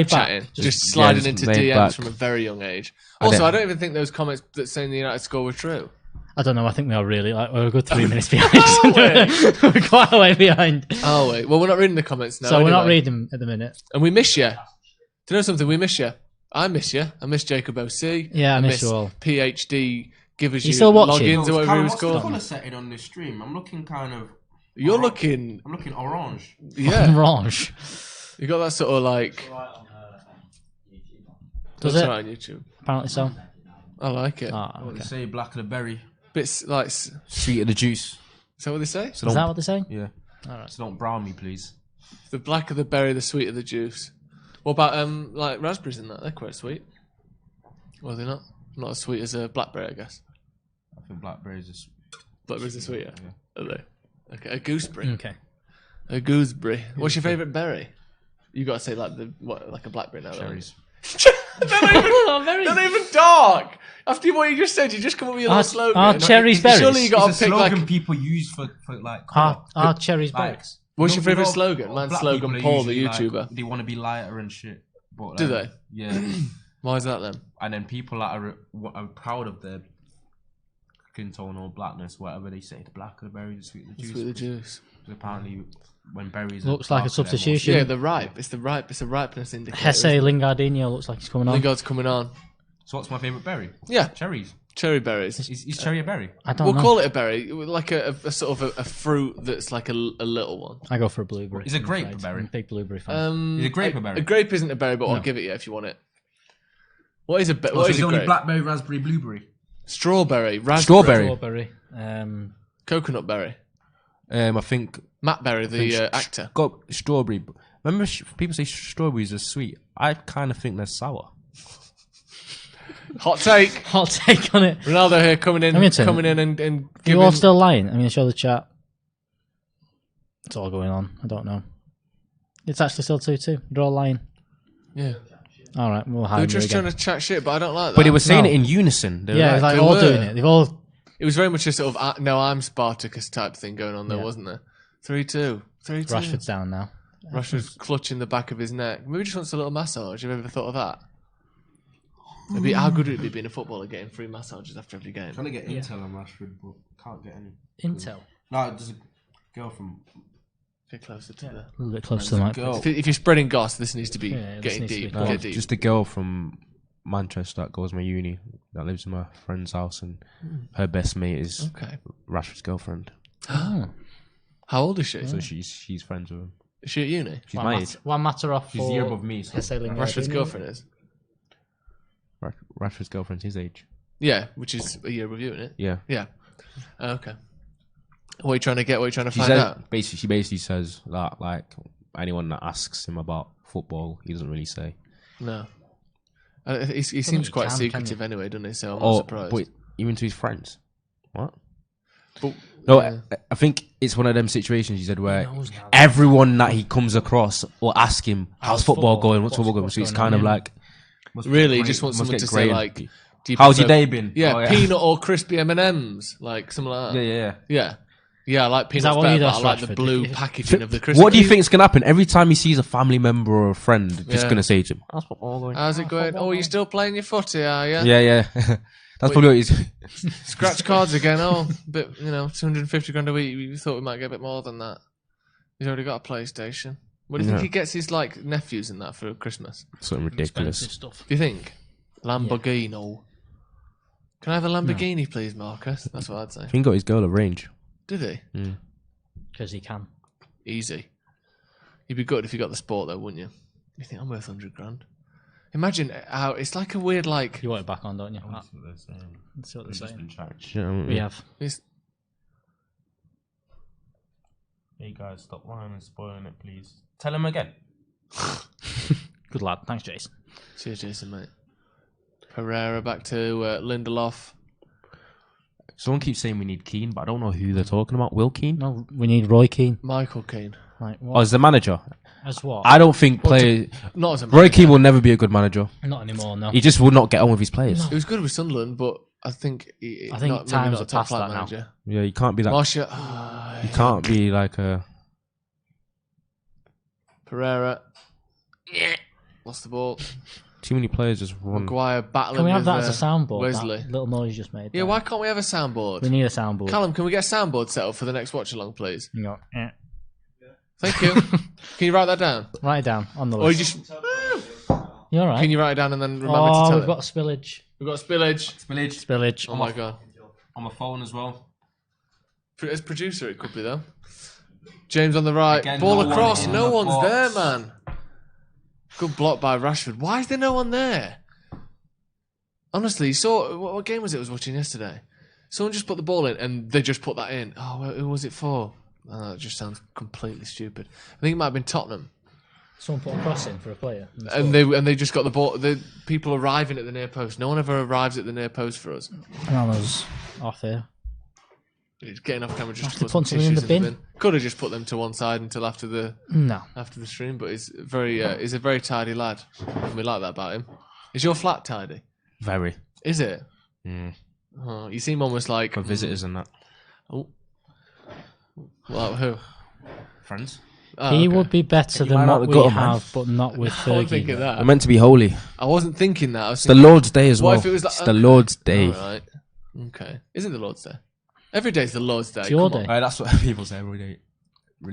back.
Snapchatting, just sliding
just
into
laid
DMs
back.
from a very young age. Also, I don't even think those comments that saying the United score were true.
I don't know. I think we are really we're a good 3 minutes behind.
Oh,
We're quite a way behind.
Oh wait, well we're not reading the comments now.
So we're not
anyway.
reading them at the minute.
And we miss you. Do you know something? We miss you. I miss you. I miss Jacob OC.
Yeah, I miss you all.
PhD. Give us
You
your
still watching?
logins or whatever it was
what's the
called.
colour setting on this stream? I'm looking kind of.
You're
orange.
looking.
I'm looking orange.
Yeah.
Orange.
You got that sort of like.
Does
That's
it?
right on YouTube.
Apparently so.
I like it.
Ah,
What
okay.
they say, black of the berry,
Bits like. Is
sweet of the juice.
that what they say?
So
Is
don't,
that what they're saying?
yeah.
Alright.
So don't brown me, please.
The black of the berry, the sweet of the juice. What about like raspberries in that? They're quite sweet. Or are they not? Not as sweet as a blackberry, I guess.
I think blackberries are sweet.
Blackberries are sweeter. Are they? Okay, a gooseberry.
Okay.
A gooseberry. What's your favourite berry? You got to say like a blackberry now.
Cherries.
They're not even dark. After what you just said, you just come up with your little slogan.
Are cherries berries?
Surely you got to pick
slogan people use for like.
Are cherries berries?
What's your favourite slogan? Mine's slogan Paul, the YouTuber.
Like, they want to be lighter and shit. But,
do they?
Yeah.
Why is that then?
And then people that are proud of their skin tone or blackness, whatever they say, the black of the berries, the sweet of the juice.
Sweet of the juice.
Apparently, when berries
looks like a substitution.
Yeah, they're ripe. It's a ripeness indicator.
Hesse Lingardinho looks like he's coming on.
Lingard's coming on.
So what's my favourite berry?
Yeah,
cherries.
Cherry berries.
Is cherry a berry?
I don't know.
We'll call it a berry, like a sort of a fruit that's like a little one.
I go for a blueberry.
Is a grape a berry?
Big blueberry fan.
Is a grape a berry?
A grape isn't a berry, but I'll give it you if you want it. What is a berry?
What is a grape? Only blackberry, raspberry, blueberry.
Strawberry, raspberry.
Strawberry.
Coconut berry.
I think
Matt Berry, the actor.
Got strawberry. Remember, people say strawberries are sweet. I kind of think they're sour.
Hot take.
Hot take on it.
Ronaldo here coming in and giving...
You all still lying? I'm going to show the chat. It's all going on. I don't know. It's actually still 2-2. They're all lying.
Yeah.
All right, we'll hide.
They were just trying to chat shit, but I don't like that.
But they were saying it in unison.
Yeah, it was like all doing it. They've all...
It was very much a sort of, no, I'm Spartacus type thing going on there, wasn't there? 3-2.
Rashford's down now.
Rashford's clutching the back of his neck. Maybe he just wants a little massage. Have you ever thought of that? How good would it be being a footballer getting free massages after every game?
I'm trying to get intel on Rashford, but can't get any.
Intel?
No, there's a girl from...
Get closer to
a little bit closer to the mic.
If you're spreading goss, this needs to be getting deep. Get deep.
Just a girl from Manchester that goes to my uni, that lives in my friend's house, and her best mate is Rashford's girlfriend.
Oh. How old is she?
So she's friends with him.
Is she at uni?
She's my age.
One matter off.
She's a year above me. So.
Rashford's girlfriend is?
Rashford's girlfriend's his age.
Yeah, which is a year above you, isn't it?
Yeah.
Yeah. Okay. What are you trying to get? What are you trying to find out?
She basically says that, like, anyone that asks him about football, he doesn't really say.
No. He seems quite secretive anyway, doesn't he? So I'm not surprised.
But even to his friends. What?
But,
no, I think it's one of them situations, he said, where everyone that he comes across will ask him, how's football going? What's football going? So it's kind of like...
Really? He just wants someone to say, like...
How's your day been?
Yeah, peanut or crispy M&Ms. Like, something like that.
Yeah.
Yeah, I like peanuts better, but I like the blue packaging of the crispy.
What do you think is going to happen? Every time he sees a family member or a friend, just going to say to him, how's football going?
How's it going? Oh, you still playing your footy, are you?
Yeah. That's probably what he's...
Scratch cards again. Oh, but 250 grand a week. We thought we might get a bit more than that. He's already got a PlayStation. What do you think he gets his like nephews and that for Christmas?
Something ridiculous.
Stuff.
Do you think? Lamborghini. Yeah. Can I have a Lamborghini, please, Marcus? That's what I'd say.
I think he got his girl a range.
Did he?
Because he can.
Easy. You'd be good if you got the sport though, wouldn't you? You think I'm worth 100 grand? Imagine how it's like a weird like.
You want it back on, don't you?
That's what they're saying.
That's what they're
saying.
We have.
Hey guys, stop lying and spoiling it, please. Tell him again.
Good lad. Thanks, Jason.
Cheers, Jason, mate. Pereira back to Lindelof.
Someone keeps saying we need Keane, but I don't know who they're talking about. Will Keane?
No, we need Roy Keane.
Michael Keane.
Like,
what? Oh, as the manager?
As what?
I don't think players...
Not as a manager.
Roy Keane will never be a good manager.
Not anymore, no.
He just will not get on with his players.
He was good with Sunderland, but I think
times are past that
manager.
Now.
Yeah, you can't be that...
Marshall...
you can't be like a...
Pereira. Lost the ball.
Too many players just run.
Maguire battling.
Can we have
with,
that as a soundboard?
Wesley.
That little noise you just made.
Yeah, why can't we have a soundboard?
We need a soundboard.
Callum, can we get a soundboard set up for the next watch along, please?
No.
Thank you. Can you write that down?
Write it down on the list.
Or you just...
You're right.
Can you write it down and then remember to tell
we've got spillage.
We've got spillage.
Spillage.
Oh my god.
On my phone as well.
As producer, it could be though. James on the right.
Again,
ball
no
across.
one
No
the
one's
box.
there, man. Good block by Rashford. Why is there no one there? Honestly, you saw what game was it I was watching yesterday? Someone just put the ball in and they just put that in. Oh, well, who was it for? Oh, that just sounds completely stupid. I think it might have been Tottenham.
Someone put a cross in for a player.
And they just got the ball. The people arriving at the near post. No one ever arrives at the near post for us.
I was off here.
He's getting off camera just
to
put some
something in
tissues
the
in
bin.
the bin. Could have just put them to one side until after the stream, but he's a very tidy lad. And we like that about him. Is your flat tidy?
Very.
Is it?
Mm.
Oh, you seem almost like
For visitors and that.
Oh, well, who?
Friends.
Oh, he would be better than what we have, but not with
I wasn't thinking
Fergie.
that.
We're meant to be holy.
I wasn't thinking that.
It's the Lord's Day as well.
What if it was like,
it's the Lord's Day.
All right. Okay. Isn't the Lord's Day? Every day's the Lord's Day.
It's your day.
Right, that's what people say every day.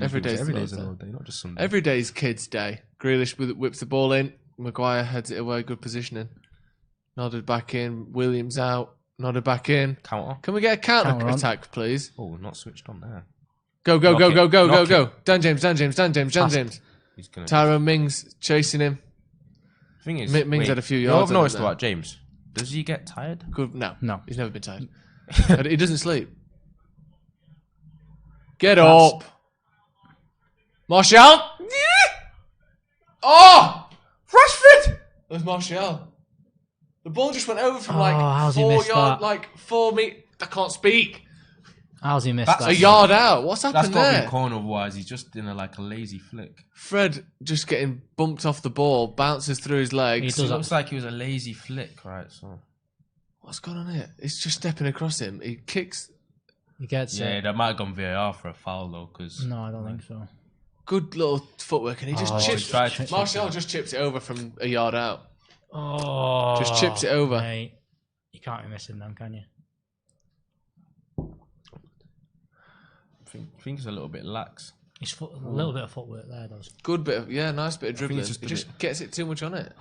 Every day's
the
Lord's
Lord's Day, not just Sunday.
Every day's kids' day. Grealish whips the ball in. Maguire heads it away. Good positioning. Nodded back in. Williams out. Nodded back in.
Counter.
Can we get a counter attack, please?
Oh, not switched on there.
Go. Dan James. Tyrone Mings chasing him.
Thing is,
Mings had a few yards.
I've noticed about James. Does he get tired?
Good. No. He's never been tired. He doesn't sleep. Get up. Martial. Oh! Rashford! There's Martial. The ball just went over from 4 yards, 4 meters. I can't speak.
How's he missed that?
A yard out. What's happened there?
That's not been corner otherwise. He's just in a lazy flick.
Fred just getting bumped off the ball, bounces through his legs.
It looks like he was a lazy flick, right? So
what's going on here? It's just stepping across him. He kicks.
He gets
it. That might have gone VAR for a foul though.
No, I don't think so.
Good little footwork, and he just chips. Martial just chips it over from a yard out.
Oh,
just chips it over.
Mate. You can't be missing them, can you?
I think it's a little bit lax.
A little bit of footwork there, though.
Good bit of nice bit of dribbling. He just gets it too much on it.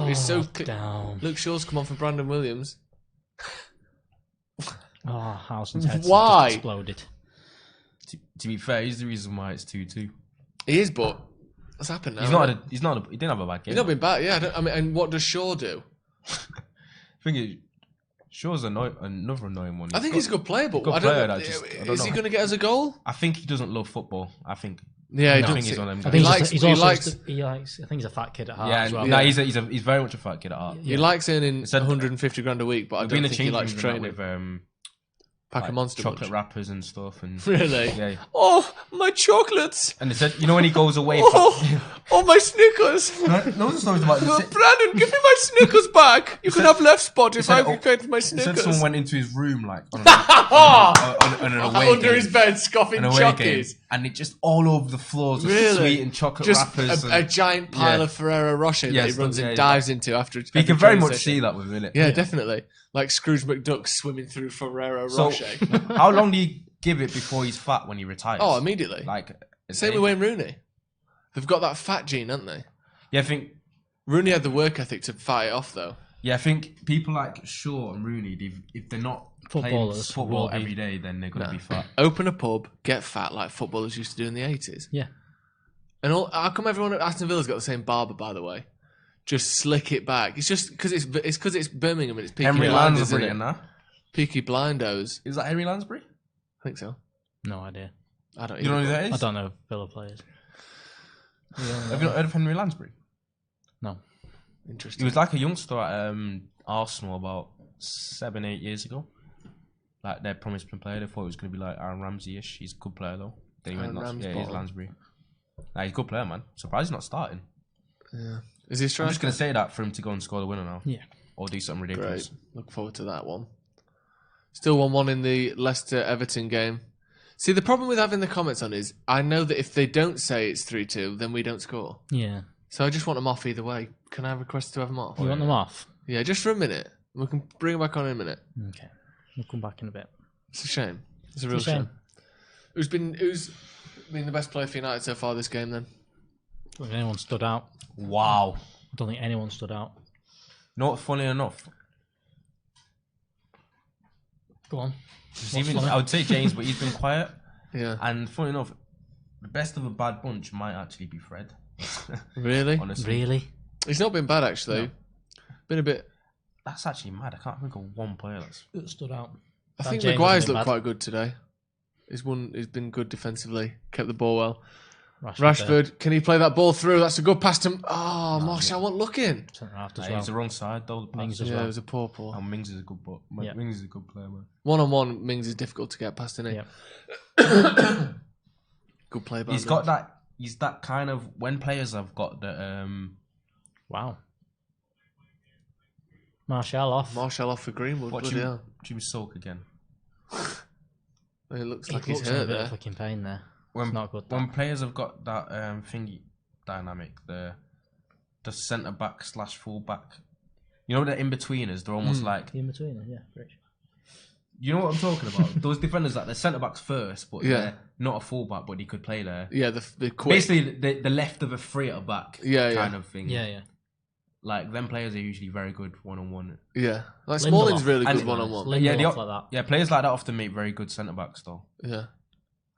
He's so down. Luke Shaw's come on for Brandon Williams.
Howson's head just exploded.
To be fair, he's the reason why it's 2-2.
He is, but what's happened now?
He didn't have a bad game.
He's not been bad. Yeah, and what does Shaw do?
I think Shaw's another annoying one.
I think he's a good player, but is he going to get us a goal?
I think he doesn't love football. I think.
Yeah,
I think he's one of them.
He likes. I think he's a fat kid at heart. As well.
No, he's very much a fat kid at heart.
He likes earning 150 grand a week, but I don't think he likes training.
With,
pack of Monster
chocolate wrappers and stuff, and
really,
yeah.
Oh, my chocolates!
And they said, when he goes away,
my Snickers!
No stories about this.
Brandon, give me my Snickers back. You can have left spot if I can get my Snickers.
Said someone went into his room on an away
under his bed, scoffing chockies,
and it just all over the floors, sweet and chocolate wrappers,
a giant pile of Ferrero Rocher that he runs and dives into after.
You can very much see that with him, innit?
Yeah, definitely. Like Scrooge McDuck swimming through Ferrero Rocher.
How long do you give it before he's fat when he retires?
Oh, immediately. Same with Wayne Rooney. They've got that fat gene, haven't they?
Yeah, I think
Rooney had the work ethic to fight it off, though.
Yeah, I think people like Shaw and Rooney, if they're not playing football every day, then they're going to be fat.
Open a pub, get fat like footballers used to do in the 80s.
Yeah.
And how come everyone at Aston Villa's got the same barber, by the way? Just slick it back. It's just because it's Birmingham and it's Peaky
Henry
Blinders,
Lansbury
isn't it?
and that.
Peaky Blinders.
Is that Henry Lansbury?
I think so.
No idea.
I don't.
You know who that is?
I don't know Villa players.
Have you not heard of Henry Lansbury?
No.
Interesting.
He was like a youngster at Arsenal about 7-8 years ago. Like their promised player. They thought it was going to be like Aaron Ramsey-ish. He's a good player though. Then he went nuts. Yeah, he's Lansbury. Nah, he's a good player, man. Surprised he's not starting.
Yeah. Is he striker?
I'm just going to say that for him to go and score the winner now.
Yeah.
Or do something ridiculous.
Great. Look forward to that one. Still 1-1 in the Leicester-Everton game. See, the problem with having the comments on is I know that if they don't say it's 3-2, then we don't score.
Yeah.
So I just want them off either way. Can I request to have them off?
You want them off?
Yeah, just for a minute. We can bring them back on in a minute.
Okay. We'll come back in a bit.
It's a shame. It's a real shame. Who's been the best player for United so far this game then?
I don't think anyone stood out.
Wow.
I don't think anyone stood out.
Not funny enough.
Go on.
I would say James, but he's been quiet.
Yeah.
And funny enough, the best of a bad bunch might actually be Fred.
Really?
Honestly.
Really?
He's not been bad actually. No. Been a bit.
That's actually mad. I can't think of one player
that stood out.
I think Maguire's looked quite good today. He's been good defensively. Kept the ball well. Rashford, can he play that ball through? That's a good pass to him. Oh, Martial wasn't looking.
He was the wrong side though.
Mings as well. It was a poor.
And Mings is a good Mings is a good player, man.
1-on-1, Mings is difficult to get past, isn't he? Yeah. Good play by
He's got that. He's that kind of when players have got the.
Wow. Martial off.
Martial off for Greenwood.
Watch him sulk again.
It looks like he's hurt there.
Fucking pain there. It's not good.
When players have got that thingy dynamic, the centre back / full back, you know, the in betweeners, they're almost like
in betweeners. Yeah, Rich.
You know what I'm talking about? Those defenders, like, they're centre backs first, but they're not a full back, but he could play there.
Yeah, the quick.
Basically, the left of a free at back kind of thing.
Yeah.
Like, them players are usually very good one-on-one.
Yeah. Like, Smalling's really good one-on-one.
Like that.
Yeah, players like that often make very good centre-backs, though.
Yeah.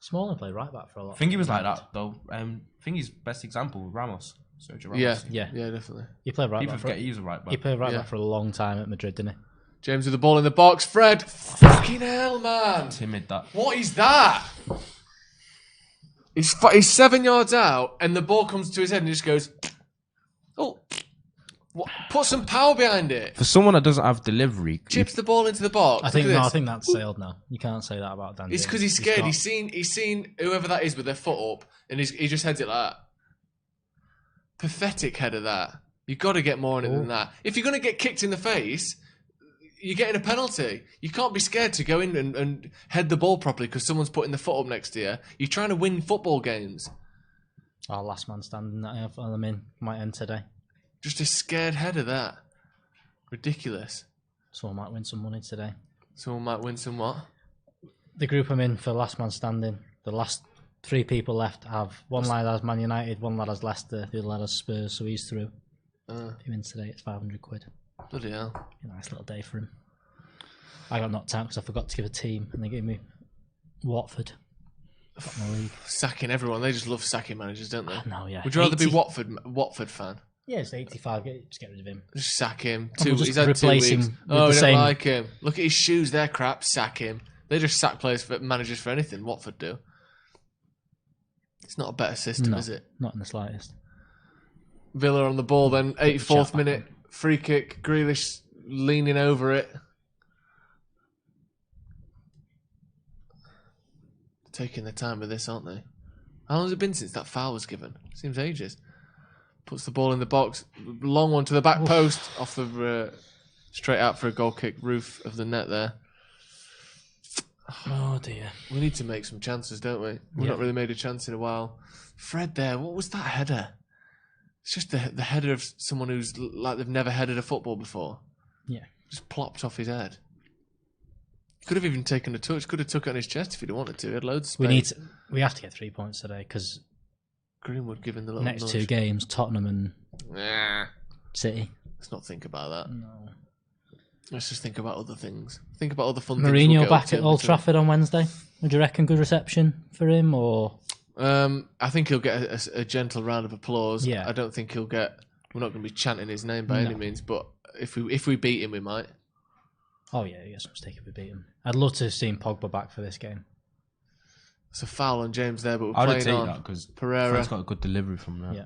Smalling played right back for a lot.
I think he was like that, though. I think his best example, Ramos. Sergio Ramos.
Yeah, definitely.
He played right
People
back.
forget he's a right back.
He played right back for a long time at Madrid, didn't he?
James with the ball in the box. Fred. Fucking hell, man.
Timid, that.
What is that? He's 7 yards out, and the ball comes to his head and he just goes, oh. What? Put some power behind it.
For someone that doesn't have delivery,
chips the ball into the box.
I think that's sailed now. You can't say that about Dan.
It's because he's scared. He's seen whoever that is with their foot up, and he just heads it like that. Pathetic header that. You've got to get more in it than that. If you're going to get kicked in the face, you're getting a penalty. You can't be scared to go in and head the ball properly because someone's putting the foot up next to you. You're trying to win football games.
Our last man standing that I'm in might end today.
Just a scared header, that. Ridiculous.
Someone might win some money today.
Someone might win some what?
The group I'm in for last man standing, the last 3 people left have one lad has Man United, one lad has Leicester, the other lad has Spurs, so he's through. If he wins today, it's £500.
Bloody hell.
A nice little day for him. I got knocked out because I forgot to give a team, and they gave me Watford. Got in the league.
Sacking everyone. They just love sacking managers, don't they?
No, yeah.
Would you rather be Watford fan?
Yeah, it's 85. Just get rid of him.
Just sack him.
He's had 2 weeks.
Oh, I don't like him. Look at his shoes. They're crap. Sack him. They just sack managers for anything. Watford do. It's not a better system, is it?
Not in the slightest.
Villa on the ball then. 84th minute. Free kick. Grealish leaning over it. Taking their time with this, aren't they? How long has it been since that foul was given? Seems ages. Puts the ball in the box. Long one to the back post. Off the straight out for a goal kick. Roof of the net there.
Oh dear.
We need to make some chances, don't we? We've not really made a chance in a while. Fred there. What was that header? It's just the header of someone who's like they've never headed a football before.
Yeah.
Just plopped off his head. Could have even taken a touch. Could have took it on his chest if he'd wanted to. He had loads of space.
We have to get 3 points today because
Greenwood giving the little
next
nudge.
2 games, Tottenham and City.
Let's not think about that.
No.
Let's just think about other things. Think about other fun things.
Mourinho back at Old Trafford on Wednesday. Would you reckon good reception for him or?
I think he'll get a gentle round of applause.
Yeah.
I don't think he'll get. We're not going to be chanting his name by any means, but if we beat him, we might.
Oh yeah, he gets a mistake if we beat him. I'd love to have seen Pogba back for this game.
It's a foul on James there, but we're
I would
playing
take
on
that because
Pereira's
got a good delivery from that.
Yeah.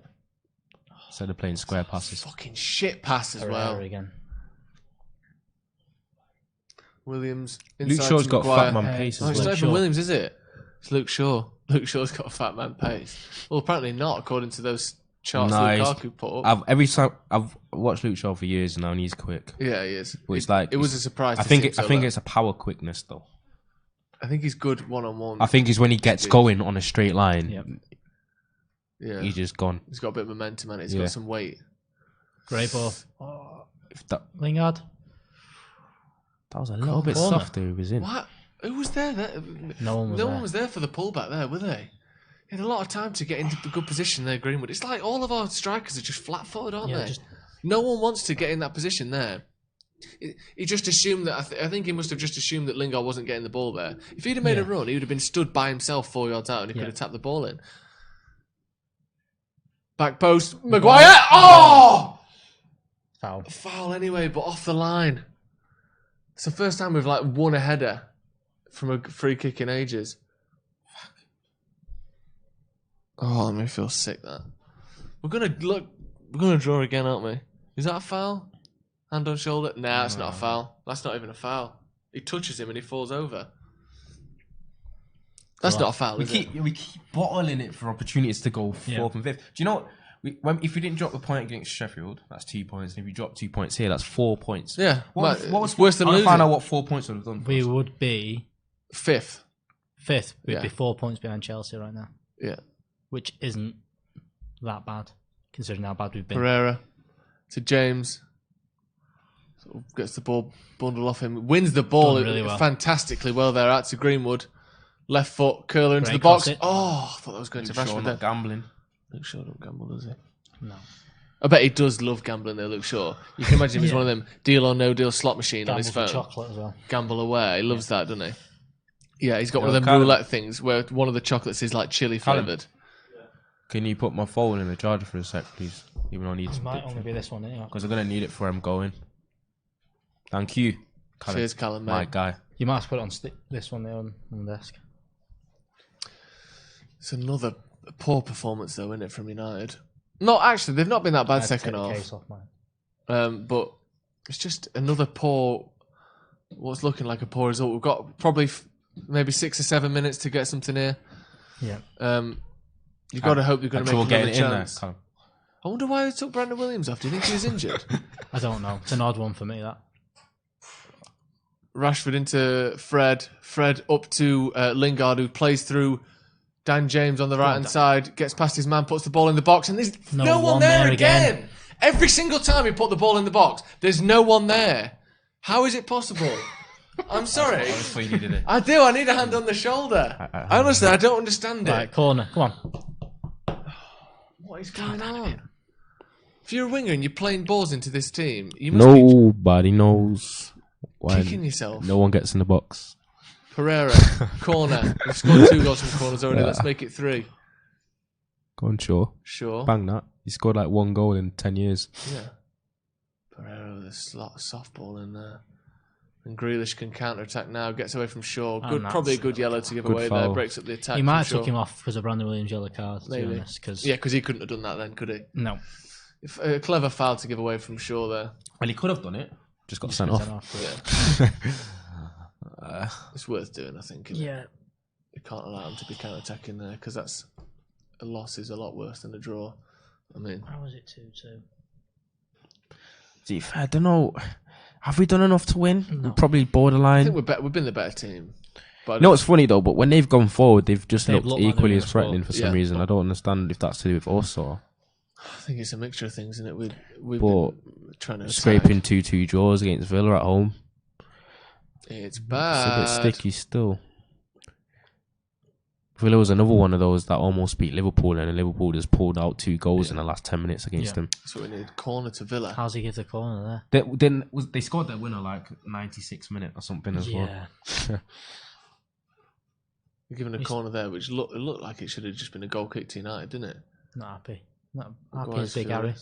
Instead of playing square passes.
Fucking shit pass as well.
Again.
Williams.
Luke Shaw's got fat man pace as
it's
well.
not even Williams, is it? It's Luke Shaw. Luke Shaw's got a fat man pace. Well, apparently not, according to those charts Lukaku put up.
I've watched Luke Shaw for years now, and he's quick.
Yeah, he is.
But it's like
it was a surprise.
I think it's a power quickness though.
I think he's good one-on-one.
I think it's when he gets going on a straight line.
Yep.
Yeah,
he's just gone.
He's got a bit of momentum and he's got some weight.
Great ball. Lingard.
That was a little bit softer. He was in.
What? Who was there?
No one was
there for the pullback there, were they? He had a lot of time to get into the good position there, Greenwood. It's like all of our strikers are just flat-footed, aren't they? No one wants to get in that position there. He just assumed that. I think he must have just assumed that Lingard wasn't getting the ball there. If he'd have made a run, he would have been stood by himself 4 yards out, and he could have tapped the ball in. Back post, Maguire. Oh! Foul anyway, but off the line. It's the first time we've won a header from a free kick in ages. Fuck. Oh, that made me feel sick. That we're gonna draw again, aren't we? Is that a foul? Hand on shoulder? Nah, that's not a foul. That's not even a foul. He touches him and he falls over. That's not a foul, is it?
We keep bottling it for opportunities to go 4th and 5th. Do you know what? If you didn't drop the point against Sheffield, that's 2 points. And if you drop 2 points here, that's 4 points.
Yeah.
What was worse than losing? I find out what 4 points would have done.
We would be
fifth.
We'd be 4 points behind Chelsea right now.
Yeah.
Which isn't that bad, considering how bad we've been.
Pereira to James. Sort of gets the ball bundled off him. Wins the ball really fantastically well there. Out to Greenwood. Left foot, curler into the box. Oh, I thought that was going to Rashford there.
Gambling.
Luke Shaw don't gamble, does he?
No.
I bet he does love gambling though, Luke Shaw. You can imagine if he's one of them deal or no deal slot machine on his phone.
Chocolate as well.
Gamble away. He loves that, doesn't he? Yeah, he's got one of them roulette things where one of the chocolates is like chili flavoured.
Can you put my phone in the charger for a sec, please? Even though I need some.
It might only be this one, anyway.
Because I'm going to need it for where I'm going. Thank you.
Callum. Cheers, Callum, mate.
My guy.
You might have to put it on this one there on the desk.
It's another poor performance, though, isn't it, from United? No, actually, they've not been that bad second half. But it's just another poor, what's looking like a poor result. We've got probably maybe 6 or 7 minutes to get something here.
Yeah.
You've got to hope you're going to make another chance.
There,
I wonder why they took Brandon Williams off. Do you think he was injured?
I don't know. It's an odd one for me, that.
Rashford into Fred. Fred up to Lingard, who plays through Dan James on the right-hand side, gets past his man, puts the ball in the box, and there's no one there again. Every single time he put the ball in the box, there's no one there. How is it possible? I'm sorry. I do. I need a hand on the shoulder. Honestly, I don't understand it.
Right, corner. Come on.
What is going on? If you're a winger and you're playing balls into this team, you must
Nobody knows why
kicking yourself.
No one gets in the box.
Pereira, corner. We've scored 2 goals from corners already. Let's make it 3.
Go on, Shaw.
Sure.
Bang that. He scored like 1 goal in 10 years.
Yeah. Pereira with a softball in there. And Grealish can counter-attack now. Gets away from Shaw. Probably a good yellow to give away there. Breaks up the attack.
He might have took him off because of Brandon Williams' yellow card, to be honest.
Because he couldn't have done that then, could he?
No.
A clever foul to give away from Shaw there.
Well, he could have done it. Just got sent
off. Yeah. It's worth doing, I think.
Yeah.
You can't allow him to be counter-attacking there because that's a loss is a lot worse than a draw. I mean,
how was it 2-2?
I don't know. Have we done enough to win?
No.
We're probably borderline.
I think we've been the better team. But
you know what's funny though? But when they've gone forward, they've just looked equally as threatening for some reason. I don't understand if that's to do with us or.
I think it's a mixture of things, isn't it? We've been trying to
scraping 2-2 draws against Villa at home.
It's bad.
It's a bit sticky still. Villa was another one of those that almost beat Liverpool, and Liverpool just pulled out 2 goals in the last 10 minutes against them.
That's what we need. Corner to Villa.
How's he give the corner
there? They scored their winner like 96 minute or something as well.
They're giving a corner there, which looked like it should have just been a goal kick to United, didn't it?
Not happy. Not happy as Big Harry.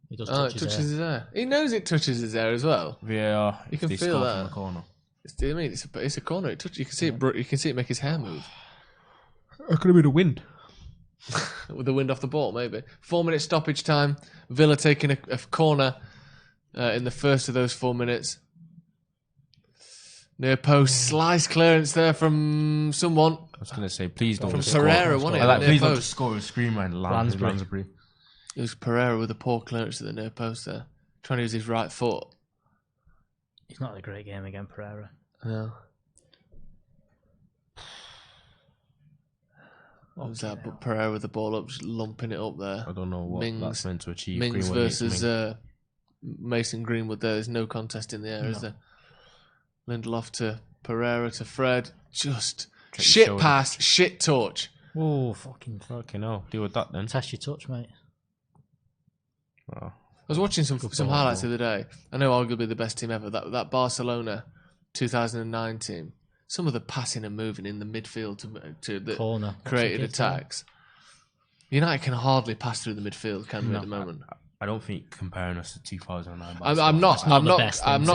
He does touch
his hair. He knows it touches his hair as well.
Yeah,
you can feel that. In the corner. It's a corner. You can see it. You can see it make his hair move.
It could have been a wind.
With the wind off the ball, maybe. 4-minute stoppage time. Villa taking a corner in the first of those 4 minutes. Near post, slice clearance there from someone.
I was going to say, please don't.
From Pereira, wasn't it?
Please don't just score a screamer and Lansbury.
It was Pereira with a poor clearance to the near post there, trying to use his right foot.
He's not a great game again, Pereira.
No. What was that? But Pereira with the ball up, just lumping it up there.
I don't know what that's meant to achieve.
Mings versus Mason Greenwood there. There's no contest in the air, is there? Lindelof to Pereira to Fred. Just shit pass, shit touch.
Oh, fucking
hell. Deal with that then.
Test your touch, mate.
I was watching some highlights the other day. I know arguably the best team ever. That Barcelona 2009 team. Some of the passing and moving in the midfield to the corner created attacks. United can hardly pass through the midfield, can we, at the moment?
I don't think comparing us to 2009.
I'm not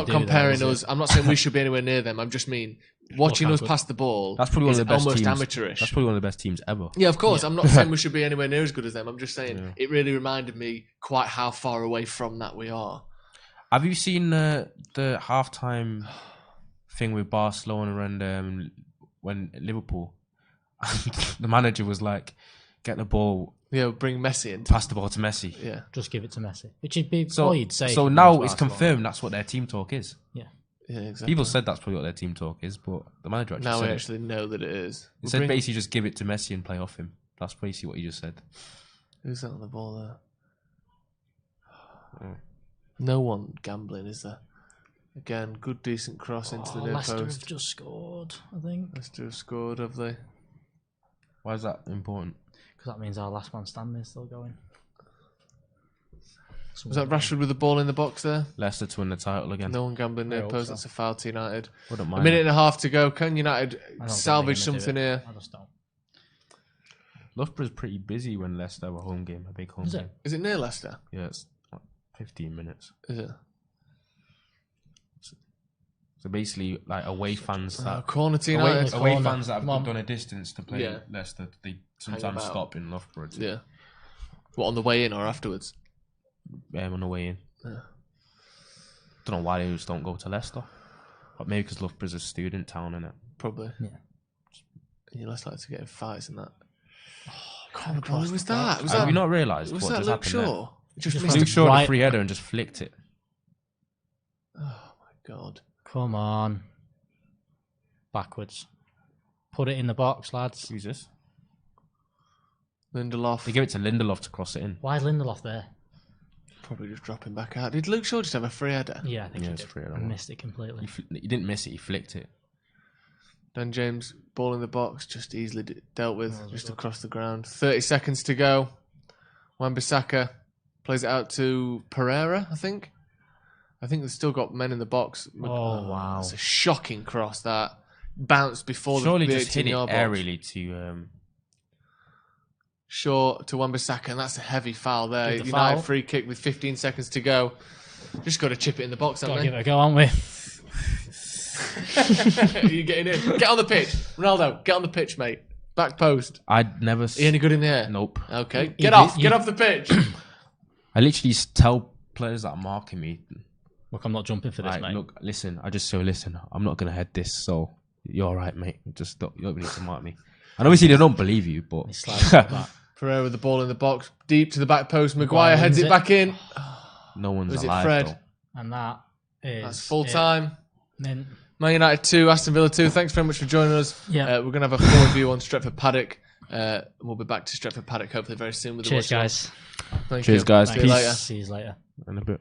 comparing us. I'm not saying we should be anywhere near them. I just mean watching us pass the ball.
That's probably one of the best
almost
teams.
Amateurish.
That's probably one of the best teams ever.
Yeah, of course. I'm not saying we should be anywhere near as good as them. I'm just saying it really reminded me quite how far away from that we are.
Have you seen the halftime thing with Barcelona and when Liverpool? The manager was like, get the ball.
Yeah, bring Messi in.
Pass the ball to Messi.
Yeah.
Just give it to Messi. Which would be all you'd say.
So now it's confirmed that's what their team talk is.
Yeah.
Yeah, exactly.
People said that's probably what their team talk is, but the manager actually
now
said
we actually know that it is.
He said basically just give it to Messi and play off him. That's basically what he just said.
Who's that on the ball there? No one gambling, is there? Again, good decent cross into the near
Leicester
post.
have just scored, I think.
Leicester have scored, have they?
Why is that important?
Because that means our last man standing is still going.
Was that Rashford with the ball in the box there?
Leicester to win the title again.
No one gambling near post. That's a foul to United.
Wouldn't mind.
A minute and a half to go. Can United salvage something here?
I just don't.
Loughborough's pretty busy when Leicester have a home game, a big home game.
Is it near Leicester?
Yeah, it's 15 minutes.
Is it?
So basically, like away fans that
corner to United.
Away fans that have done a distance to play Leicester, they sometimes stop in Loughborough.
Yeah. What, on the way in or afterwards?
On the way in. Yeah. Don't know why they just don't go to Leicester. But maybe because Loughborough's a student town, innit?
Probably.
Yeah.
And you're less likely to get in fights than that. Who was that?
Have you not realised
what
just
Luke
happened
Shaw?
Luke Shaw had a free header and just flicked it.
Oh my god.
Come on. Backwards. Put it in the box, lads.
Who's this?
Lindelof.
They give it to Lindelof to cross it in.
Why is Lindelof there?
Probably just dropping back out. Did Luke Shaw just have a free header?
Yeah, I think he did. I missed it completely.
He didn't miss it, he flicked it.
Dan James, ball in the box, just easily dealt with, just across the ground. 30 seconds to go. Wan-Bissaka plays it out to Pereira, I think. I think they've still got men in the box.
Oh, wow.
It's a shocking cross that bounced before
Surely
the 18-yard
just hit it
box.
aerially to...
Shaw to Wan-Bissaka, and that's a heavy foul there. United free kick with 15 seconds to go. Just got to chip it in the box, haven't they?
Give it a go, aren't we?
Are you getting in? Get on the pitch. Ronaldo, get on the pitch, mate. Back post.
I'd never...
Are you any good in the air?
Nope.
Okay. Get off the pitch.
I literally tell players that are marking me...
Look, I'm not jumping for this, mate.
Look, listen. Listen. I'm not going to head this, so you're all right, mate. Just you don't need to mark me. And obviously they don't believe you, but...
Pereira with the ball in the box, deep to the back post. Maguire heads it back in.
No one's
Was
alive,
it Fred?
Though.
And
that's full time.
Man
United 2, Aston Villa 2. Thanks very much for joining us.
Yeah.
We're going to have a full review on Stretford Paddock. We'll be back to Stretford Paddock hopefully very soon with the
Cheers, guys.
Thank
Cheers,
you.
guys.
See you later.
See you later.
In a bit.